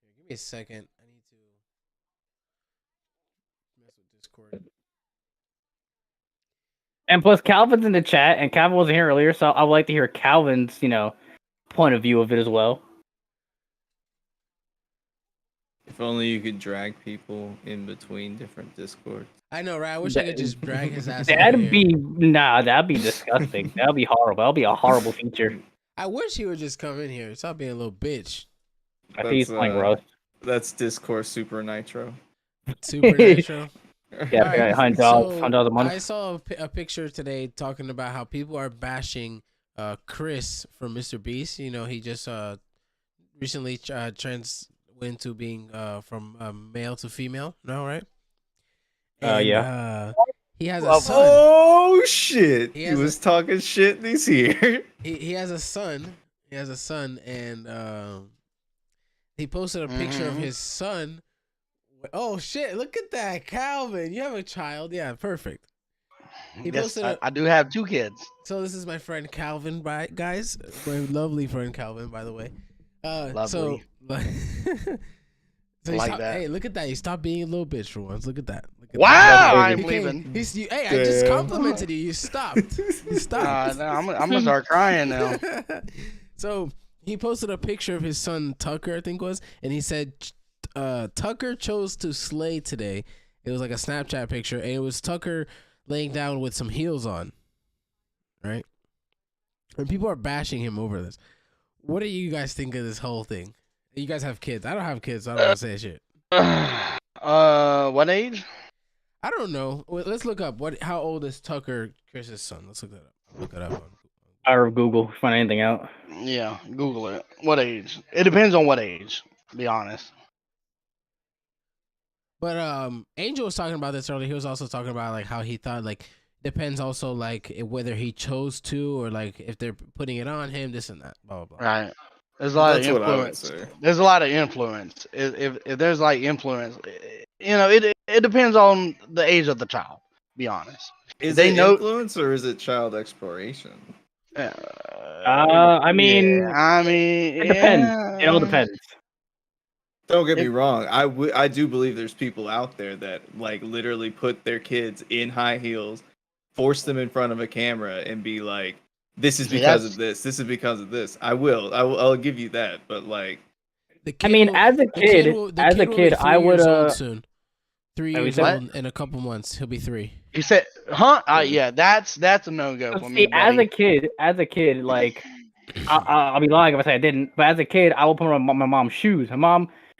Here, give me a second. I need to mess with Discord. and plus Calvin's in the chat, and Calvin wasn't here earlier, so I would like to hear Calvin's point of view of it as well. If only you could drag people in between different discords. I know, right? I wish I could just drag his ass in here. That'd be disgusting. That'd be horrible. That'd be a horrible feature. I wish he would just come in here. Stop being a little bitch. I think he's playing Rust. That's Discourse Super Nitro. Supernatural. Yeah, Alright, $100 so $100 a month. I saw a picture today talking about how people are bashing Chris from Mr. Beast. You know, he just recently went to being from male to female. No, right? And, Yeah. he has a son. Oh shit! He He has was talking shit. And he's here. He has a son. He has a son, and he posted a picture of his son. Oh shit! Look at that, Calvin. You have a child. Yeah, perfect. He Yes, posted I do have 2 kids. So this is my friend Calvin, guys. My lovely friend Calvin, by the way. Lovely. So Like that. Hey, look at that. You stopped being a little bitch for once. Look at that. Look at Wow, that. I ain't He came- believing. Hey, I just complimented you. You stopped. You stopped. No, I'm gonna start crying now. So he posted a picture of his son Tucker, I think it was, and he said, Tucker chose to slay today. It was like a Snapchat picture, and it was Tucker laying down with some heels on, right? And people are bashing him over this. What do you guys think of this whole thing? You guys have kids. I don't have kids, so I don't want to say shit. What age? I don't know. Wait, let's look up how old is Tucker Chris's son. Let's look that up. Look it up. Or Google, find anything out. Yeah, Google it. What age? It depends on what age. To be honest. But Angel was talking about this earlier. He was also talking about like how he thought like depends also like whether he chose to or like if they're putting it on him, this and that, blah blah blah. Right. There's a lot That's of what I would influence. say. There's a lot of influence. If there's like influence, it depends on the age of the child. Be honest. Is They it know- influence or is it child exploration? I mean, it it depends. It all depends. Don't get me wrong. I do believe there's people out there that like literally put their kids in high heels, force them in front of a camera, and be like, "This is See, because that's- of this. This is because of this." I'll give you that. But like, The I mean, as a the kid, will be I 3 would years old soon. 3 Oh, years what? old in a couple months. He'll be 3. You said, huh? Yeah, that's a no go for me. see, as Buddy. a kid, like I'll be lying if I say I didn't. But as a kid, I would put on my mom's shoes. My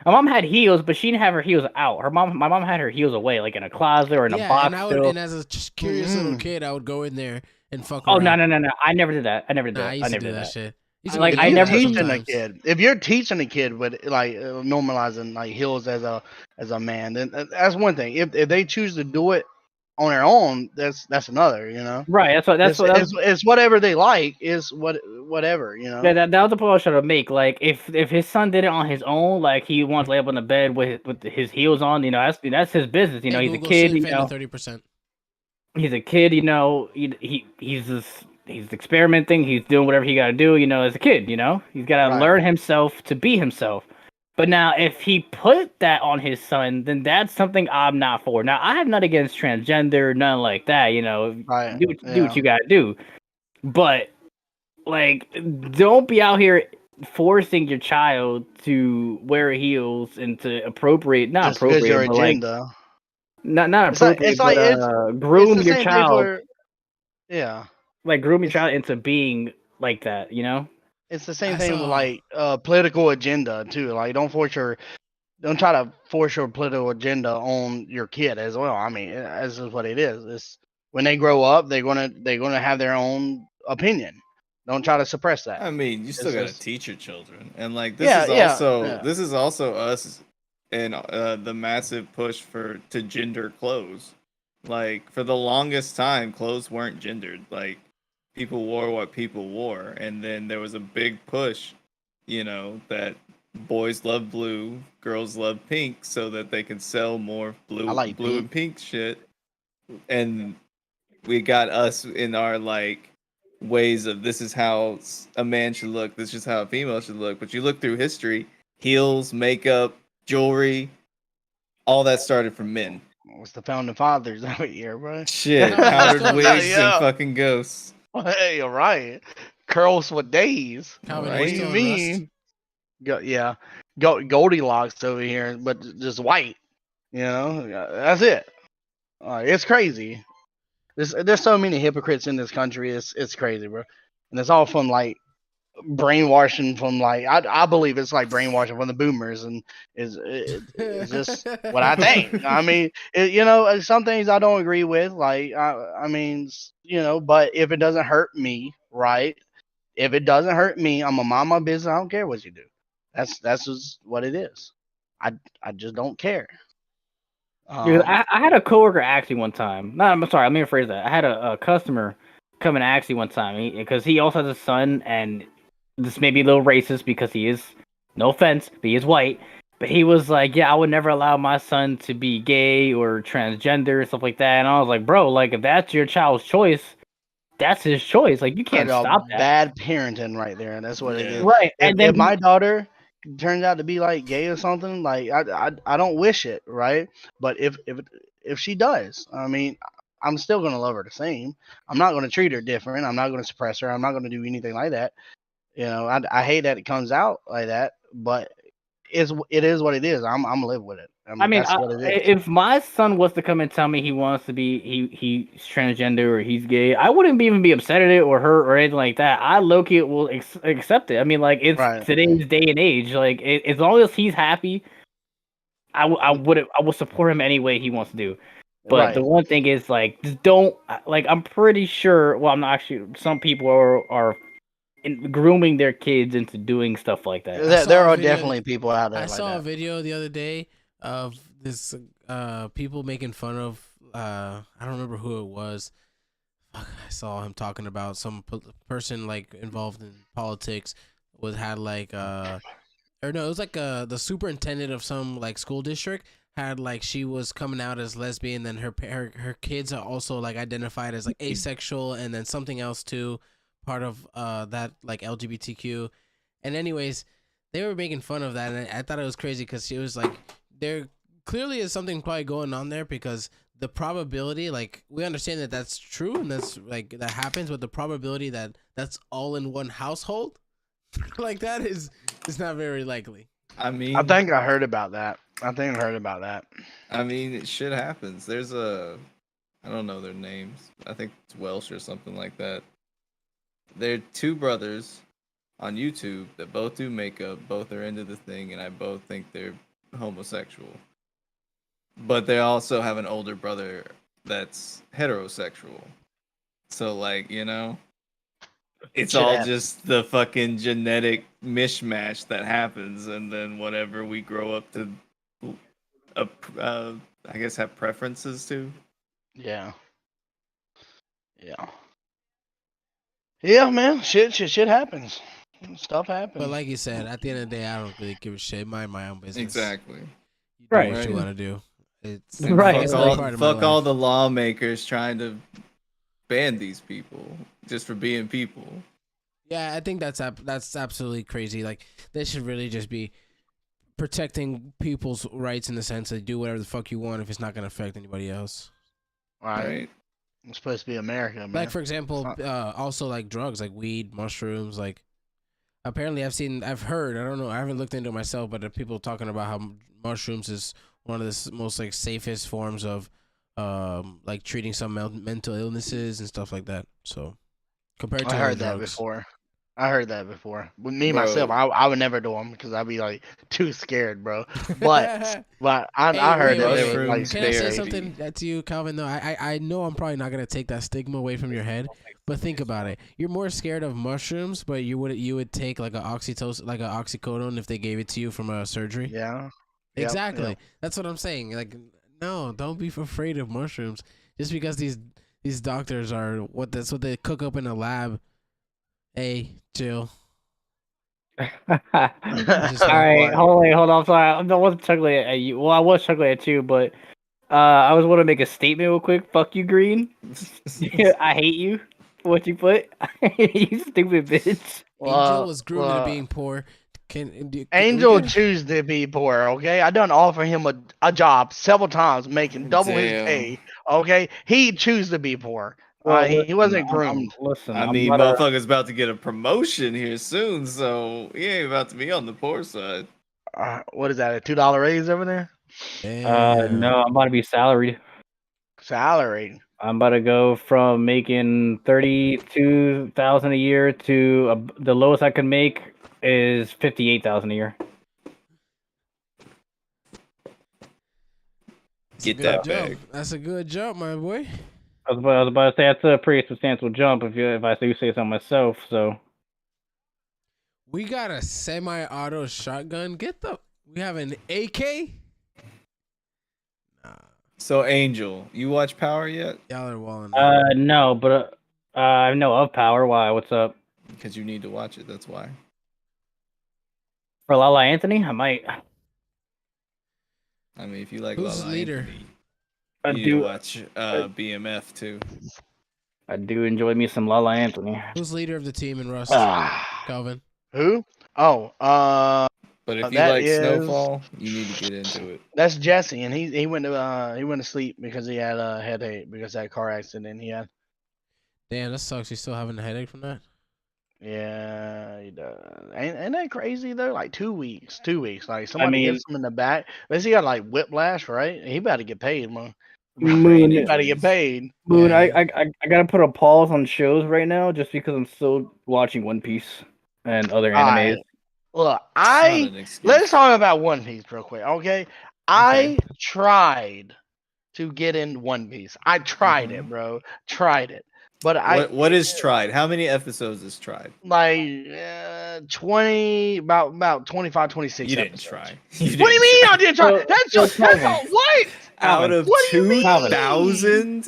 mom had heels, but she didn't have her heels out. My mom had her heels away, like in a closet or in a box. and as a curious little kid, I would go in there and fuck Oh around. no! I never did that. I never did Nah, that. I used to never do did that shit. Like, If I you're never- teaching a sometimes. kid. If you're teaching a kid with like normalizing like heels as a man, then that's one thing. If they choose to do it on their own, that's another. You know, Right. it's whatever they like. Is whatever. You know. That was the point I was trying to make. Like, if his son did it on his own, like he wants to lay up on the bed with his heels on, that's his business. He's a kid. 30%. He's a kid. He's experimenting. He's doing whatever he got to do. As a kid. He's got to Right. learn himself to be himself. But now, if he put that on his son, then that's something I'm not for. Now, I have nothing against transgender, nothing like that. Right. Do what you gotta do. But like, don't be out here forcing your child to wear heels and to Just because your but like agenda. not It's like- appropriate, it's like- but groom It's the your same thing child, for- yeah. like groom your child into being like that. It's the same I thing saw- with like political agenda too. Like don't try to force your political agenda on your kid as well. I mean, this is what it is. It's when they grow up, they're gonna have their own opinion. Don't try to suppress that. I mean, you still It's gotta just- teach your children, and like this Yeah, is yeah, also yeah. this is also us and the massive push to gender clothes. Like for the longest time, clothes weren't gendered. Like people wore what people wore, and then there was a big push, that boys love blue, girls love pink, so that they can sell more I like blue pink. and pink shit. And we got us in our like ways of this is how a man should look, this is how a female should look. But you look through history, heels, makeup, jewelry, all that started from men. What's the founding fathers out here, bro? Shit, No, powdered still- wigs and Yeah. fucking ghosts. Hey, you're right. Curls for days. Calvin, Right. What you do you still in Rust? mean? Yeah, Goldilocks over here, but just white. You know, that's it. It's crazy. There's so many hypocrites in this country. It's crazy, bro. And it's all from like brainwashing from like I believe it's like brainwashing from the boomers, and it's just what I think. I mean, some things I don't agree with. Like I mean, but if it doesn't hurt me, right? If it doesn't hurt me, I'm a mind my business. I don't care what you do. That's just what it is. I just don't care. Dude, I had a coworker ask me one time. No, I'm sorry. Let me rephrase that. I had a customer come and ask me one time because he also has a son, and this may be a little racist because he is, no offense, but he is white. But he was like, "Yeah, I would never allow my son to be gay or transgender stuff like that." And I was like, "Bro, like if that's your child's choice, that's his choice. Like you can't stop that." Bad parenting right there. That's what it Yeah. is. Right? And then If my daughter turns out to be like gay or something, like I don't wish it, right? But if she does, I mean, I'm still gonna love her the same. I'm not gonna treat her different. I'm not gonna suppress her. I'm not gonna do anything like that. I hate that it comes out like that, but it is what it is. I'm gonna live with it. I mean, that's what it is. if my son was to come and tell me he wants to be he's transgender or he's gay, I wouldn't even be upset at it or hurt or anything like that. I low-key will accept it. I mean, like it's Right. today's day and age. Like as long as he's happy, I would support him any way he wants to do. But Right. the one thing is like just don't like. I'm pretty sure. Well, I'm not actually. Some people are grooming their kids into doing stuff like that. I saw There a are video- definitely people out there I like saw a that. video the other day of this people making fun of I don't remember who it was. Fuck, I saw him talking about some person like involved in politics had like or no, it was like the superintendent of some like school district had like she was coming out as lesbian, then her kids are also like identified as like asexual, and then something else too, part of that like LGBTQ. And anyways, they were making fun of that, and I thought it was crazy because she was like, there clearly is something probably going on there, because the probability, like we understand that that's true and that's like that happens, but the probability that that's all in one household like that is not very likely. I mean, I think I heard about that. I mean, shit happens. There's I don't know their names. I think it's Welsh or something like that. They're two brothers on YouTube that both do makeup, both are into the thing, and I both think they're homosexual. But they also have an older brother that's heterosexual. So, like, it's Shit all happens. just the fucking genetic mishmash that happens, and then whatever we grow up to, I guess, have preferences to. Yeah. Yeah, man. Shit happens. Stuff happens. But like you said, at the end of the day, I don't really give a shit. Mind my own business. Exactly. You do Right. what you Right. want to do. It's Right. It's Fuck, not all, part of my fuck all life. the lawmakers trying to ban these people just for being people. Yeah, I think that's absolutely crazy. Like they should really just be protecting people's rights in the sense that do whatever the fuck you want if it's not going to affect anybody else. right. It's supposed to be America, man. Like for example, also like drugs, like weed, mushrooms. Like apparently, I've heard. I don't know. I haven't looked into it myself, but there are people talking about how mushrooms is one of the most like safest forms of like treating some mental illnesses and stuff like that. So compared to I other heard that drugs. before. With me Bro. myself, I would never do them because I'd be like too scared, bro. But I Hey, heard wait, that wait, they wait. were like Can I say scary. something to you, Calvin? Though I know I'm probably not gonna take that stigma away from your head, but think about it. You're more scared of mushrooms, but you would take like a oxycodone if they gave it to you from a surgery. Yeah. Yep, Exactly. yep. That's what I'm saying. Like, no, don't be afraid of mushrooms. Just because these doctors that's what they cook up in a lab. Hey, chill. All Just right, What? hold on. Sorry, I wasn't chuckling at you. Well, I was chuckling at you, but I was want to make a statement real quick. Fuck you, Green. I hate you. For what you put, you stupid bitch. Angel was groomed into being poor. Angel choose to be poor, okay? I done offer him a job several times, making double his Damn. pay. Okay, he choose to be poor. Well, He wasn't I'm groomed. listen. I I'm mean, about to, motherfucker's about to get a promotion here soon, so he ain't about to be on the poor side. What is that? A $2 raise over there? no, I'm about to be salaried. Salary. I'm about to go from making 32,000 a year to the lowest I can make is 58,000 a year. Get that jump. bag. That's a good jump, my boy. I was about to say that's a pretty substantial jump if I do say so myself. So We got a semi-auto shotgun. We have an AK. Nah, So Angel, you watch Power yet? y'all are walling. no, but I know of Power. Why? What's up? Because you need to watch it. That's why. For Lala Anthony, I might. I mean, if you like Who's Lala leader? Anthony, I you need to do. watch BMF too. I do enjoy me some Lala Anthony. Who's leader of the team in Rust? Calvin. Who? Oh, But if you that like is- Snowfall, you need to get into it. that's Jesse, and he went to sleep because he had a headache because of that car accident he had. Damn, that sucks. You still having a headache from that? Yeah, he does. Ain't that crazy though? Like 2 weeks. 2 weeks. Like somebody hits him in the back. Unless he got like whiplash, right? He about to get paid, man. Moon, He about to get paid. Moon, Yeah. I gotta put a pause on shows right now just because I'm still watching One Piece and other animes. Alright. Look, It's not an excuse. let's talk about One Piece real quick, okay? I tried to get in One Piece. I tried it, bro. Tried it. But What is tried? How many episodes is tried? like 20 about 25 26 You didn't episodes. try. What do you mean I didn't try? That's Calvin. all what? Out of What do you mean? 2,000?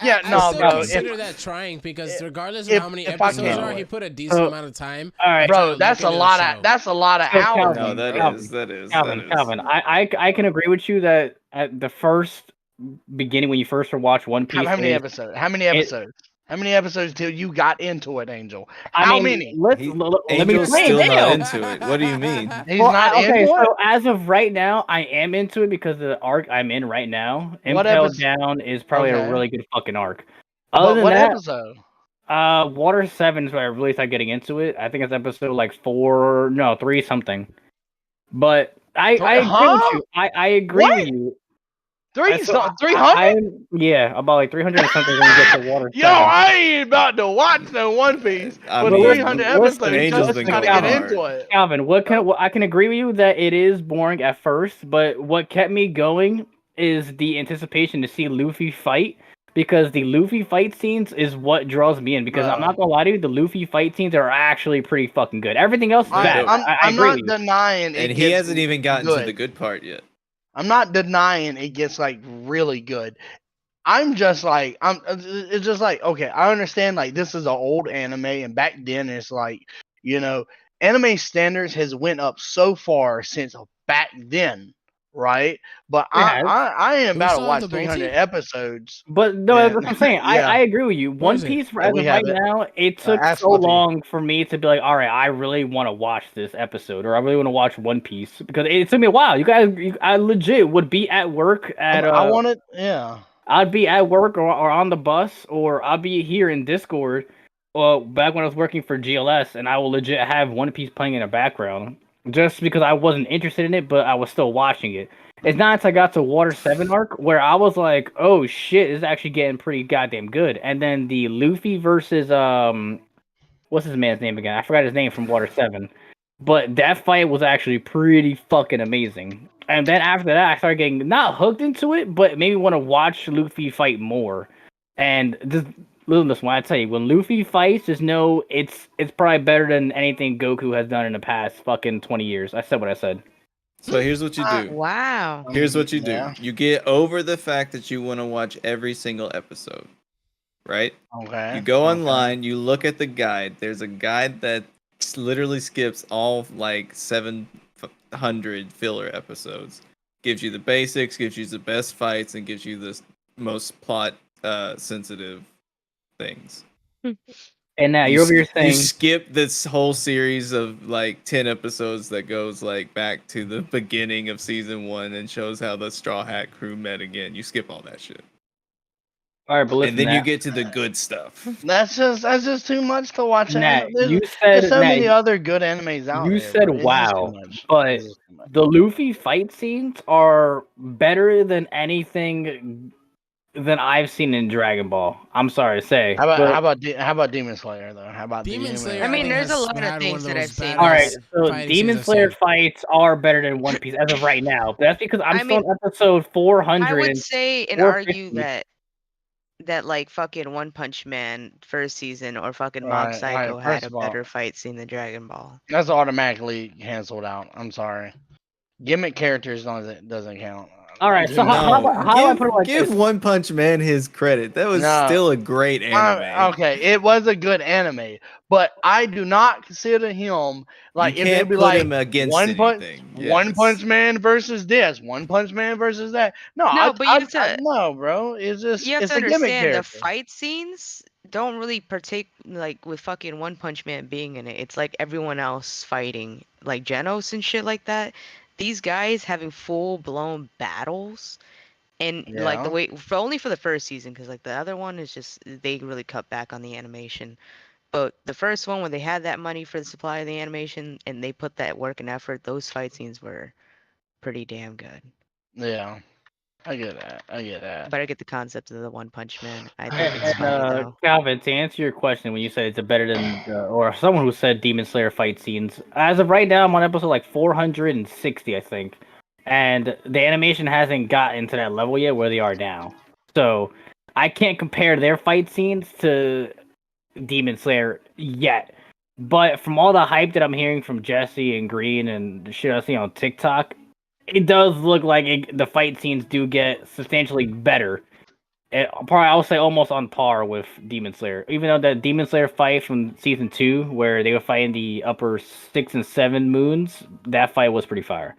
Yeah, I no, still bro, consider that trying because regardless of if- how many if I episodes can- are, he put a decent So- amount of time. All right, Bro, trying to that's look a into lot the of show. that's a lot of So, hours. No, that Calvin, is. That is. Calvin, I can agree with you that at the first beginning when you first watch One Piece. How many is- episodes? How many episodes? How many episodes till you got into it, Angel? I How mean, many? let me Angel's explain. still not Damn. into it. What do you mean? He's Well, not okay, into so it. as of right now, I am into it because of the arc I'm in right now. What Impelled episode? Down is probably Okay. a really good fucking arc. But Other than what that, episode? Water 7 is where I really started getting into it. I think it's episode like 3 something. But I agree with you. I agree What? with you. 300? Yeah, about like 300 or something when you get to Water 7. Yo, I ain't about to watch no One Piece I for mean, 300 listen, episodes Angel's just been to try to going get hard. into it. Calvin, I can agree with you that it is boring at first, but what kept me going is the anticipation to see Luffy fight. Because the Luffy fight scenes is what draws me in. Because I'm not gonna lie to you, the Luffy fight scenes are actually pretty fucking good. Everything else is bad. I I'm agree not with you. denying it. And he gets hasn't even gotten good. to the good part yet. I'm not denying it gets like really good. I'm just like it's just like okay, I understand like this is an old anime and back then it's like, anime standards has went up so far since back then, right? But I am about to watch 300 episodes. But no, that's what I'm saying. Yeah. I agree with you. One Piece, as we of have right it. now, it took ask so Fluffy. long for me to be like, all right, I really want to watch this episode, or I really want to watch One Piece because it took me a while. You guys, I legit would be at work at. I wanted, yeah. I'd be at work or on the bus, or I'll be here in Discord. Back when I was working for GLS, and I will legit have One Piece playing in the background, just because I wasn't interested in it, but I was still watching it. It's not until I got to Water 7 arc where I was like, oh shit, this is actually getting pretty goddamn good. And then the Luffy versus what's his man's name again? I forgot his name from Water 7. But that fight was actually pretty fucking amazing. And then after that, I started getting not hooked into it, but maybe want to watch Luffy fight more. And just listen to this one, I tell you, when Luffy fights, just know it's probably better than anything Goku has done in the past fucking 20 years. I said what I said. So here's what you do. Wow. Here's what you do. Yeah. You get over the fact that you want to watch every single episode, right? Okay. You go online, you look at the guide. There's a guide that literally skips all like 700 filler episodes. Gives you the basics, gives you the best fights, and gives you the most plot sensitive things. And now you're over here You saying skip this whole series of like 10 episodes that goes like back to the beginning of season 1 and shows how the Straw Hat crew met again. You skip all that shit. all right, but listen, And then you Nat, get to the good stuff. That's just too much to watch. Nat, you There's said so Nat, many other good animes out you there. said Bro. It's just too wow, much. but It's just too much. the Luffy fight scenes are better than anything than I've seen in Dragon Ball. I'm sorry to say, but How about Demon Slayer though? How about Demon Demon Slayer, I mean, think, there's a has lot of had one things of that those I've seen. all right, badass so fighting Demon scenes I've Slayer seen. fights are better than One Piece as of right now. But that's because I'm I still mean, on episode 400 I would and say and argue 450. that like fucking One Punch Man first season or fucking Mob Right. Psycho had First a of all, better fight scene than Dragon Ball. that's automatically canceled out. I'm sorry. Gimmick characters doesn't count. All right, so Demon Slayer. how do I put it like give this? One Punch Man his credit. That was No. still a great anime. Okay, it was a good anime, but I do not consider him like You if they'd can't be put like him against One Punch, anything. One Yes. Punch Man versus this, One Punch Man versus that. No, No, but no, bro. It's just you have it's to a gimmick understand the character. fight scenes don't really partake like with fucking One Punch Man being in it. It's like everyone else fighting, like Genos and shit like that. These guys having full blown battles, and like the Yeah, way for only for the first season, because like the other one is just they really cut back on the animation. But the first one, when they had that money for the supply of the animation and they put that work and effort, those fight scenes were pretty damn good. yeah. I get that. I get that. But I get the concept of the One Punch Man. I think it's And funny though. Calvin, to answer your question, when you said it's a better than, or someone who said Demon Slayer fight scenes, as of right now, I'm on episode like 460, I think, and the animation hasn't gotten to that level yet where they are now. So I can't compare their fight scenes to Demon Slayer yet. But from all the hype that I'm hearing from Jesse and Green and the shit I see on TikTok, it does look like the fight scenes do get substantially better. Probably, I'll say almost on par with Demon Slayer. Even though that Demon Slayer fight from season 2, where they were fighting the upper 6 and 7 moons, that fight was pretty fire.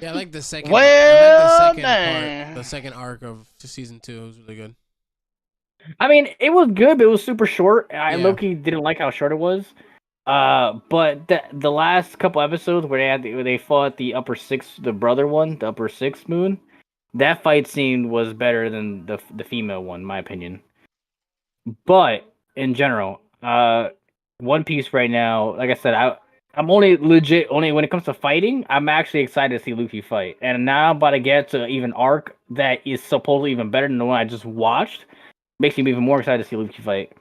Yeah, I like the second. Well, The second arc of season 2. It was really good. I mean, it was good, but it was super short. I Yeah. low-key didn't like how short it was. But the last couple episodes where they fought the upper 6, the brother one, the upper 6 moon, that fight scene was better than the female one, in my opinion. But in general, One Piece right now, like I said, I'm only when it comes to fighting, I'm actually excited to see Luffy fight. And now I'm about to get to even arc that is supposedly even better than the one I just watched. Makes me even more excited to see Luffy fight.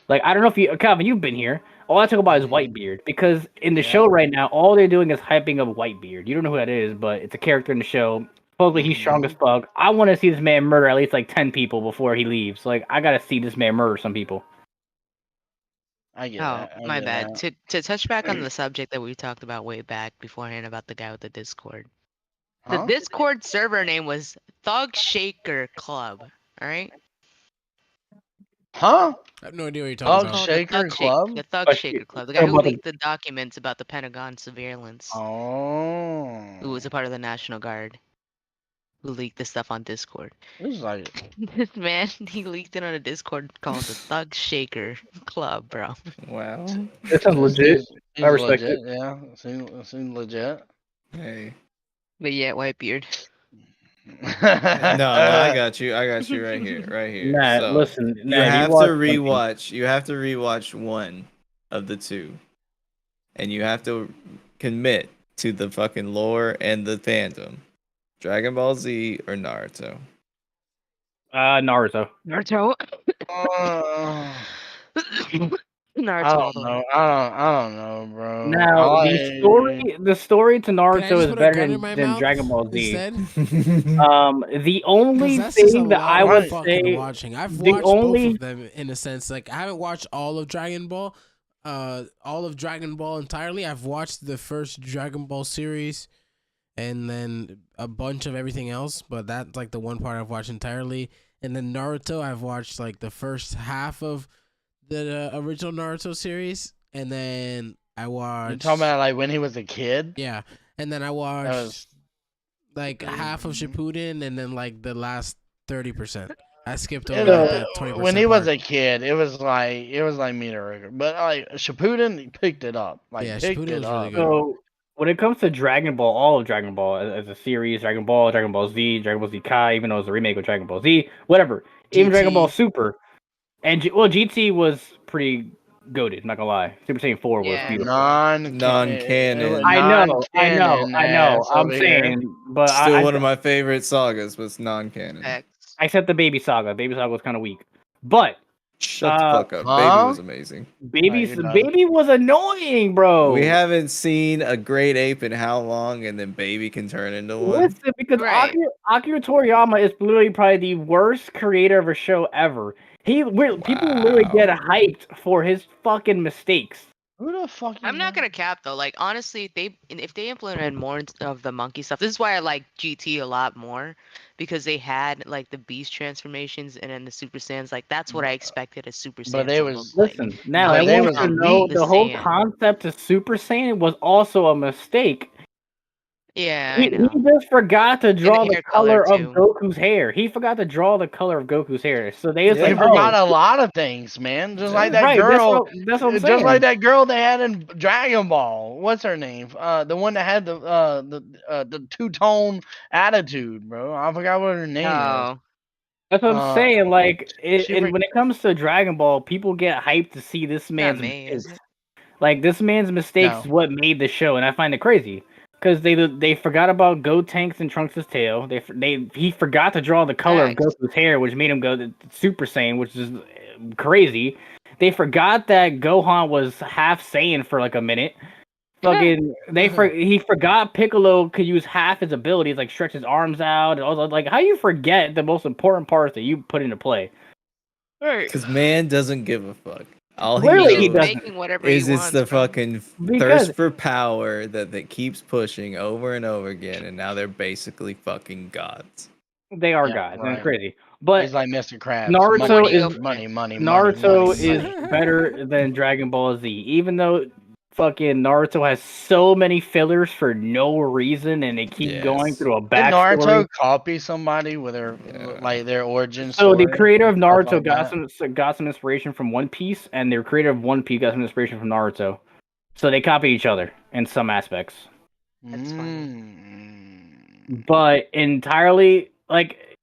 Like, I don't know if you, Calvin, you've been here. All I talk about is Whitebeard, because in the show right now, all they're doing is hyping up Whitebeard. You don't know who that is, but it's a character in the show. Supposedly he's strong as fuck. I want to see this man murder at least like 10 people before he leaves. Like, I gotta see this man murder some people. I get Oh, that. I my get bad. that. To touch back on the subject that we talked about way back beforehand about the guy with the Discord. The Huh? Discord server name was Thug Shaker Club. All right. Huh? I have no idea what you're Thug talking about. Shaker Club? The Thug But Shaker Club. The talk guy who about the- leaked the documents about the Pentagon surveillance. Oh. Who was a part of the National Guard. Who leaked the stuff on Discord. This is like This man, he leaked it on a Discord called the Thug Shaker Club, bro. Wow. That sounds legit. Seems I respect legit. Yeah, seems legit. Hey. But yeah, Whitebeard. No, I got you. I got you right here. Right here. Nah, So, listen. you Nah, have to watch rewatch. You have to rewatch one of the two. And you have to commit to the fucking lore and the fandom. Dragon Ball Z or Naruto. Naruto. Naruto. Naruto I all don't the way. know. I don't know, bro. Now the story to Can I Naruto just is put a better gun in my than mouth Dragon Ball Z. instead? The only 'Cause that's just a thing that lot I of would fucking say, watching. I've the watched only- both of them in a sense. Like, I haven't watched all of Dragon Ball, all of Dragon Ball entirely. I've watched the first Dragon Ball series, and then a bunch of everything else. But that's like the one part I've watched entirely. And then Naruto, I've watched like the first half of the original Naruto series, and then I watched. You talking about like when he was a kid? Yeah, and then I That watched was like half of Shippuden, and then like the last 30%. I skipped it, over like that 20%. when he was part. a kid. It was like Meteor, but like Shippuden picked it up. Like Yeah, picked Shippuden it was really up. good. So when it comes to Dragon Ball, all of Dragon Ball as a series, Dragon Ball Z, Dragon Ball Z Kai, even though it's a remake of Dragon Ball Z, whatever. Even Dragon Ball GT. Super, and GT was pretty goated. Not gonna lie, Super Saiyan 4 was Yeah. beautiful. Non-canon. I know. ass I'm over here. saying, but Still one of my favorite sagas was non-canon. X. except the Baby Saga. Baby Saga was kind of weak, but Shut the fuck up. Huh? Baby was amazing. Baby you're done. Baby was annoying, bro. We haven't seen a great ape in how long, and then Baby can turn into one. Listen, because Right. Akira Toriyama is literally probably the worst creator of a show ever. People literally Wow. get hyped for his fucking mistakes. Who the fuck? I'm not gonna cap though. Like honestly, if they implemented more of the monkey stuff, this is why I like GT a lot more, because they had like the beast transformations and then the Super Saiyans. Like that's what I expected a Super Saiyan But they to was- look like. Listen, now But I they want was you to know elite. the whole Saiyan. concept of Super Saiyan was also a mistake. Yeah, I He know. just forgot to draw the hair color, color of too. Goku's hair. He forgot to draw the color of Goku's hair. So they was Yeah. They like, forgot oh, a lot of things, man. Just like that right, girl. that's what I'm Just saying. like that girl they had in Dragon Ball. What's her name? The one that had the two-tone attitude, bro. I forgot what her name is. Oh, That's what I'm saying. Like, she when it comes to Dragon Ball, people get hyped to see this man's May, is mistakes. it? Like, this man's mistakes No. is what made the show, and I find it crazy because they forgot about Gotenks and Trunks' tail. He forgot to draw the color Facts. of Goku's hair, which made him go to Super Saiyan, which is crazy. They forgot that Gohan was half Saiyan for like a minute. Fucking, he forgot Piccolo could use half his abilities, like stretch his arms out. And all that. Like, how you forget the most important parts that you put into play? Right. Because man doesn't give a fuck. All Clearly he he knows doesn't. Making whatever is he it's wants, the bro. fucking Because- thirst for power that keeps pushing over and over again, and now they're basically fucking gods. They are Yeah, gods, and right. it's crazy. But He's like Mr. Krabs. Naruto money, is- money. Naruto is money. better than Dragon Ball Z, even though fucking Naruto has so many fillers for no reason, and they keep going Yes. through a Did backstory. Naruto copy somebody with their Yeah. like their origin So story? the creator of Naruto like got some inspiration from One Piece, and the creator of One Piece got some inspiration from Naruto. So they copy each other in some aspects, That's funny. but entirely like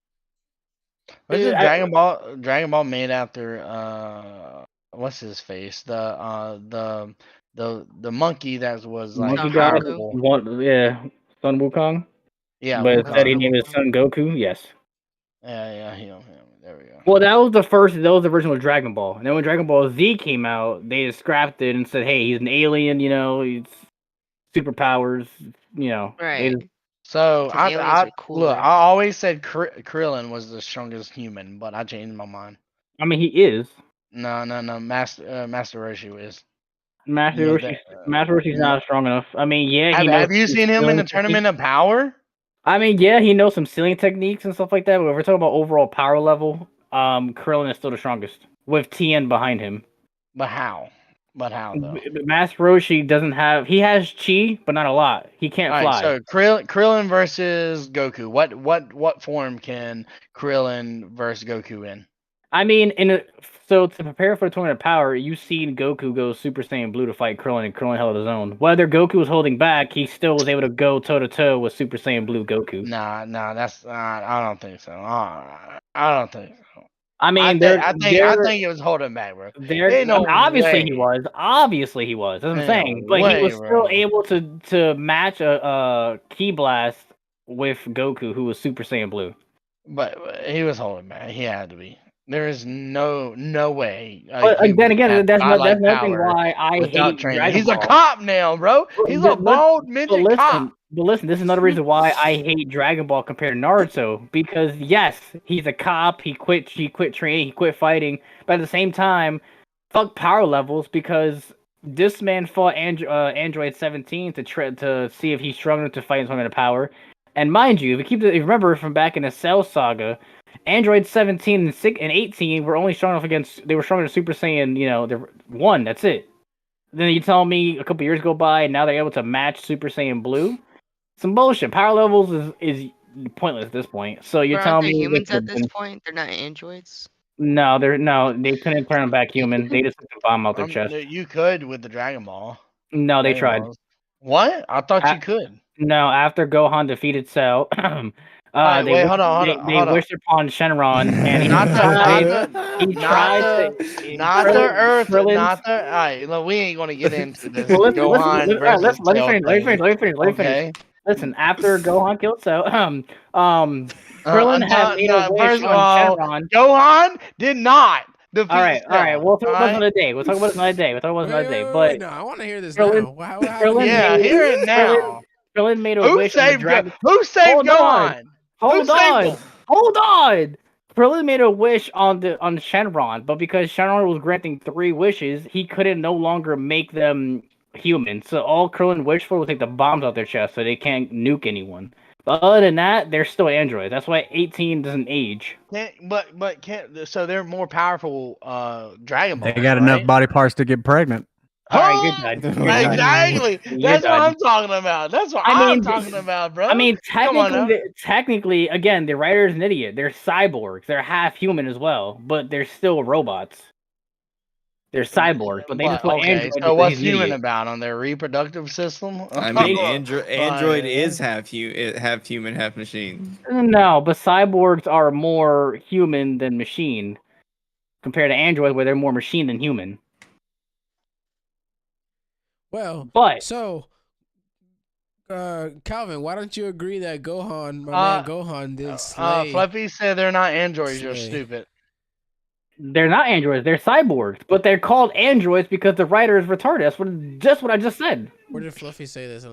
Wasn't I- Dragon Ball made after what's his face? The monkey that was like Monkey Son God, Goku. Sun Wukong. Yeah, But Wukong. instead he named his son Goku. Yes. Yeah, him. There we go. Well, that was the original Dragon Ball. And then when Dragon Ball Z came out, they just scrapped it and said, "Hey, he's an alien. You know, he's superpowers. You know." They Right. just- So 'Cause aliens are look, cooler. I always said Krillin was the strongest human, but I changed my mind. I mean, he is. No, Master Roshi is. Master You know Roshi's, that, Master Roshi's not strong enough. I mean, yeah, he knows Have you some seen him in the ceiling Tournament techniques. of Power? I mean, yeah, he knows some ceiling techniques and stuff like that. But if we're talking about overall power level, Krillin is still the strongest with Tien behind him. But how? Though? Master Roshi doesn't have. He has chi, but not a lot. He can't All fly. right, so Krillin versus Goku. What form can Krillin versus Goku in? I mean, so to prepare for the Tournament of Power, you've seen Goku go Super Saiyan Blue to fight Krillin, and Krillin held his own. Whether Goku was holding back, he still was able to go toe to toe with Super Saiyan Blue Goku. Nah, that's I don't think so. I don't think so. I mean, I think it was holding back, bro. Ain't no obviously way. he was. Obviously he was. That's what I'm Ain't saying. no But he way, was bro. still able to match a Ki Blast with Goku, who was Super Saiyan Blue. But he was holding back. He had to be. There is no way. But he then would again, have that's godlike nothing power why I without hate training. Dragon He's Ball. a cop now, bro. He's a bald midget cop. But listen, this is another reason why I hate Dragon Ball compared to Naruto. Because yes, he's a cop. He quit training. He quit fighting. But at the same time, fuck power levels. Because this man fought Android 17 to see if he's strong enough to fight in Tournament of Power. And mind you, if you remember from back in the Cell Saga, Android 17 and 18 were only strong enough against. They were strong against Super Saiyan. They're one. That's it. Then you tell me a couple years go by, and now they're able to match Super Saiyan Blue. Some bullshit. Power levels is pointless at this point. So you're But aren't telling they me humans at this point? They're not androids. no, they couldn't turn them back human. They just took the bomb out their chest. You could with the Dragon Ball. No, they Dragon tried. Balls. What? I thought you could. No, after Gohan defeated Cell, Wait, they hold on. they wished upon Shenron, and he Not the Earth. Not the. All right, look, we ain't gonna get into this. Well, listen, Gohan versus let me Cell finish. Let me finish. Listen, after Gohan killed Cell, Krillin had made a wish on Shenron. Gohan did not defeat all right. We'll talk about it another day. But no, I want to hear this Krillin, now. Krillin hear it now. Krillin made a Who wish. saved Gohan? Hold on. Krillin made a wish on Shenron, but because Shenron was granting 3 wishes, he couldn't no longer make them human. So all Krillin wished for was take the bombs out their chest, so they can't nuke anyone. But other than that, they're still androids. That's why 18 doesn't age. So they're more powerful. Dragon Ball. They got enough body parts to get pregnant. All right, you're done. Exactly. That's what I'm talking about. That's what I'm talking about, bro. I mean, technically, again, the writer's an idiot. They're cyborgs. They're half human as well, but they're still robots. They're cyborgs, but they just want androids. So what's human about them? Their reproductive system? I mean, Android is half human, half machine. No, but cyborgs are more human than machine compared to android, where they're more machine than human. Well, so Calvin, why don't you agree that Gohan, man Gohan, did slay? Fluffy said they're not androids. You're stupid. They're not androids. They're cyborgs, but they're called androids because the writer is retarded. That's just what I just said. Where did Fluffy say this?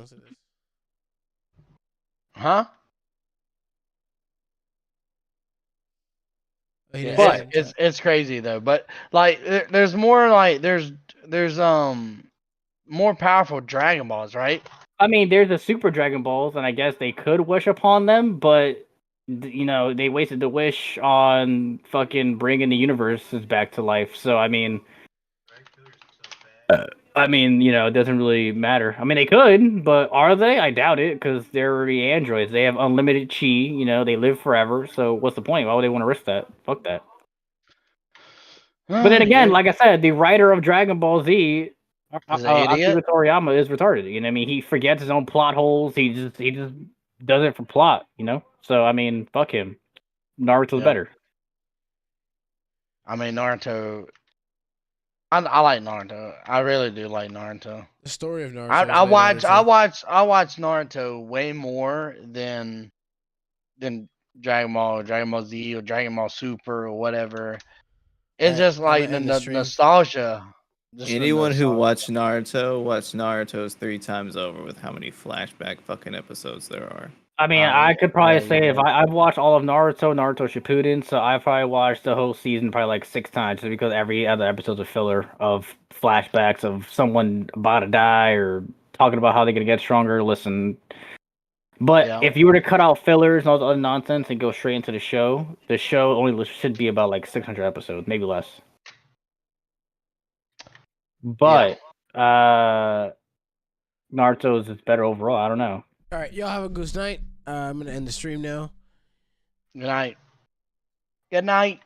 Huh? But it's crazy though. But like, there's more like there's more powerful Dragon Balls, right? I mean, there's the Super Dragon Balls, and I guess they could wish upon them, but they wasted the wish on fucking bringing the universes back to life. So I mean, it doesn't really matter. I mean, they could, but are they? I doubt it, because they're already androids. They have unlimited chi. They live forever. So what's the point? Why would they want to risk that? Fuck that. But then again, like I said, the writer of Dragon Ball Z, Akira Toriyama, is retarded. He forgets his own plot holes. He just does it for plot. So I mean, fuck him. Naruto's better. I mean, Naruto. I like Naruto. I really do like Naruto. The story of Naruto. I watch Naruto way more than Dragon Ball or Dragon Ball Z or Dragon Ball Super or whatever. It's just like the nostalgia. Anyone who watched Naruto's 3 times over with how many flashback fucking episodes there are. I mean, I could probably say if I've watched all of Naruto Shippuden, so I probably watched the whole season probably like 6 times, just because every other episode's a filler of flashbacks of someone about to die or talking about how they're gonna get stronger. Listen, but if you were to cut out fillers and all the other nonsense and go straight into the show only should be about like 600 episodes, maybe less. But Naruto's is better overall. I don't know. All right, y'all have a good night. I'm gonna end the stream now. Good night. Good night.